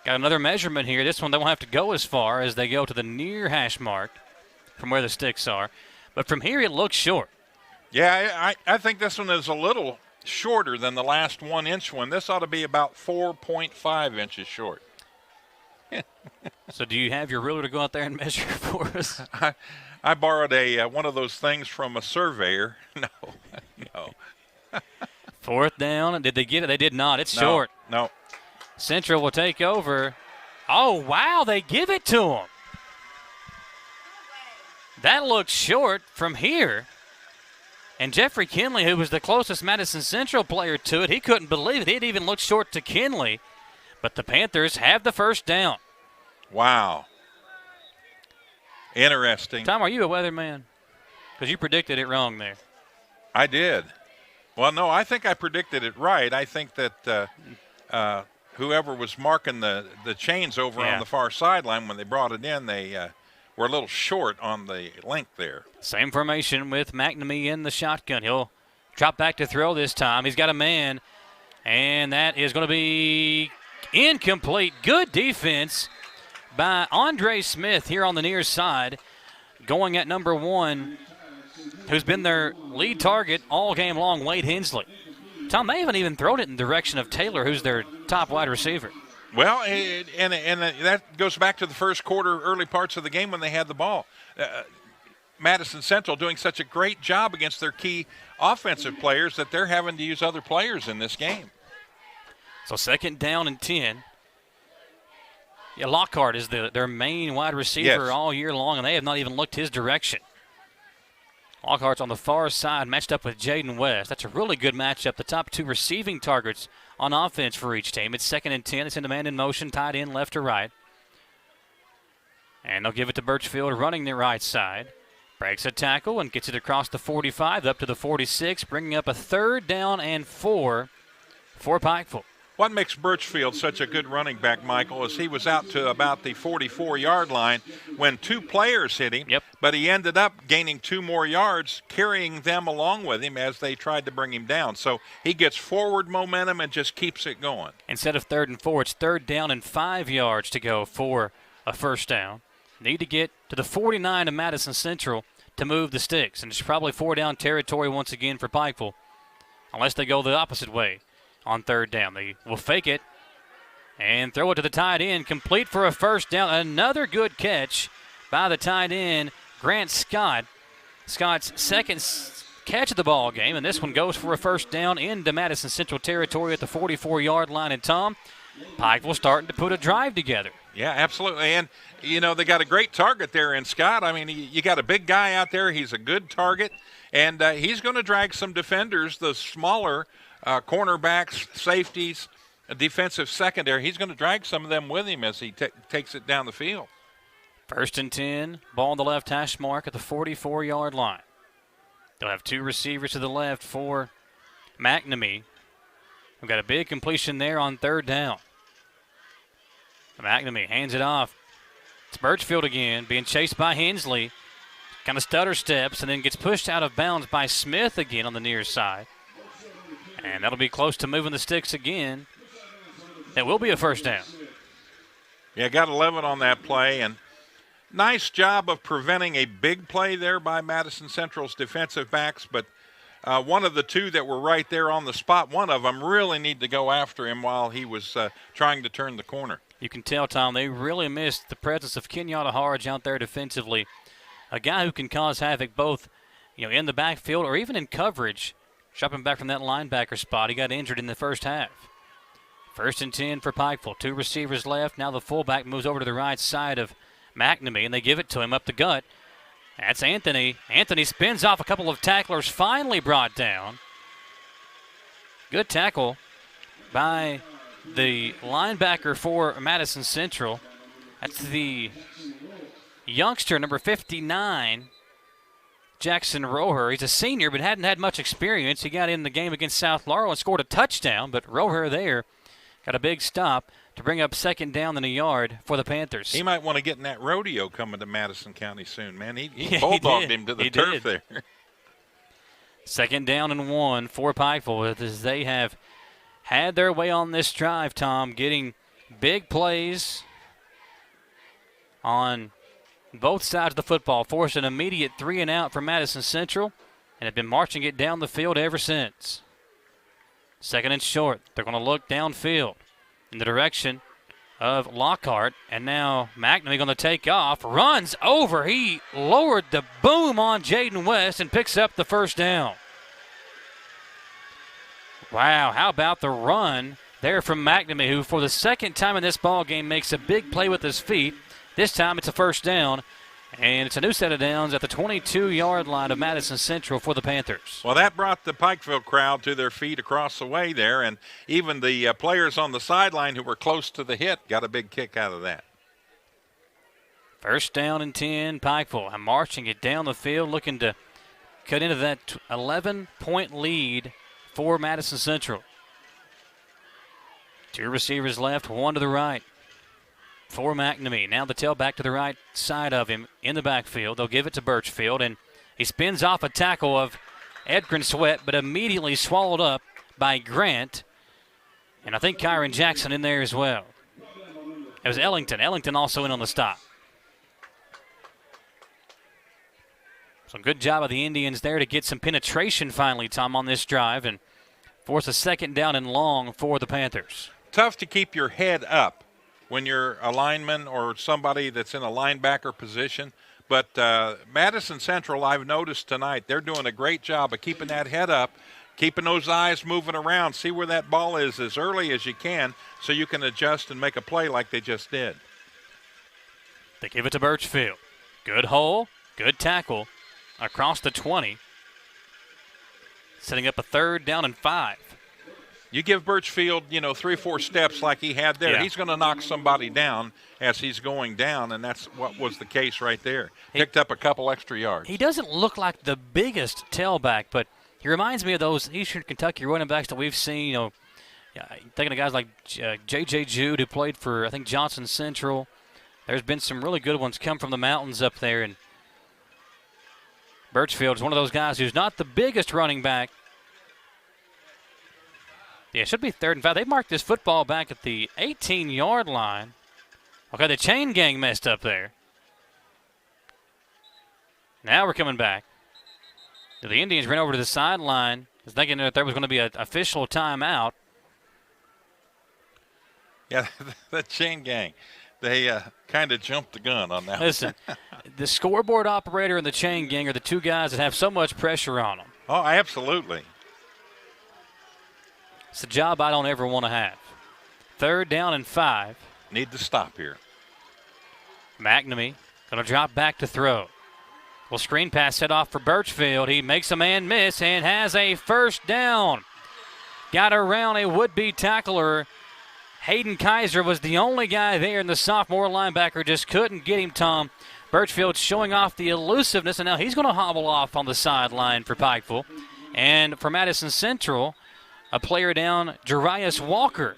Got another measurement here. This one they won't have to go as far as they go to the near hash mark from where the sticks are. But from here it looks short. Yeah, I think this one is a little shorter than the last 1-inch one. This ought to be about 4.5 inches short. So do you have your ruler to go out there and measure for us? I borrowed one of those things from a surveyor. No. 4th down. Did they get it? They did not. It's short. No. Central will take over. Oh, wow, they give it to him. That looks short from here. And Jeffrey Kinley, who was the closest Madison Central player to it, he couldn't believe it. It even looked short to Kinley. But the Panthers have the first down. Wow. Interesting. Tom, are you a weatherman? Because you predicted it wrong there. I did. Well, no, I think I predicted it right. I think that whoever was marking the chains over on the far sideline when they brought it in, they were a little short on the length there. Same formation with McNamee in the shotgun. He'll drop back to throw this time. He's got a man, and that is going to be incomplete. Good defense by Andre Smith here on the near side, going at number 1, who's been their lead target all game long, Wade Hensley. Tom, they haven't even thrown it in the direction of Taylor, who's their top wide receiver. Well, and that goes back to the first quarter, early parts of the game when they had the ball. Madison Central doing such a great job against their key offensive players that they're having to use other players in this game. So 2nd down and 10. Yeah, Lockhart is their main wide receiver all year long, and they have not even looked his direction. Lockhart's on the far side, matched up with Jaden West. That's a really good matchup. The top 2 receiving targets on offense for each team. It's 2nd and 10. It's in the man in motion, tied in left to right. And they'll give it to Birchfield running the right side. Breaks a tackle and gets it across the 45 up to the 46, bringing up a 3rd down and 4 for Pikeville. What makes Birchfield such a good running back, Michael, is he was out to about the 44-yard line when 2 players hit him, but he ended up gaining 2 more yards, carrying them along with him as they tried to bring him down. So he gets forward momentum and just keeps it going. Instead of 3rd and 4, it's 3rd down and 5 yards to go for a first down. Need to get to the 49 of Madison Central to move the sticks, and it's probably 4-down territory once again for Pikeville, unless they go the opposite way. On 3rd down, they will fake it and throw it to the tight end, complete for a first down. Another good catch by the tight end, Grant Scott. Scott's 2nd catch of the ball game, and this one goes for a first down into Madison Central territory at the 44-yard line. And Tom, Pikeville starting to put a drive together. Yeah, absolutely. And, they got a great target there in Scott. I mean, you got a big guy out there. He's a good target, and he's going to drag some defenders, the smaller cornerbacks, safeties, a defensive secondary. He's going to drag some of them with him as he takes it down the field. 1st and 10, ball on the left hash mark at the 44-yard line. They'll have 2 receivers to the left for McNamee. We've got a big completion there on 3rd down. McNamee hands it off. It's Birchfield again, being chased by Hensley. Kind of stutter steps and then gets pushed out of bounds by Smith again on the near side. And that'll be close to moving the sticks again. That will be a first down. Yeah, got 11 on that play, and nice job of preventing a big play there by Madison Central's defensive backs, but one of the 2 that were right there on the spot, one of them really need to go after him while he was trying to turn the corner. You can tell, Tom, they really missed the presence of Kenyatta Harge out there defensively. A guy who can cause havoc both in the backfield or even in coverage. Dropping back from that linebacker spot. He got injured in the first half. First and 10 for Pikeville. 2 receivers left. Now the fullback moves over to the right side of McNamee, and they give it to him up the gut. That's Anthony. Anthony spins off a couple of tacklers, finally brought down. Good tackle by the linebacker for Madison Central. That's the youngster, number 59, Jackson Roher. He's a senior, but hadn't had much experience. He got in the game against South Laurel and scored a touchdown, but Roher there got a big stop to bring up second down and a yard for the Panthers. He might want to get in that rodeo coming to Madison County soon, man. He bulldogged him to the turf there. Second down and 1 for Pikeville as they have had their way on this drive, Tom, getting big plays on both sides of the football, forced an immediate 3-and-out for Madison Central, and have been marching it down the field ever since. Second and short. They're going to look downfield in the direction of Lockhart, and now McNamee going to take off, runs over. He lowered the boom on Jaden West and picks up the first down. Wow, how about the run there from McNamee, who for the second time in this ball game makes a big play with his feet. This time it's a first down, and it's a new set of downs at the 22-yard line of Madison Central for the Panthers. Well, that brought the Pikeville crowd to their feet across the way there, and even the players on the sideline who were close to the hit got a big kick out of that. First down and 10, Pikeville. I'm marching it down the field, looking to cut into that 11-point lead for Madison Central. 2 receivers left, 1 to the right for McNamee. Now the tailback to the right side of him in the backfield. They'll give it to Birchfield, and he spins off a tackle of Edgren Sweat, but immediately swallowed up by Grant. And I think Kyron Jackson in there as well. It was Ellington. Ellington also in on the stop. Some good job of the Indians there to get some penetration finally, Tom, on this drive and force a second down and long for the Panthers. Tough to keep your head up when you're a lineman or somebody that's in a linebacker position. But Madison Central, I've noticed tonight, they're doing a great job of keeping that head up, keeping those eyes moving around, see where that ball is as early as you can so you can adjust and make a play like they just did. They give it to Birchfield. Good hole, good tackle across the 20. Setting up a third down and 5. You give Birchfield, 3 or 4 steps like he had there, he's going to knock somebody down as he's going down, and that's what was the case right there. Picked up a couple extra yards. He doesn't look like the biggest tailback, but he reminds me of those Eastern Kentucky running backs that we've seen. Thinking of guys like J.J. Jude, who played for, I think, Johnson Central. There's been some really good ones come from the mountains up there, and Birchfield is one of those guys who's not the biggest running back. Yeah, it should be third and 5. They marked this football back at the 18-yard line. Okay, the chain gang messed up there. Now we're coming back. The Indians ran over to the sideline, thinking that there was going to be an official timeout. Yeah, the chain gang. They kind of jumped the gun on that. Listen, the scoreboard operator and the chain gang are the two guys that have so much pressure on them. Oh, absolutely. It's a job I don't ever want to have. Third down and 5. Need to stop here. McNamee going to drop back to throw. Well, screen pass set off for Birchfield. He makes a man miss and has a first down. Got around a would-be tackler. Hayden Kaiser was the only guy there, and the sophomore linebacker just couldn't get him, Tom. Birchfield showing off the elusiveness, and now he's going to hobble off on the sideline for Pikeville. And for Madison Central, a player down, Jarius Walker,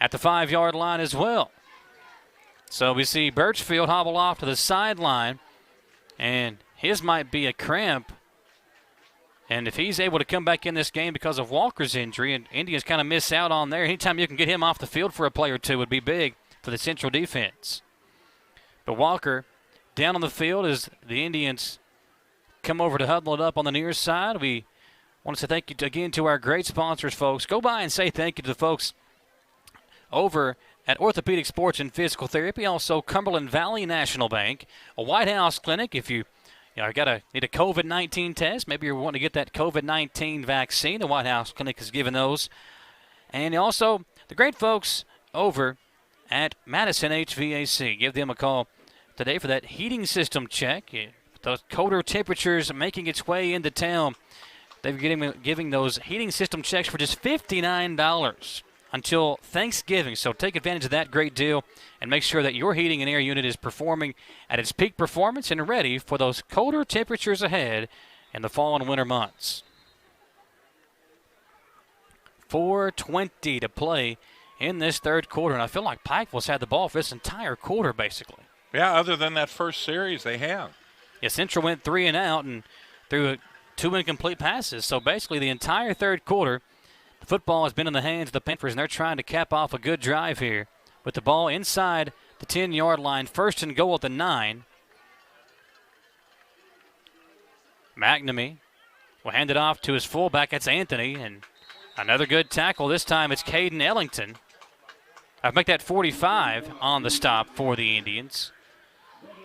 at the 5-yard line as well. So we see Birchfield hobble off to the sideline, and his might be a cramp. And if he's able to come back in this game because of Walker's injury, and Indians kind of miss out on there, anytime you can get him off the field for a play or two would be big for the Central defense. But Walker down on the field as the Indians come over to huddle it up on the near side. We want to say thank you again to our great sponsors, folks. Go by and say thank you to the folks over at Orthopedic Sports and Physical Therapy, also Cumberland Valley National Bank, a White House Clinic. If you need a COVID-19 test, maybe you're wanting to get that COVID-19 vaccine, the White House Clinic is giving those. And also the great folks over at Madison HVAC. Give them a call today for that heating system check. Those colder temperatures making its way into town. They're giving those heating system checks for just $59 until Thanksgiving. So take advantage of that great deal and make sure that your heating and air unit is performing at its peak performance and ready for those colder temperatures ahead in the fall and winter months. 4:20 to play in this third quarter, and I feel like Pikeville's had the ball for this entire quarter, basically. Yeah, other than that first series, they have. Yeah, Central went 3 and out and threw 2 incomplete passes. So basically the entire third quarter, the football has been in the hands of the Panthers, and they're trying to cap off a good drive here with the ball inside the 10-yard line. First and goal at the 9. McNamee will hand it off to his fullback. That's Anthony, and another good tackle. This time it's Caden Ellington. I'll make that 45 on the stop for the Indians.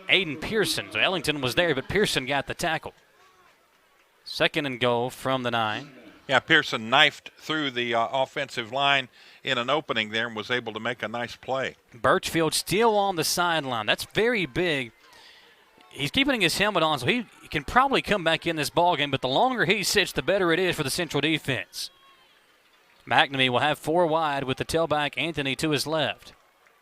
Aiden Pearson. So Ellington was there, but Pearson got the tackle. Second and goal from the 9. Yeah, Pearson knifed through the offensive line in an opening there and was able to make a nice play. Birchfield still on the sideline. That's very big. He's keeping his helmet on, so he can probably come back in this ballgame, but the longer he sits, the better it is for the Central defense. McNamee will have 4 wide with the tailback Anthony to his left.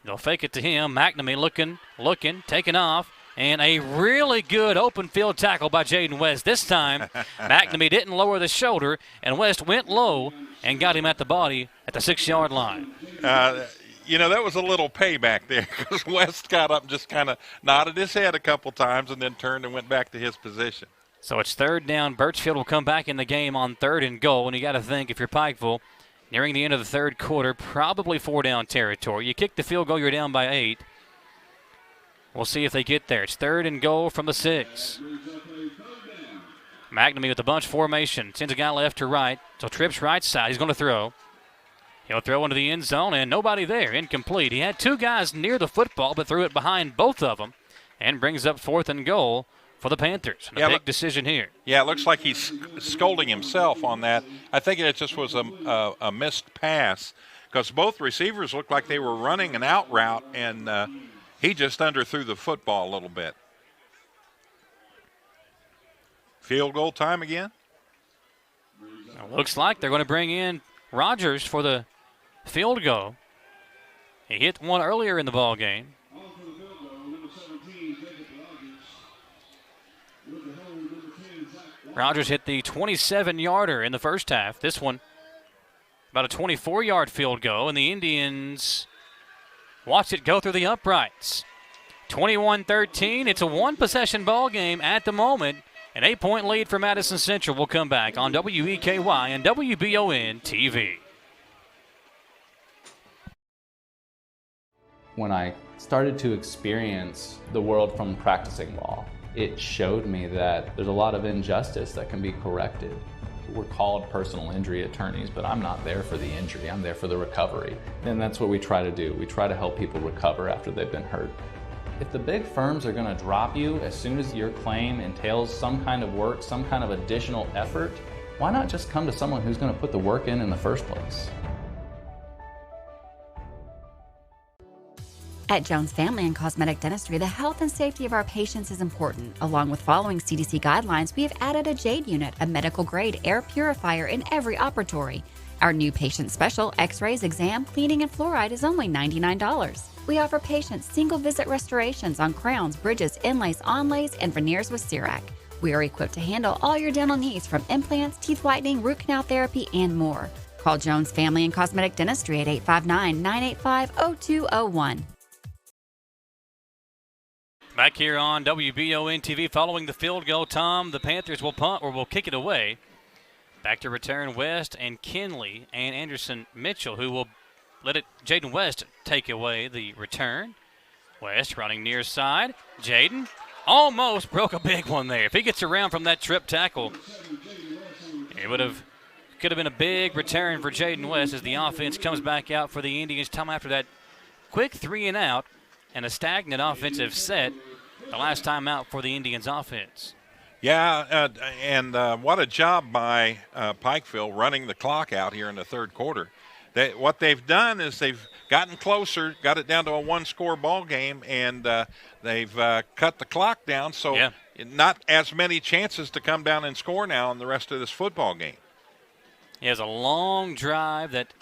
They'll fake it to him. McNamee looking, taking off, and a really good open field tackle by Jaden West. This time, McNamee didn't lower the shoulder, and West went low and got him at the body at the 6-yard line. That was a little payback there because West got up and just kind of nodded his head a couple times and then turned and went back to his position. So it's third down. Birchfield will come back in the game on third and goal, and you got to think if you're Pikeville, nearing the end of the third quarter, probably 4-down territory. You kick the field goal, you're down by 8. We'll see if they get there. It's third and goal from the 6. McNamee with the bunch formation. Sends a guy left to right. So trips right side. He's going to throw. He'll throw into the end zone, and nobody there. Incomplete. He had 2 guys near the football, but threw it behind both of them and brings up fourth and goal for the Panthers. And a big decision here. Yeah, it looks like he's scolding himself on that. I think it just was a missed pass because both receivers looked like they were running an out route, and he just underthrew the football a little bit. Field goal time again? It looks like they're going to bring in Rogers for the field goal. He hit one earlier in the ball game. Rogers hit the 27-yarder in the first half. This one, about a 24-yard field goal, and the Indians watch it go through the uprights. 21-13. It's a one-possession ball game at the moment. An 8-point lead for Madison Central will come back on WEKY and WBON TV. When I started to experience the world from practicing law, it showed me that there's a lot of injustice that can be corrected. We're called personal injury attorneys, but I'm not there for the injury. I'm there for the recovery. And that's what we try to do. We try to help people recover after they've been hurt. If the big firms are going to drop you as soon as your claim entails some kind of work, some kind of additional effort, why not just come to someone who's going to put the work in the first place? At Jones Family and Cosmetic Dentistry, the health and safety of our patients is important. Along with following CDC guidelines, we have added a JADE unit, a medical-grade air purifier in every operatory. Our new patient special, X-rays, exam, cleaning, and fluoride is only $99. We offer patients single-visit restorations on crowns, bridges, inlays, onlays, and veneers with CERAC. We are equipped to handle all your dental needs from implants, teeth whitening, root canal therapy, and more. Call Jones Family and Cosmetic Dentistry at 859-985-0201. Back here on WBON TV, following the field goal, Tom, the Panthers will punt or will kick it away. Back to return West and Kinley and Anderson Mitchell, who will let it Jaden West take away the return. West running near side. Jaden almost broke a big one there. If he gets around from that trip tackle, it could have been a big return for Jaden West as the offense comes back out for the Indians. Tom, after that quick 3 and out and a stagnant offensive set, the last time out for the Indians offense. Yeah, and what a job by Pikeville running the clock out here in the third quarter. what they've done is they've gotten closer, got it down to a one-score ball game, and they've cut the clock down, so not as many chances to come down and score now in the rest of this football game. He has a long drive that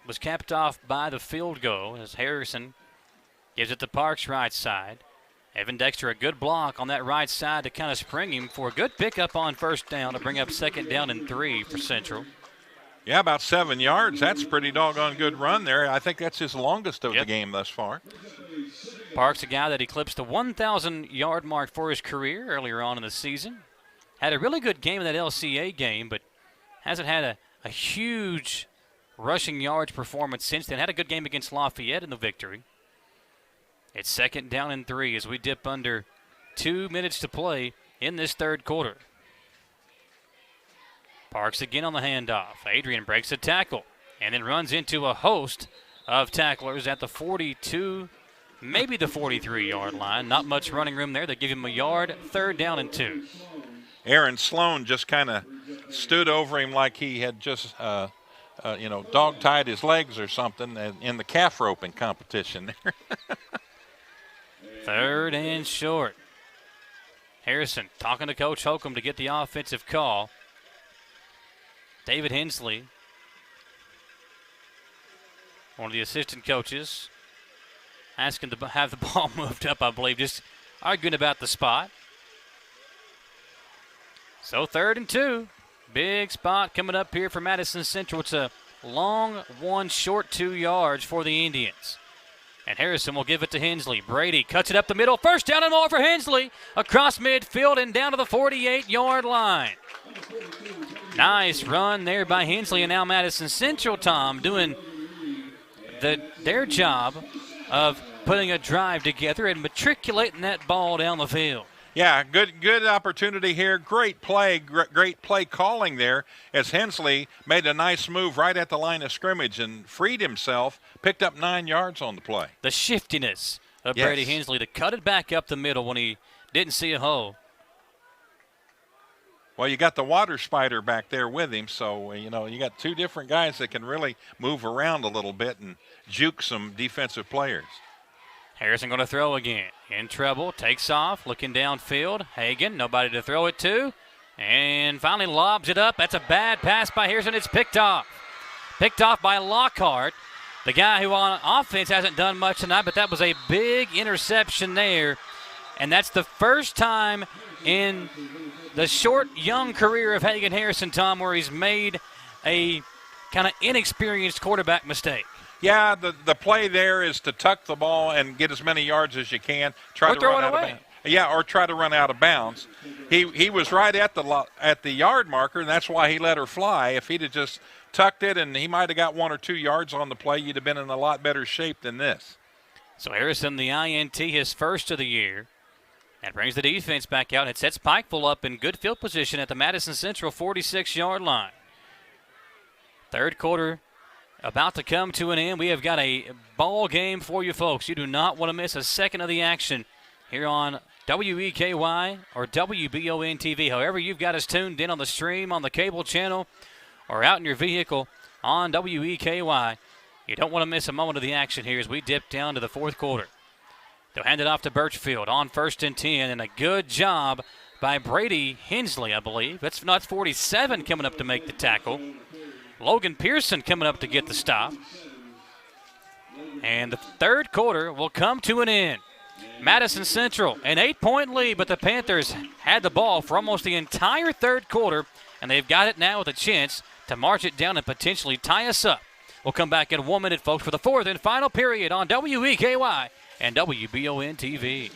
was capped off by the field goal as Harrison gives it to Parks right side. Evan Dexter, a good block on that right side to kind of spring him for a good pickup on first down to bring up 2nd down and 3 for Central. Yeah, about 7 yards. That's a pretty doggone good run there. I think that's his longest of the game thus far. Parks, a guy that eclipsed the 1,000-yard mark for his career earlier on in the season. Had a really good game in that LCA game, but hasn't had a huge rushing yards performance since then. Had a good game against Lafayette in the victory. It's 2nd down and 3 as we dip under 2 minutes to play in this third quarter. Parks again on the handoff. Adrian breaks a tackle and then runs into a host of tacklers at the 42, maybe the 43-yard line. Not much running room there. They give him a yard, 3rd down and 2. Aaron Sloan just kind of stood over him like he had just, dog-tied his legs or something in the calf roping competition there. 3rd and short. Harrison talking to Coach Holcomb to get the offensive call. David Hensley, one of the assistant coaches, asking to have the ball moved up, I believe, just arguing about the spot. So 3rd and 2. Big spot coming up here for Madison Central. It's a long 1, short 2 yards for the Indians. And Harrison will give it to Hensley. Brady cuts it up the middle. 1st down and more for Hensley. Across midfield and down to the 48-yard line. Nice run there by Hensley. And now Madison Central, Tom, doing their job of putting a drive together and matriculating that ball down the field. Yeah, good opportunity here. Great play calling there as Hensley made a nice move right at the line of scrimmage and freed himself, picked up 9 yards on the play. The shiftiness of Brady Hensley to cut it back up the middle when he didn't see a hole. Well, you got the water spider back there with him, so, you got 2 different guys that can really move around a little bit and juke some defensive players. Harrison going to throw again. In trouble, takes off, looking downfield. Hagan, nobody to throw it to. And finally lobs it up. That's a bad pass by Harrison. It's picked off. Picked off by Lockhart, the guy who on offense hasn't done much tonight, but that was a big interception there. And that's the first time in the short, young career of Hagan Harrison, Tom, where he's made a kind of inexperienced quarterback mistake. Yeah, the play there is to tuck the ball and get as many yards as you can. Try to run out of bounds. Yeah, or try to run out of bounds. He was right at the yard marker, and that's why he let her fly. If he'd have just tucked it and he might have got 1 or 2 yards on the play, you'd have been in a lot better shape than this. So Harrison, the INT, his first of the year. That brings the defense back out. It sets Pikeville up in good field position at the Madison Central 46-yard line. Third quarter about to come to an end. We have got a ball game for you folks. You do not want to miss a second of the action here on WEKY or WBON TV. However, you've got us tuned in on the stream, on the cable channel, or out in your vehicle on WEKY. You don't want to miss a moment of the action here as we dip down to the fourth quarter. They'll hand it off to Birchfield on 1st and 10, and a good job by Brady Hensley, I believe. That's not 47 coming up to make the tackle. Logan Pearson coming up to get the stop. And the third quarter will come to an end. Madison Central, an 8-point lead, but the Panthers had the ball for almost the entire third quarter, and they've got it now with a chance to march it down and potentially tie us up. We'll come back in 1 minute, folks, for the fourth and final period on WEKY and WBON TV.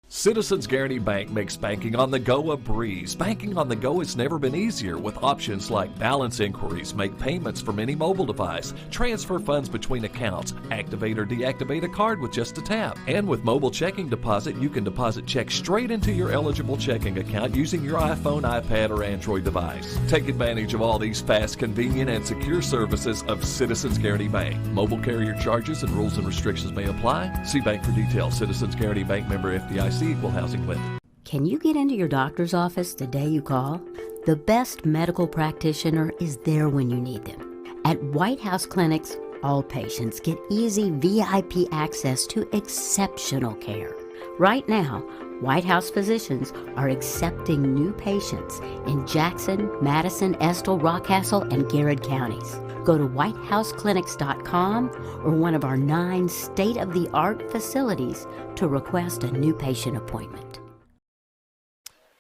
Citizens Guaranty Bank makes banking on the go a breeze. Banking on the go has never been easier with options like balance inquiries, make payments from any mobile device, transfer funds between accounts, activate or deactivate a card with just a tap. And with mobile checking deposit, you can deposit checks straight into your eligible checking account using your iPhone, iPad, or Android device. Take advantage of all these fast, convenient, and secure services of Citizens Guaranty Bank. Mobile carrier charges and rules and restrictions may apply. See bank for details. Citizens Guaranty Bank, member FDIC. Equal housing lender. Can you get into your doctor's office the day you call? The best medical practitioner is there when you need them. At White House Clinics, all patients get easy VIP access to exceptional care. Right now, White House physicians are accepting new patients in Jackson, Madison, Estill, Rockcastle, and Garrett counties. Go to whitehouseclinics.com or one of our 9 state-of-the-art facilities to request a new patient appointment.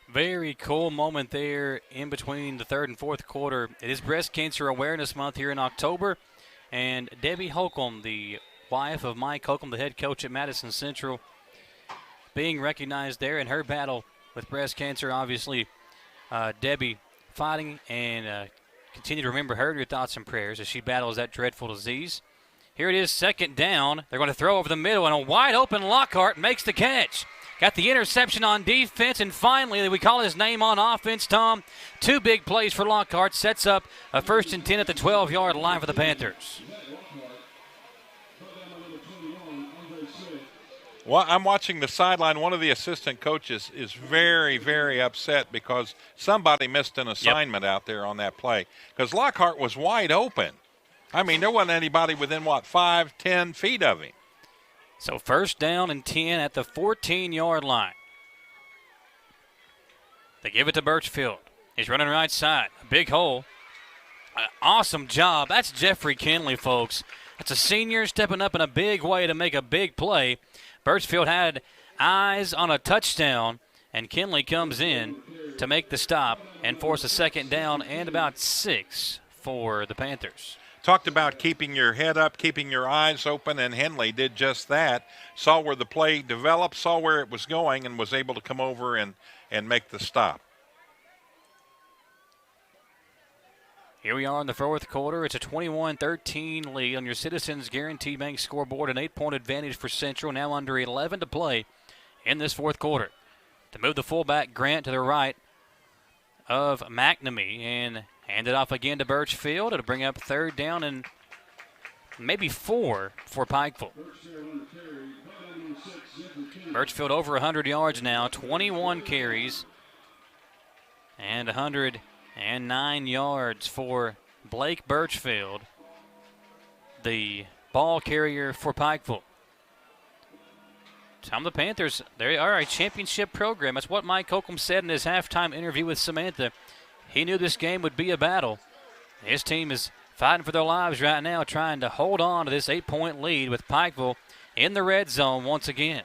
Very cool moment there in between the third and fourth quarter. It is Breast Cancer Awareness Month here in October, and Debbie Holcomb, the wife of Mike Holcomb, the head coach at Madison Central, being recognized there in her battle with breast cancer. Obviously, Debbie fighting, and continue to remember her in your thoughts and prayers as she battles that dreadful disease. Here it is, second down. They're going to throw over the middle, and a wide-open Lockhart makes the catch. Got the interception on defense, and finally, we call his name on offense, Tom. 2 big plays for Lockhart. Sets up a 1st and 10 at the 12-yard line for the Panthers. Well, I'm watching the sideline. One of the assistant coaches is very, very upset because somebody missed an assignment out there on that play, because Lockhart was wide open. I mean, there wasn't anybody within, 5, 10 feet of him. So 1st down and 10 at the 14-yard line. They give it to Birchfield. He's running right side. A big hole. Awesome job. That's Jeffrey Kinley, folks. That's a senior stepping up in a big way to make a big play. Birchfield had eyes on a touchdown, and Kinley comes in to make the stop and force a 2nd down and about 6 for the Panthers. Talked about keeping your head up, keeping your eyes open, and Henley did just that. Saw where the play developed, saw where it was going, and was able to come over and make the stop. Here we are in the 4th quarter. It's a 21-13 lead on your Citizens Guarantee Bank scoreboard. An 8-point advantage for Central, now under 11 to play in this 4th quarter. To move the fullback, Grant, to the right of McNamee, and hand it off again to Birchfield. It'll bring up 3rd down and maybe 4 for Pikeville. Birchfield over 100 yards now, 21 carries, and 109 yards for Blake Birchfield, the ball carrier for Pikeville. Tom, the Panthers, they are a championship program. That's what Mike Holcomb said in his halftime interview with Samantha. He knew this game would be a battle. His team is fighting for their lives right now, trying to hold on to this 8-point lead with Pikeville in the red zone once again.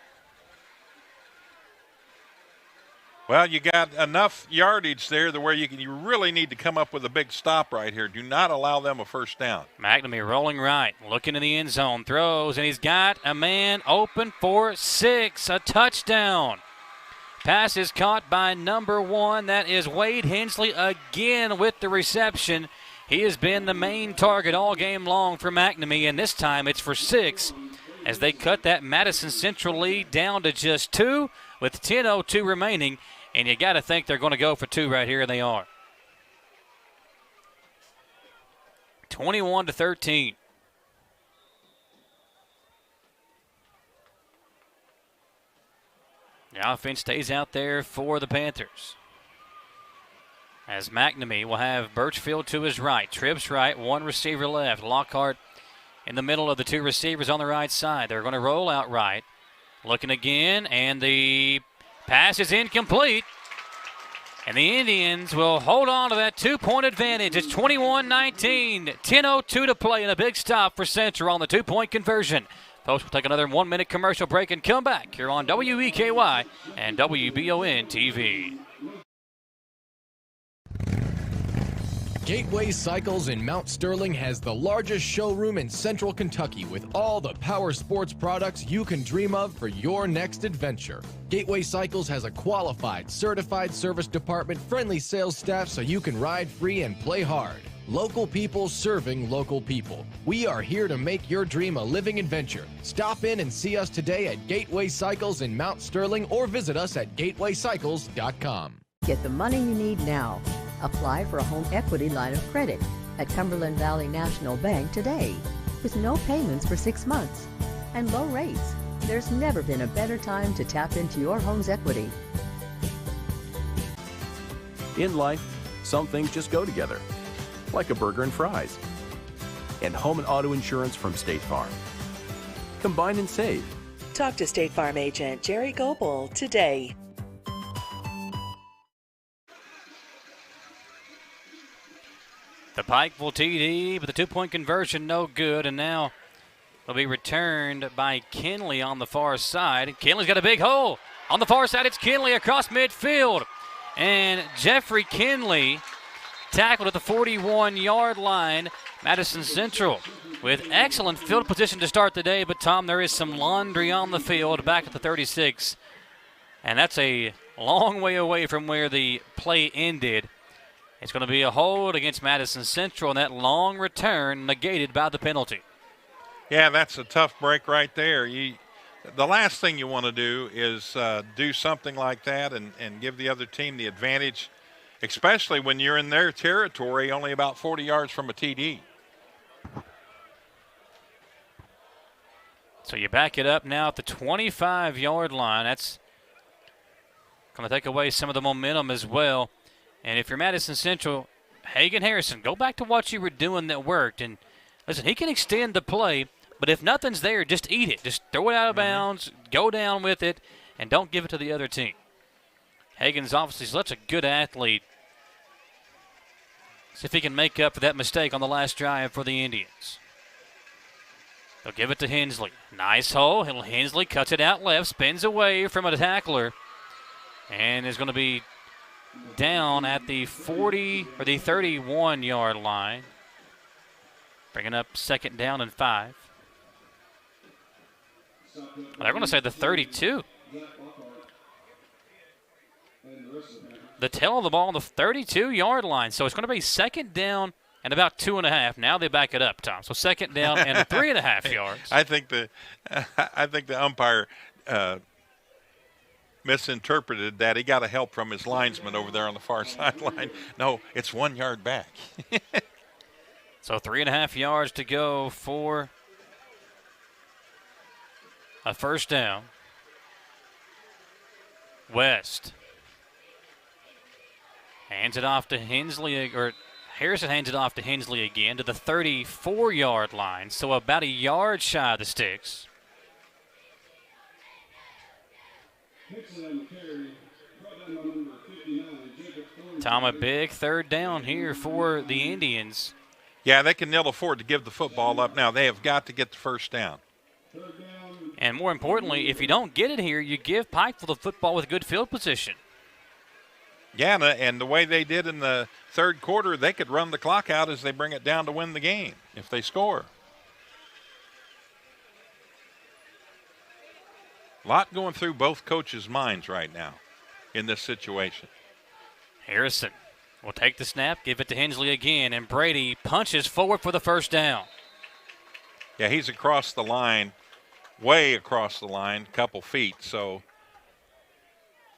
Well, you got enough yardage there to where you really need to come up with a big stop right here. Do not allow them a 1st down. McNamee rolling right, looking in the end zone, throws, and he's got a man open for 6, a touchdown. Pass is caught by number 1. That is Wade Hensley again with the reception. He has been the main target all game long for McNamee, and this time it's for 6 as they cut that Madison Central lead down to just 2 with 10:02 remaining, and you got to think they're going to go for 2 right here, and they are. 21-13. The offense stays out there for the Panthers, as McNamee will have Birchfield to his right, trips right, 1 receiver left. Lockhart in the middle of the 2 receivers on the right side. They're going to roll out right. Looking again, and the pass is incomplete. And the Indians will hold on to that 2-point advantage. It's 21-19, 10:02 to play, and a big stop for Central on the 2-point conversion. Folks, we'll take another 1-minute commercial break and come back here on WEKY and WBON TV. Gateway Cycles in Mount Sterling has the largest showroom in Central Kentucky with all the power sports products you can dream of for your next adventure. Gateway Cycles has a qualified, certified service department, friendly sales staff so you can ride free and play hard. Local people serving local people. We are here to make your dream a living adventure. Stop in and see us today at Gateway Cycles in Mount Sterling or visit us at gatewaycycles.com. Get the money you need now. Apply for a home equity line of credit at Cumberland Valley National Bank today with no payments for 6 months and low rates. There's never been a better time to tap into your home's equity. In life, some things just go together, like a burger and fries. and home and auto insurance from State Farm. Combine and save. Talk to State Farm agent Jerry Goebel today. The Pikeville TD, but the two-point conversion no good, and now it'll be returned by Kinley on the far side. Kinley's got a big hole. On the far side, it's Kinley across midfield. And Jeffrey Kinley tackled at the 41-yard line. Madison Central with excellent field position to start the day, but Tom, there is some laundry on the field back at the 36. And that's a long way away from where the play ended. It's going to be a hold against Madison Central, and that long return negated by the penalty. Yeah, that's a tough break right there. The last thing you want to do is do something like that and give the other team the advantage, especially when you're in their territory only about 40 yards from a TD. So you back it up now at the 25-yard line. That's going to take away some of the momentum as well. And if you're Madison Central, Hagan Harrison, go back to what you were doing that worked. And listen, he can extend the play, but if nothing's there, just eat it. Just throw it out of bounds, go down with it, and don't give it to the other team. Hagan's obviously such a good athlete. See if he can make up for that mistake on the last drive for the Indians. They'll give it to Hensley. Nice hole. Hensley cuts it out left, spins away from a tackler, and is going to be down at the 40 or the 31-yard line. Bringing up second down and 5. They're going to say the 32. The tail of the ball on the 32-yard line. So it's going to be second down and about 2.5. Now they back it up, Tom. So second down and 3.5 yards. I think the umpire misinterpreted that. He got a help from his linesman over there on the far sideline. No, it's 1 yard back. So 3.5 yards to go for a first down. West hands it off to Hensley, or Harrison hands it off to Hensley again to the 34-yard line, so about a yard shy of the sticks. Tom, a big third down here for the Indians. Yeah, they can ill afford to give the football up now. They have got to get the first down. And more importantly, if you don't get it here, you give Pikeville the football with good field position. Yeah, and the way they did in the third quarter, they could run the clock out as they bring it down to win the game if they score. A lot going through both coaches' minds right now in this situation. Harrison will take the snap, give it to Hensley again, and Brady punches forward for the first down. Yeah, he's across the line, way across the line, a couple feet, so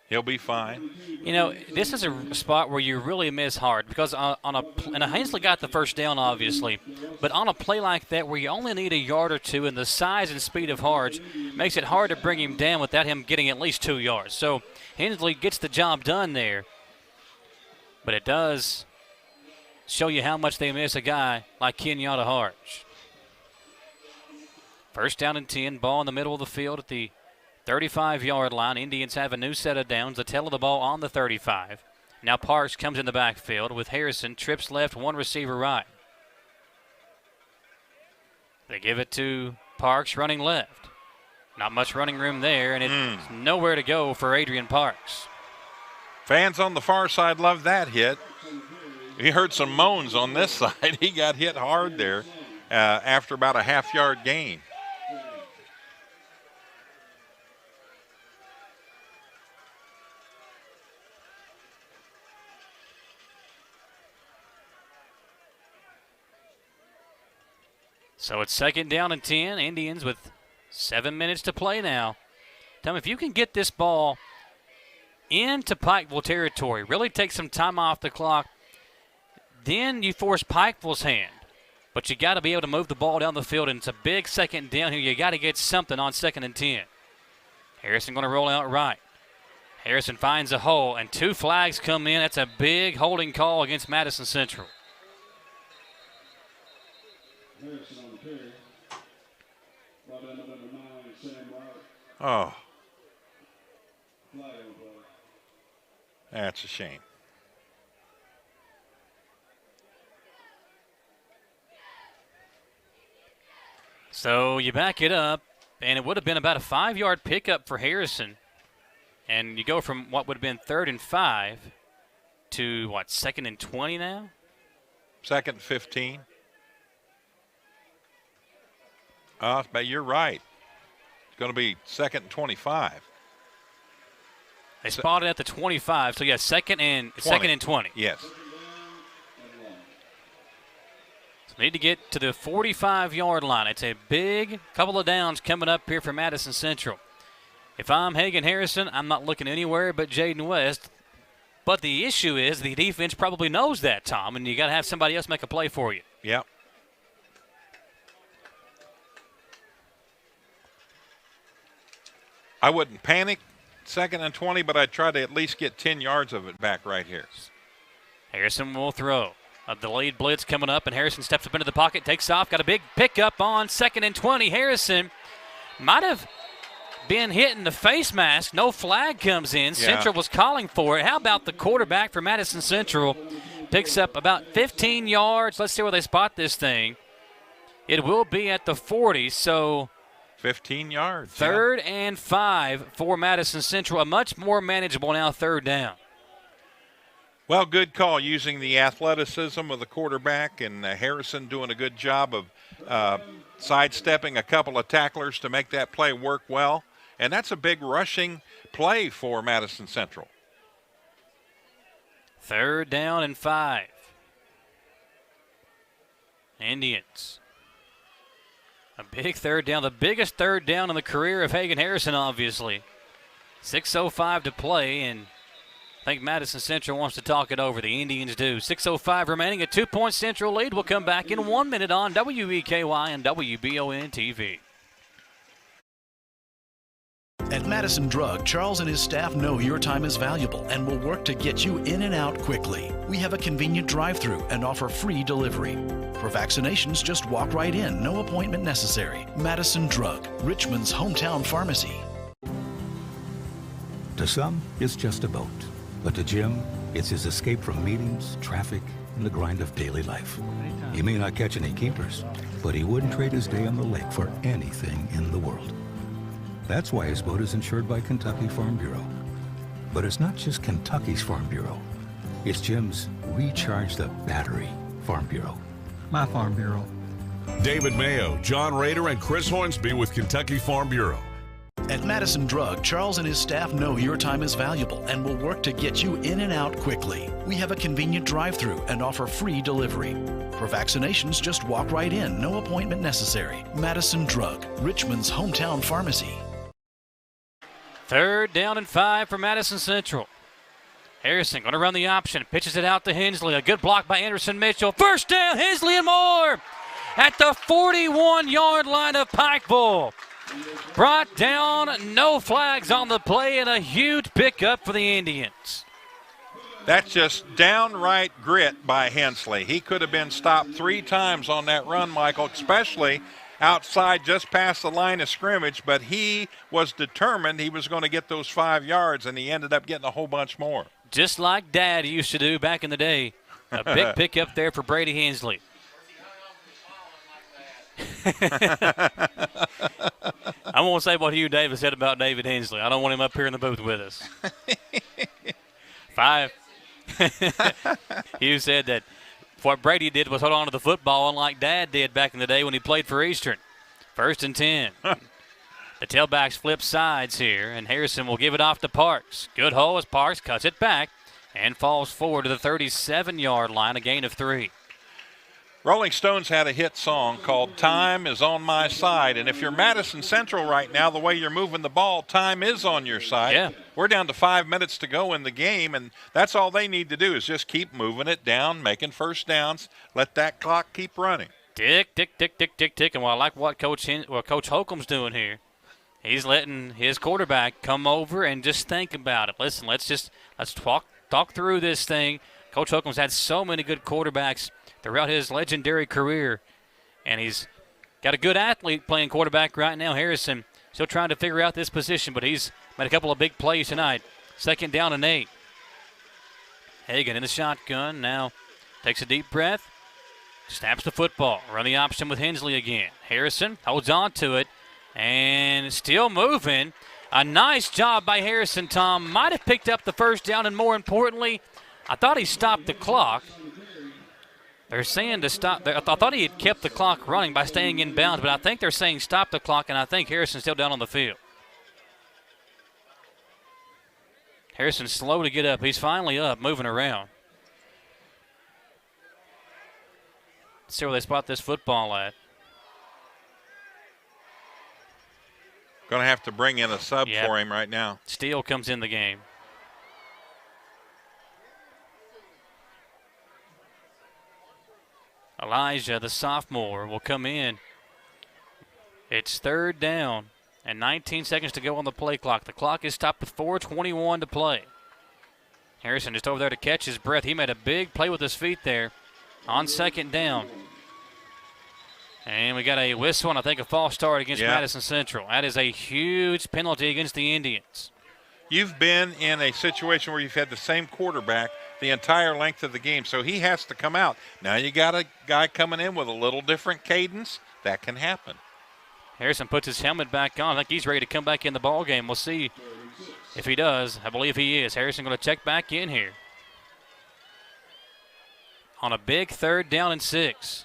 he'll be fine. You know, this is a spot where you really miss hard because and Hensley got the first down, obviously, but on a play like that where you only need a yard or two and the size and speed of Harge makes it hard to bring him down without him getting at least 2 yards. So Hensley gets the job done there, but it does show you how much they miss a guy like Kenyatta Harge. First down and 10, ball in the middle of the field at the 35-yard line. Indians have a new set of downs. The tail of the ball on the 35. Now Parks comes in the backfield with Harrison. Trips left, one receiver right. They give it to Parks running left. Not much running room there, and it's nowhere to go for Adrian Parks. Fans on the far side love that hit. He heard some moans on this side. He got hit hard there after about a half-yard gain. So it's second down and 10. Indians with 7 minutes to play now. Tom, if you can get this ball into Pikeville territory, really take some time off the clock, then you force Pikeville's hand. But you got to be able to move the ball down the field, and it's a big second down here. You got to get something on second and 10. Harrison going to roll out right. Harrison finds a hole, and 2 flags come in. That's a big holding call against Madison Central. Oh. That's a shame. So you back it up, and it would have been about a 5-yard pickup for Harrison. And you go from what would have been 3rd and 5 to, what, 2nd and 20 now? 2nd and 15. But you're right. It's going to be 2nd and 25. They spotted at the 25, so yeah, 2nd and 20. Yes. So need to get to the 45-yard line. It's a big couple of downs coming up here for Madison Central. If I'm Hagan Harrison, I'm not looking anywhere but Jaden West. But the issue is the defense probably knows that, Tom, and you got to have somebody else make a play for you. Yep. I wouldn't panic 2nd and 20, but I'd try to at least get 10 yards of it back right here. Harrison will throw. A delayed blitz coming up, and Harrison steps up into the pocket, takes off, got a big pickup on 2nd and 20. Harrison might have been hit in the face mask. No flag comes in. Yeah. Central was calling for it. How about the quarterback for Madison Central? Picks up about 15 yards. Let's see where they spot this thing. It will be at the 40, so 15 yards. 3rd and 5 for Madison Central. A much more manageable now 3rd down. Well, good call using the athleticism of the quarterback, and Harrison doing a good job of sidestepping a couple of tacklers to make that play work well. And that's a big rushing play for Madison Central. 3rd down and 5. Indians. A big 3rd down, the biggest 3rd down in the career of Hagan Harrison, obviously. 6:05 to play, and I think Madison Central wants to talk it over. The Indians do. 6:05 remaining, a 2-point Central lead. We'll come back in 1 minute on WEKY and WBON TV. At Madison Drug, Charles and his staff know your time is valuable and will work to get you in and out quickly. We have a convenient drive-thru and offer free delivery. For vaccinations, just walk right in, no appointment necessary. Madison Drug, Richmond's hometown pharmacy. To some, it's just a boat. But to Jim, it's his escape from meetings, traffic, and the grind of daily life. He may not catch any keepers, but he wouldn't trade his day on the lake for anything in the world. That's why his boat is insured by Kentucky Farm Bureau. But it's not just Kentucky's Farm Bureau. It's Jim's Recharge the Battery Farm Bureau. My Farm Bureau. David Mayo, John Rader, and Chris Hornsby with Kentucky Farm Bureau. At Madison Drug, Charles and his staff know your time is valuable and will work to get you in and out quickly. We have a convenient drive-thru and offer free delivery. For vaccinations, just walk right in, no appointment necessary. Madison Drug, Richmond's hometown pharmacy. 3rd down and 5 for Madison Central. Harrison going to run the option, pitches it out to Hensley. A good block by Anderson Mitchell. 1st down, Hensley and more at the 41-yard line of Pikeville. Brought down, no flags on the play, and a huge pickup for the Indians. That's just downright grit by Hensley. He could have been stopped 3 times on that run, Michael, especially outside just past the line of scrimmage, but he was determined he was going to get those 5 yards, and he ended up getting a whole bunch more. Just like Dad used to do back in the day. A big pickup there for Brady Hensley. I won't say what Hugh Davis said about David Hensley. I don't want him up here in the booth with us. 5. Hugh said that what Brady did was hold on to the football unlike Dad did back in the day when he played for Eastern. 1st and 10. The tailbacks flip sides here, and Harrison will give it off to Parks. Good hole as Parks cuts it back and falls forward to the 37-yard line, a gain of 3. Rolling Stones had a hit song called Time Is On My Side, and if you're Madison Central right now, the way you're moving the ball, time is on your side. Yeah. We're down to 5 minutes to go in the game, and that's all they need to do is just keep moving it down, making 1st downs, let that clock keep running. Tick, tick, tick, tick, tick, tick. And I like what Coach Holcomb's doing here. He's letting his quarterback come over and just think about it. Listen, let's talk through this thing. Coach Holcomb's had so many good quarterbacks throughout his legendary career. And he's got a good athlete playing quarterback right now. Harrison still trying to figure out this position, but he's made a couple of big plays tonight. 2nd down and 8. Hagan in the shotgun. Now takes a deep breath. Snaps the football. Run the option with Hensley again. Harrison holds on to it. And still moving. A nice job by Harrison, Tom. Might have picked up the first down, and more importantly, I thought he stopped the clock. They're saying to stop. I thought he had kept the clock running by staying in bounds, but I think they're saying stop the clock, and I think Harrison's still down on the field. Harrison's slow to get up. He's finally up, moving around. Let's see where they spot this football at. Going to have to bring in a sub for him right now. Steele comes in the game. Elijah, the sophomore, will come in. It's 3rd down and 19 seconds to go on the play clock. The clock is stopped with 4:21 to play. Harrison just over there to catch his breath. He made a big play with his feet there on 2nd down. And we got a whistle and I think a false start against Madison Central. That is a huge penalty against the Indians. You've been in a situation where you've had the same quarterback the entire length of the game, so he has to come out. Now you got a guy coming in with a little different cadence. That can happen. Harrison puts his helmet back on. I think he's ready to come back in the ball game. We'll see if he does. I believe he is. Harrison going to check back in here on a big 3rd down and 6.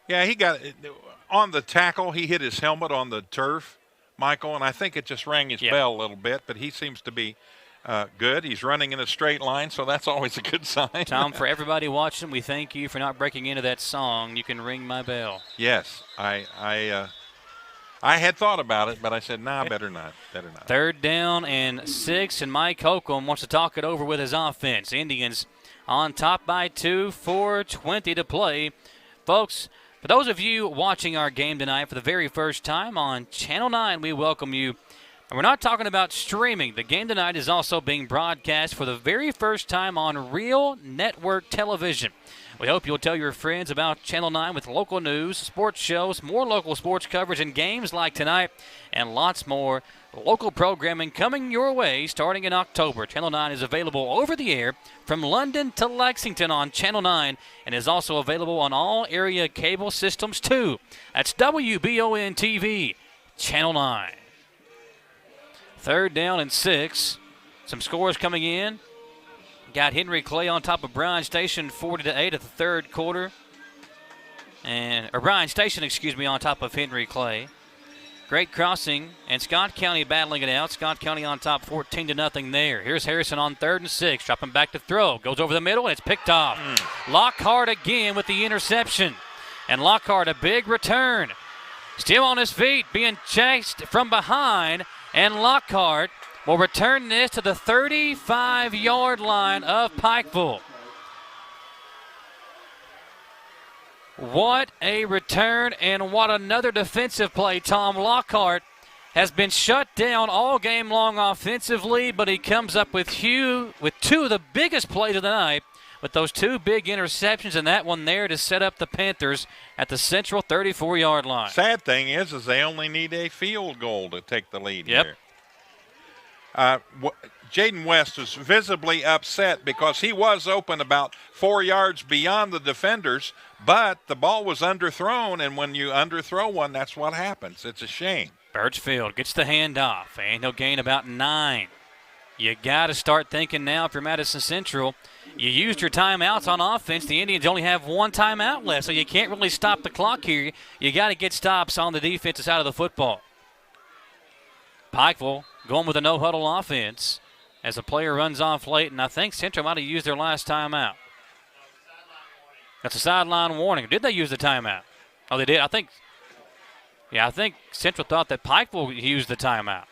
Yeah, he got on the tackle. He hit his helmet on the turf, Michael, and I think it just rang his bell a little bit, but he seems to be good. He's running in a straight line, so that's always a good sign. Tom, for everybody watching, we thank you for not breaking into that song, You Can Ring My Bell. Yes, I had thought about it, but I said, nah, better not. 3rd down and 6, and Mike Holcomb wants to talk it over with his offense. Indians on top by 2, 4:20 to play. Folks, for those of you watching our game tonight for the very first time on Channel 9, we welcome you. And we're not talking about streaming. The game tonight is also being broadcast for the very first time on real network television. We hope you'll tell your friends about Channel 9 with local news, sports shows, more local sports coverage, and games like tonight, and lots more local programming coming your way starting in October. Channel 9 is available over the air from London to Lexington on Channel 9 and is also available on all area cable systems too. That's WBON TV, Channel 9. 3rd down and 6. Some scores coming in. Got Henry Clay on top of Bryan Station, 40-8 at the 3rd quarter. Bryan Station, on top of Henry Clay. Great crossing, and Scott County battling it out. Scott County on top 14-0 there. Here's Harrison on 3rd and 6, dropping back to throw. Goes over the middle, and it's picked off. Lockhart again with the interception. And Lockhart, a big return. Still on his feet, being chased from behind. And Lockhart will return this to the 35-yard line of Pikeville. What a return and what another defensive play. Tom Lockhart has been shut down all game long offensively, but he comes up with two of the biggest plays of the night with those 2 big interceptions and that one there to set up the Panthers at the Central 34-yard line. Sad thing is they only need a field goal to take the lead here. Jaden West was visibly upset because he was open about 4 yards beyond the defenders, but the ball was underthrown, and when you underthrow one, that's what happens. It's a shame. Birchfield gets the handoff, and he'll gain about 9. You got to start thinking now if you're Madison Central. You used your timeouts on offense. The Indians only have 1 timeout left, so you can't really stop the clock here. You got to get stops on the defensive side of the football. Pikeville going with a no-huddle offense as a player runs off late, and I think Central might have used their last timeout. That's a sideline warning. Did they use the timeout? Oh, they did. I think Central thought that Pikeville used the timeout.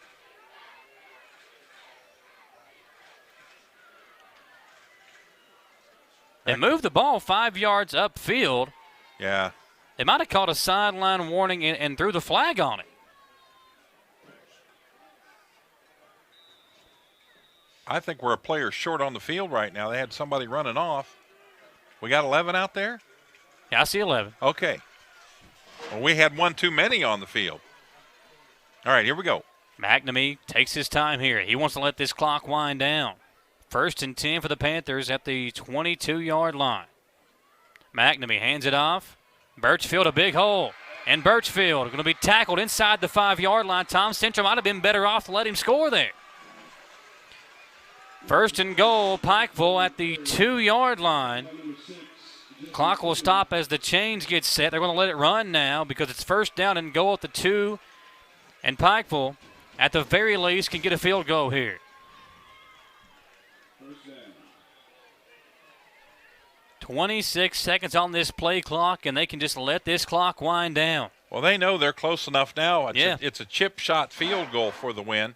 They moved the ball 5 yards upfield. Yeah. They might have called a sideline warning and threw the flag on it. I think we're a player short on the field right now. They had somebody running off. We got 11 out there? Yeah, I see 11. Okay. Well, we had one too many on the field. All right, here we go. McNamee takes his time here. He wants to let this clock wind down. 1st and 10 for the Panthers at the 22-yard line. McNamee hands it off. Birchfield, a big hole. And Birchfield going to be tackled inside the 5-yard line. Tom Central might have been better off to let him score there. 1st and goal, Pikeville at the 2-yard line. Clock will stop as the chains get set. They're going to let it run now because it's 1st down and goal at the 2. And Pikeville, at the very least, can get a field goal here. "26 seconds on this play clock, and they can just let this clock wind down." Well, they know they're close enough now. It's a chip shot field goal for the win.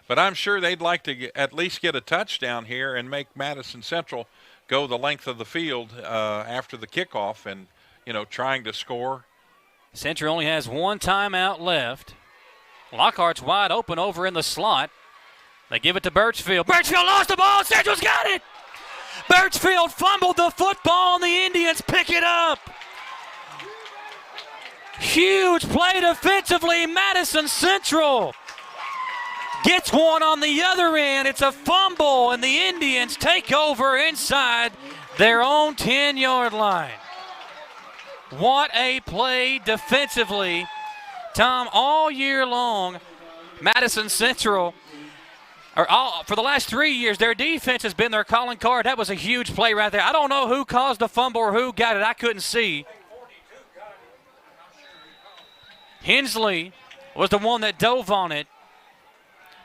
But I'm sure they'd like to at least get a touchdown here and make Madison Central go the length of the field after the kickoff and, trying to score. Central only has one timeout left. Lockhart's wide open over in the slot. They give it to Birchfield. Birchfield lost the ball. Central's got it. Birchfield fumbled the football, and the Indians pick it up. Huge play defensively. Madison Central gets one on the other end. It's a fumble, and the Indians take over inside their own 10-yard line. What a play defensively. Tom, all year long, Madison Central, for the last 3 years, their defense has been their calling card. That was a huge play right there. I don't know who caused the fumble or who got it. I couldn't see. Hensley was the one that dove on it.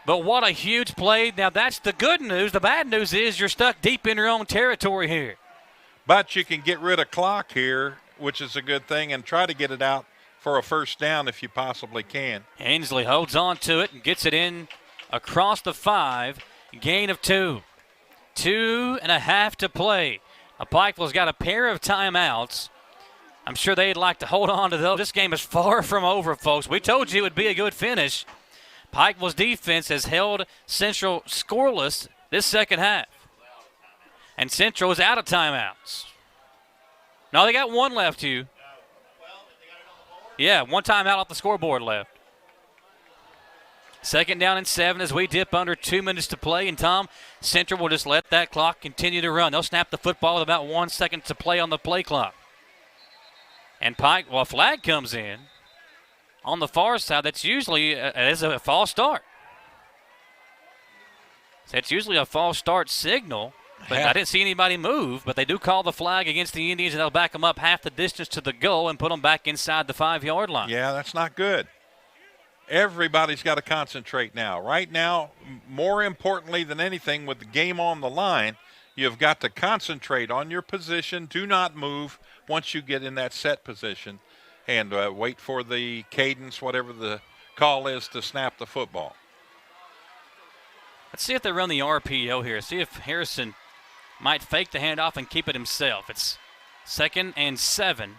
But what a huge play. Now, that's the good news. The bad news is you're stuck deep in your own territory here. But you can get rid of clock here, which is a good thing, and try to get it out for a 1st down if you possibly can. Hensley holds on to it and gets it in across the 5. Gain of 2. 2.5 to play. Pikeville's got a pair of timeouts. I'm sure they'd like to hold on to those. This game is far from over, folks. We told you it would be a good finish. Pikeville's defense has held Central scoreless this second half. And Central is out of timeouts. No, they got one left, Hugh. Yeah, one timeout off the scoreboard left. 2nd down and 7 as we dip under 2 minutes to play. And, Tom, Central will just let that clock continue to run. They'll snap the football with about 1 second to play on the play clock. And a flag comes in on the far side. That's usually a false start. That's usually a false start signal. But I didn't see anybody move, but they do call the flag against the Indians, and they'll back them up half the distance to the goal and put them back inside the 5-yard line. Yeah, that's not good. Everybody's got to concentrate now. Right now, more importantly than anything, with the game on the line, you've got to concentrate on your position. Do not move once you get in that set position, and wait for the cadence, whatever the call is, to snap the football. Let's see if they run the RPO here. See if Harrison might fake the handoff and keep it himself. It's 2nd and 7.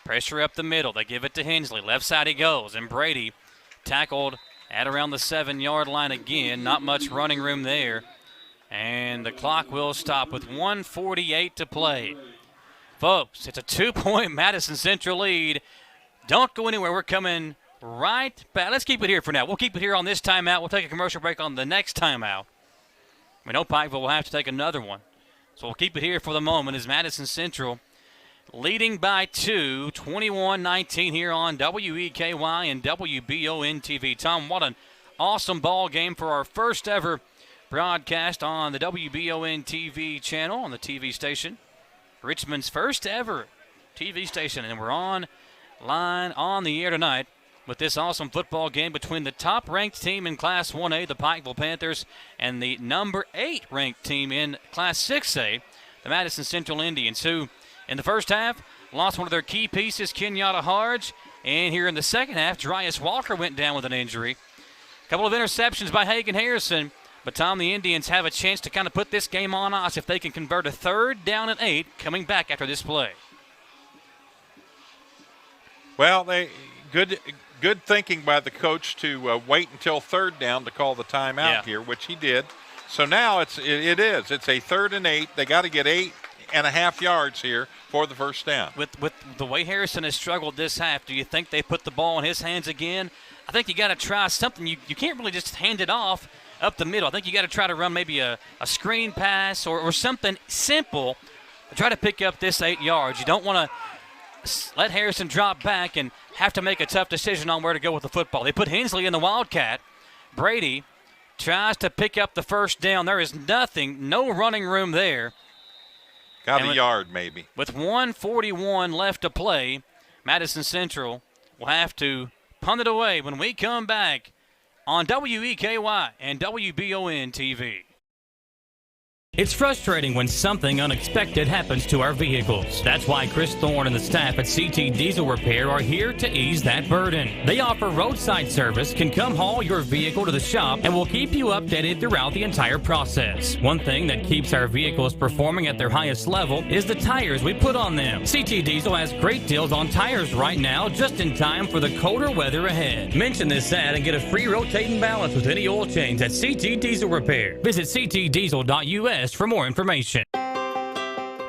Pressure up the middle. They give it to Hensley. Left side he goes. And Brady tackled at around the 7-yard line again. Not much running room there. And the clock will stop with 1:48 to play. Folks, it's a 2-point Madison Central lead. Don't go anywhere. We're coming right back. Let's keep it here for now. We'll keep it here on this timeout. We'll take a commercial break on the next timeout. We know Pikeville will have to take another one. So we'll keep it here for the moment as Madison Central leading by 2, 21-19 here on WEKY and WBON TV. Tom, what an awesome ball game for our first ever broadcast on the WBON TV channel, on the TV station. Richmond's first ever TV station, and we're on the air tonight with this awesome football game between the top-ranked team in Class 1A, the Pikeville Panthers, and the number 8 ranked team in Class 6A, the Madison Central Indians, who in the first half lost one of their key pieces, Kenyatta Harge, and here in the second half, Dryas Walker went down with an injury. A couple of interceptions by Hagan Harrison, but Tom, the Indians have a chance to kind of put this game on ice if they can convert a 3rd down and 8 coming back after this play. Well, good thinking by the coach to wait until 3rd down to call the timeout here, which he did. So now it is. It's a 3rd and 8. They got to get 8.5 yards here for the first down. With the way Harrison has struggled this half, do you think they put the ball in his hands again? I think you got to try something. You can't really just hand it off up the middle. I think you got to try to run maybe a screen pass or something simple to try to pick up this 8 yards. You don't want to let Harrison drop back and have to make a tough decision on where to go with the football. They put Hensley in the Wildcat. Brady tries to pick up the first down. There is no running room there. Got a yard maybe. With 1:41 left to play, Madison Central will have to punt it away when we come back on WEKY and WBON TV. It's frustrating when something unexpected happens to our vehicles. That's why Chris Thorne and the staff at CT Diesel Repair are here to ease that burden. They offer roadside service, can come haul your vehicle to the shop, and will keep you updated throughout the entire process. One thing that keeps our vehicles performing at their highest level is the tires we put on them. CT Diesel has great deals on tires right now, just in time for the colder weather ahead. Mention this ad and get a free rotating balance with any oil change at CT Diesel Repair. Visit ctdiesel.us for more information.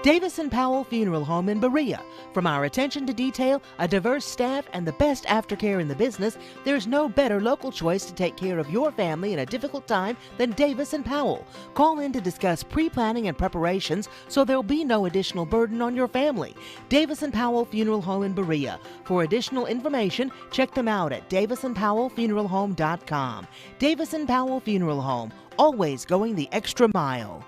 Davis & Powell Funeral Home in Berea. From our attention to detail, a diverse staff, and the best aftercare in the business, there's no better local choice to take care of your family in a difficult time than Davis & Powell. Call in to discuss pre-planning and preparations so there'll be no additional burden on your family. Davis & Powell Funeral Home in Berea. For additional information, check them out at davisandpowellfuneralhome.com. Davis & Powell Funeral Home, always going the extra mile.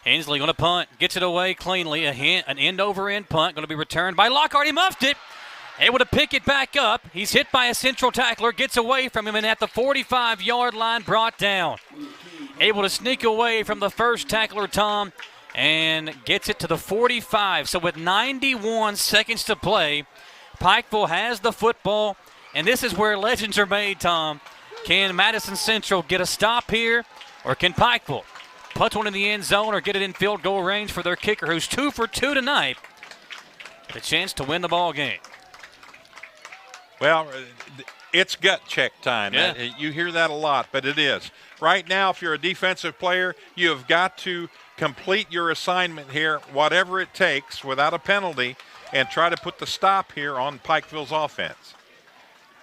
Hensley going to punt, gets it away cleanly. An end-over-end punt going to be returned by Lockhart. He muffed it. Able to pick it back up. He's hit by a central tackler, gets away from him, and at the 45-yard line brought down. Able to sneak away from the first tackler, Tom, and gets it to the 45. So with 91 seconds to play, Pikeville has the football, and this is where legends are made, Tom. Can Madison Central get a stop here, or can Pikeville put one in the end zone or get it in field goal range for their kicker, who's 2 for 2 tonight, the chance to win the ball game? Well, it's gut check time. Yeah. You hear that a lot, but it is. Right now, if you're a defensive player, you have got to complete your assignment here, whatever it takes, without a penalty, and try to put the stop here on Pikeville's offense.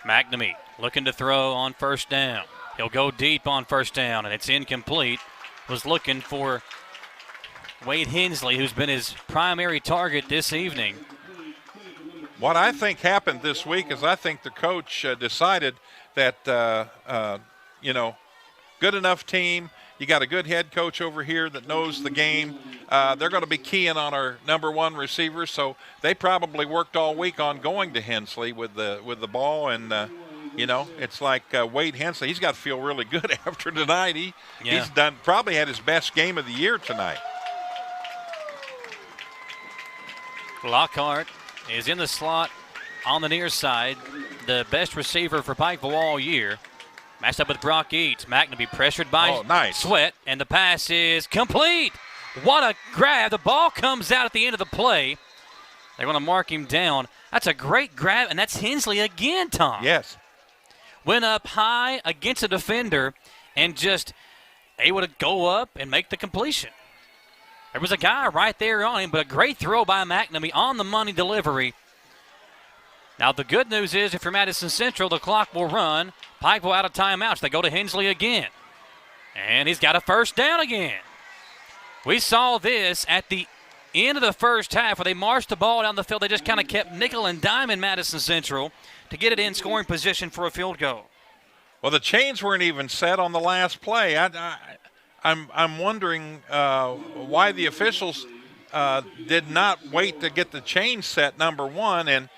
McNamee looking to throw on first down. He'll go deep on first down, and it's incomplete. Was looking for Wade Hensley, who's been his primary target this evening. What I think happened this week is I think the coach decided that, good enough team. You got a good head coach over here that knows the game. They're going to be keying on our number one receiver, so they probably worked all week on going to Hensley with the ball, and it's like Wade Hensley. He's got to feel really good after tonight. He's probably had his best game of the year tonight. Lockhart is in the slot on the near side, the best receiver for Pikeville all year. Matched up with Brock Eads. McNamee pressured by Sweat, and the pass is complete. What a grab. The ball comes out at the end of the play. They're going to mark him down. That's a great grab, and that's Hensley again, Tom. Yes. Went up high against a defender and just able to go up and make the completion. There was a guy right there on him, but a great throw by McNamee on the money delivery. Now the good news is if you're Madison Central, the clock will run. Pikeville out of timeouts. They go to Hensley again. And he's got a first down again. We saw this at the end of the first half where they marched the ball down the field. They just kind of kept nickel and dime in Madison Central to get it in scoring position for a field goal. Well, the chains weren't even set on the last play. I'm wondering why the officials did not wait to get the chains set, number one, and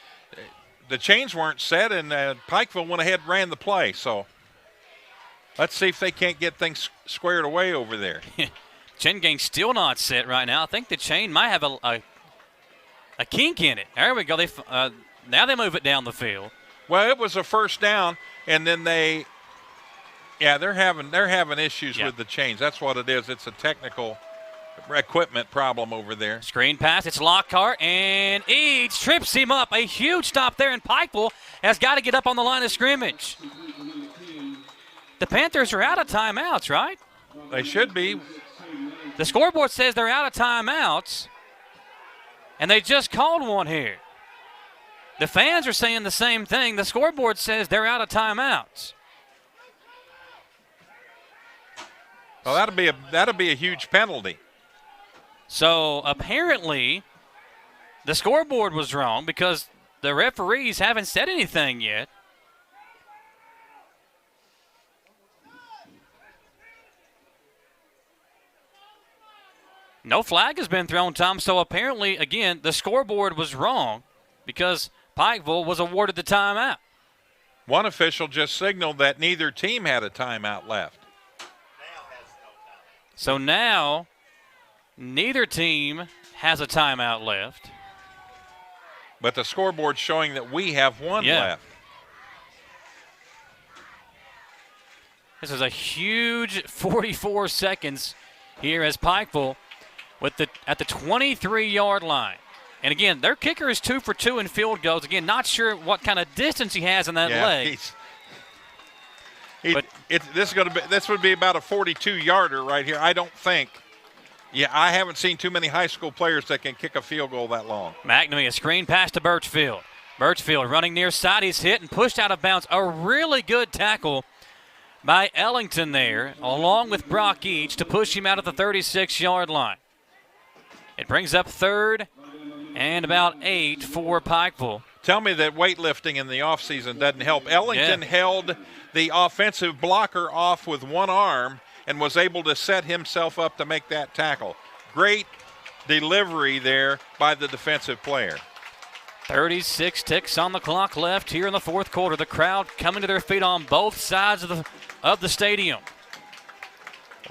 the chains weren't set, and Pikeville went ahead and ran the play. So let's see if they can't get things squared away over there. Chain gang still not set right now. I think the chain might have a kink in it. There we go. Now they move it down the field. Well, it was a first down, and then they're having issues with the chains. That's what it is. It's a technical equipment problem over there. Screen pass. It's Lockhart, and Eads trips him up. A huge stop there, and Pikeville has got to get up on the line of scrimmage. The Panthers are out of timeouts, right? They should be. The scoreboard says they're out of timeouts, and they just called one here. The fans are saying the same thing. The scoreboard says they're out of timeouts. Well, that'll be a huge penalty. So apparently the scoreboard was wrong because the referees haven't said anything yet. No flag has been thrown, Tom, so apparently, again, the scoreboard was wrong because Pikeville was awarded the timeout. One official just signaled that neither team had a timeout left. So now neither team has a timeout left. But the scoreboard's showing that we have one left. This is a huge 44 seconds here as Pikeville at the 23-yard line. And again, their kicker is 2 for 2 in field goals. Again, not sure what kind of distance he has in that leg. This would be about a 42-yarder right here. I don't think. Yeah, I haven't seen too many high school players that can kick a field goal that long. McNamee, a screen pass to Birchfield. Birchfield running near side. He's hit and pushed out of bounds. A really good tackle by Ellington there, along with Brock Each, to push him out of the 36-yard line. It brings up 3rd and about 8 for Pikeville. Tell me that weightlifting in the offseason doesn't help. Ellington held the offensive blocker off with one arm and was able to set himself up to make that tackle. Great delivery there by the defensive player. 36 ticks on the clock left here in the fourth quarter. The crowd coming to their feet on both sides of the stadium.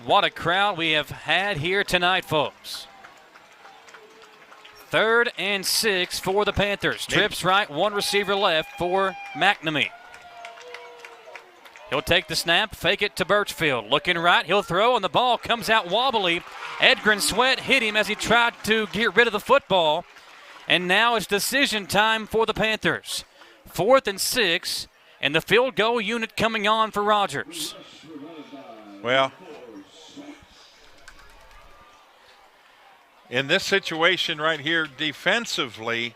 What a crowd we have had here tonight, folks. 3rd and 6 for the Panthers. Trips right, one receiver left for McNamee. He'll take the snap, fake it to Birchfield. Looking right, he'll throw, and the ball comes out wobbly. Edgren Sweat hit him as he tried to get rid of the football. And now it's decision time for the Panthers. 4th and 6, and the field goal unit coming on for Rogers. Well, in this situation right here, defensively,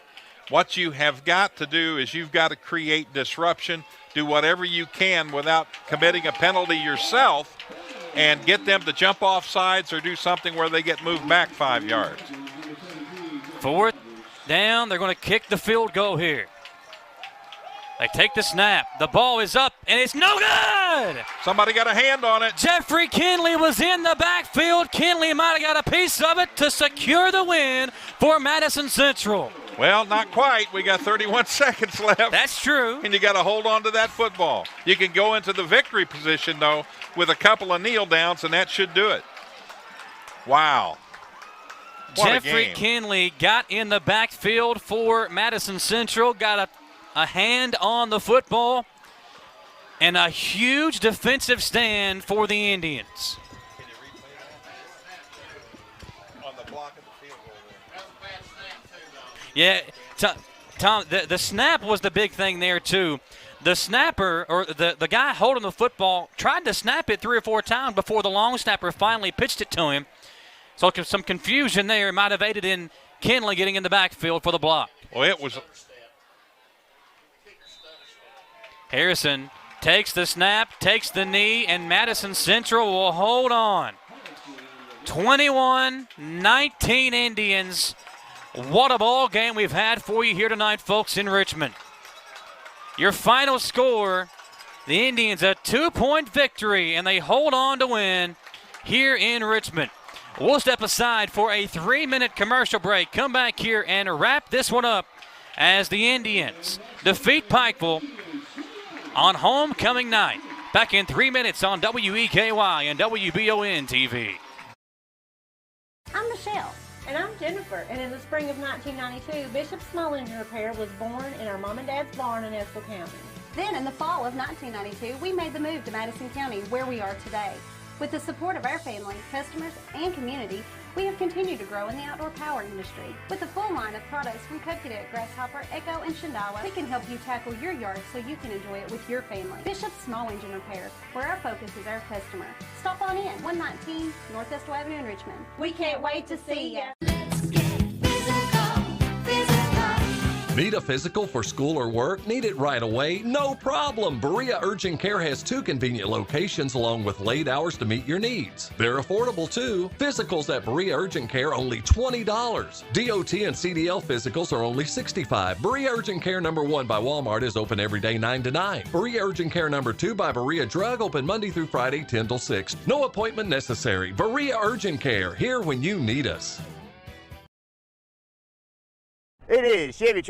what you have got to do is you've got to create disruption, do whatever you can without committing a penalty yourself, and get them to jump off sides or do something where they get moved back 5 yards. 4th down, they're going to kick the field goal here. They take the snap. The ball is up, and it's no good! Somebody got a hand on it. Jeffrey Kinley was in the backfield. Kinley might have got a piece of it to secure the win for Madison Central. Well, not quite. We got 31 seconds left. That's true. And you got to hold on to that football. You can go into the victory position, though, with a couple of kneel downs, and that should do it. Wow. What Jeffrey Kinley got in the backfield for Madison Central, got a hand on the football, and a huge defensive stand for the Indians. Can you replay that? On the block of the field goal there. That was a bad snap, too, though. Yeah, Tom, the snap was the big thing there, too. The snapper, or the guy holding the football, tried to snap it 3 or 4 times before the long snapper finally pitched it to him. So some confusion there might have aided in Kinley getting in the backfield for the block. Well, it was. Harrison takes the snap, takes the knee, and Madison Central will hold on. 21-19 Indians. What a ball game we've had for you here tonight, folks, in Richmond. Your final score, the Indians a 2-point victory, and they hold on to win here in Richmond. We'll step aside for a 3-minute commercial break. Come back here and wrap this one up as the Indians defeat Pikeville on homecoming night. Back in 3 minutes on WEKY and WBON TV. I'm Michelle. And I'm Jennifer. And in the spring of 1992, Bishop Small Engine Repair was born in our mom and dad's barn in Estill County. Then in the fall of 1992, we made the move to Madison County, where we are today. With the support of our family, customers, and community, We have continued to grow in the outdoor power industry. With a full line of products from Cub Cadet, Grasshopper, Echo, and Shindawa, we can help you tackle your yard so you can enjoy it with your family. Bishop's Small Engine Repair, where our focus is our customer. Stop on in, 119 Northwest Avenue in Richmond. We can't wait to see you. Need a physical for school or work? Need it right away? No problem. Berea Urgent Care has 2 convenient locations along with late hours to meet your needs. They're affordable too. Physicals at Berea Urgent Care only $20. DOT and CDL physicals are only $65. Berea Urgent Care number 1 by Walmart is open every day 9 to 9. Berea Urgent Care number 2 by Berea Drug open Monday through Friday 10 till 6. No appointment necessary. Berea Urgent Care, here when you need us. It is Chevy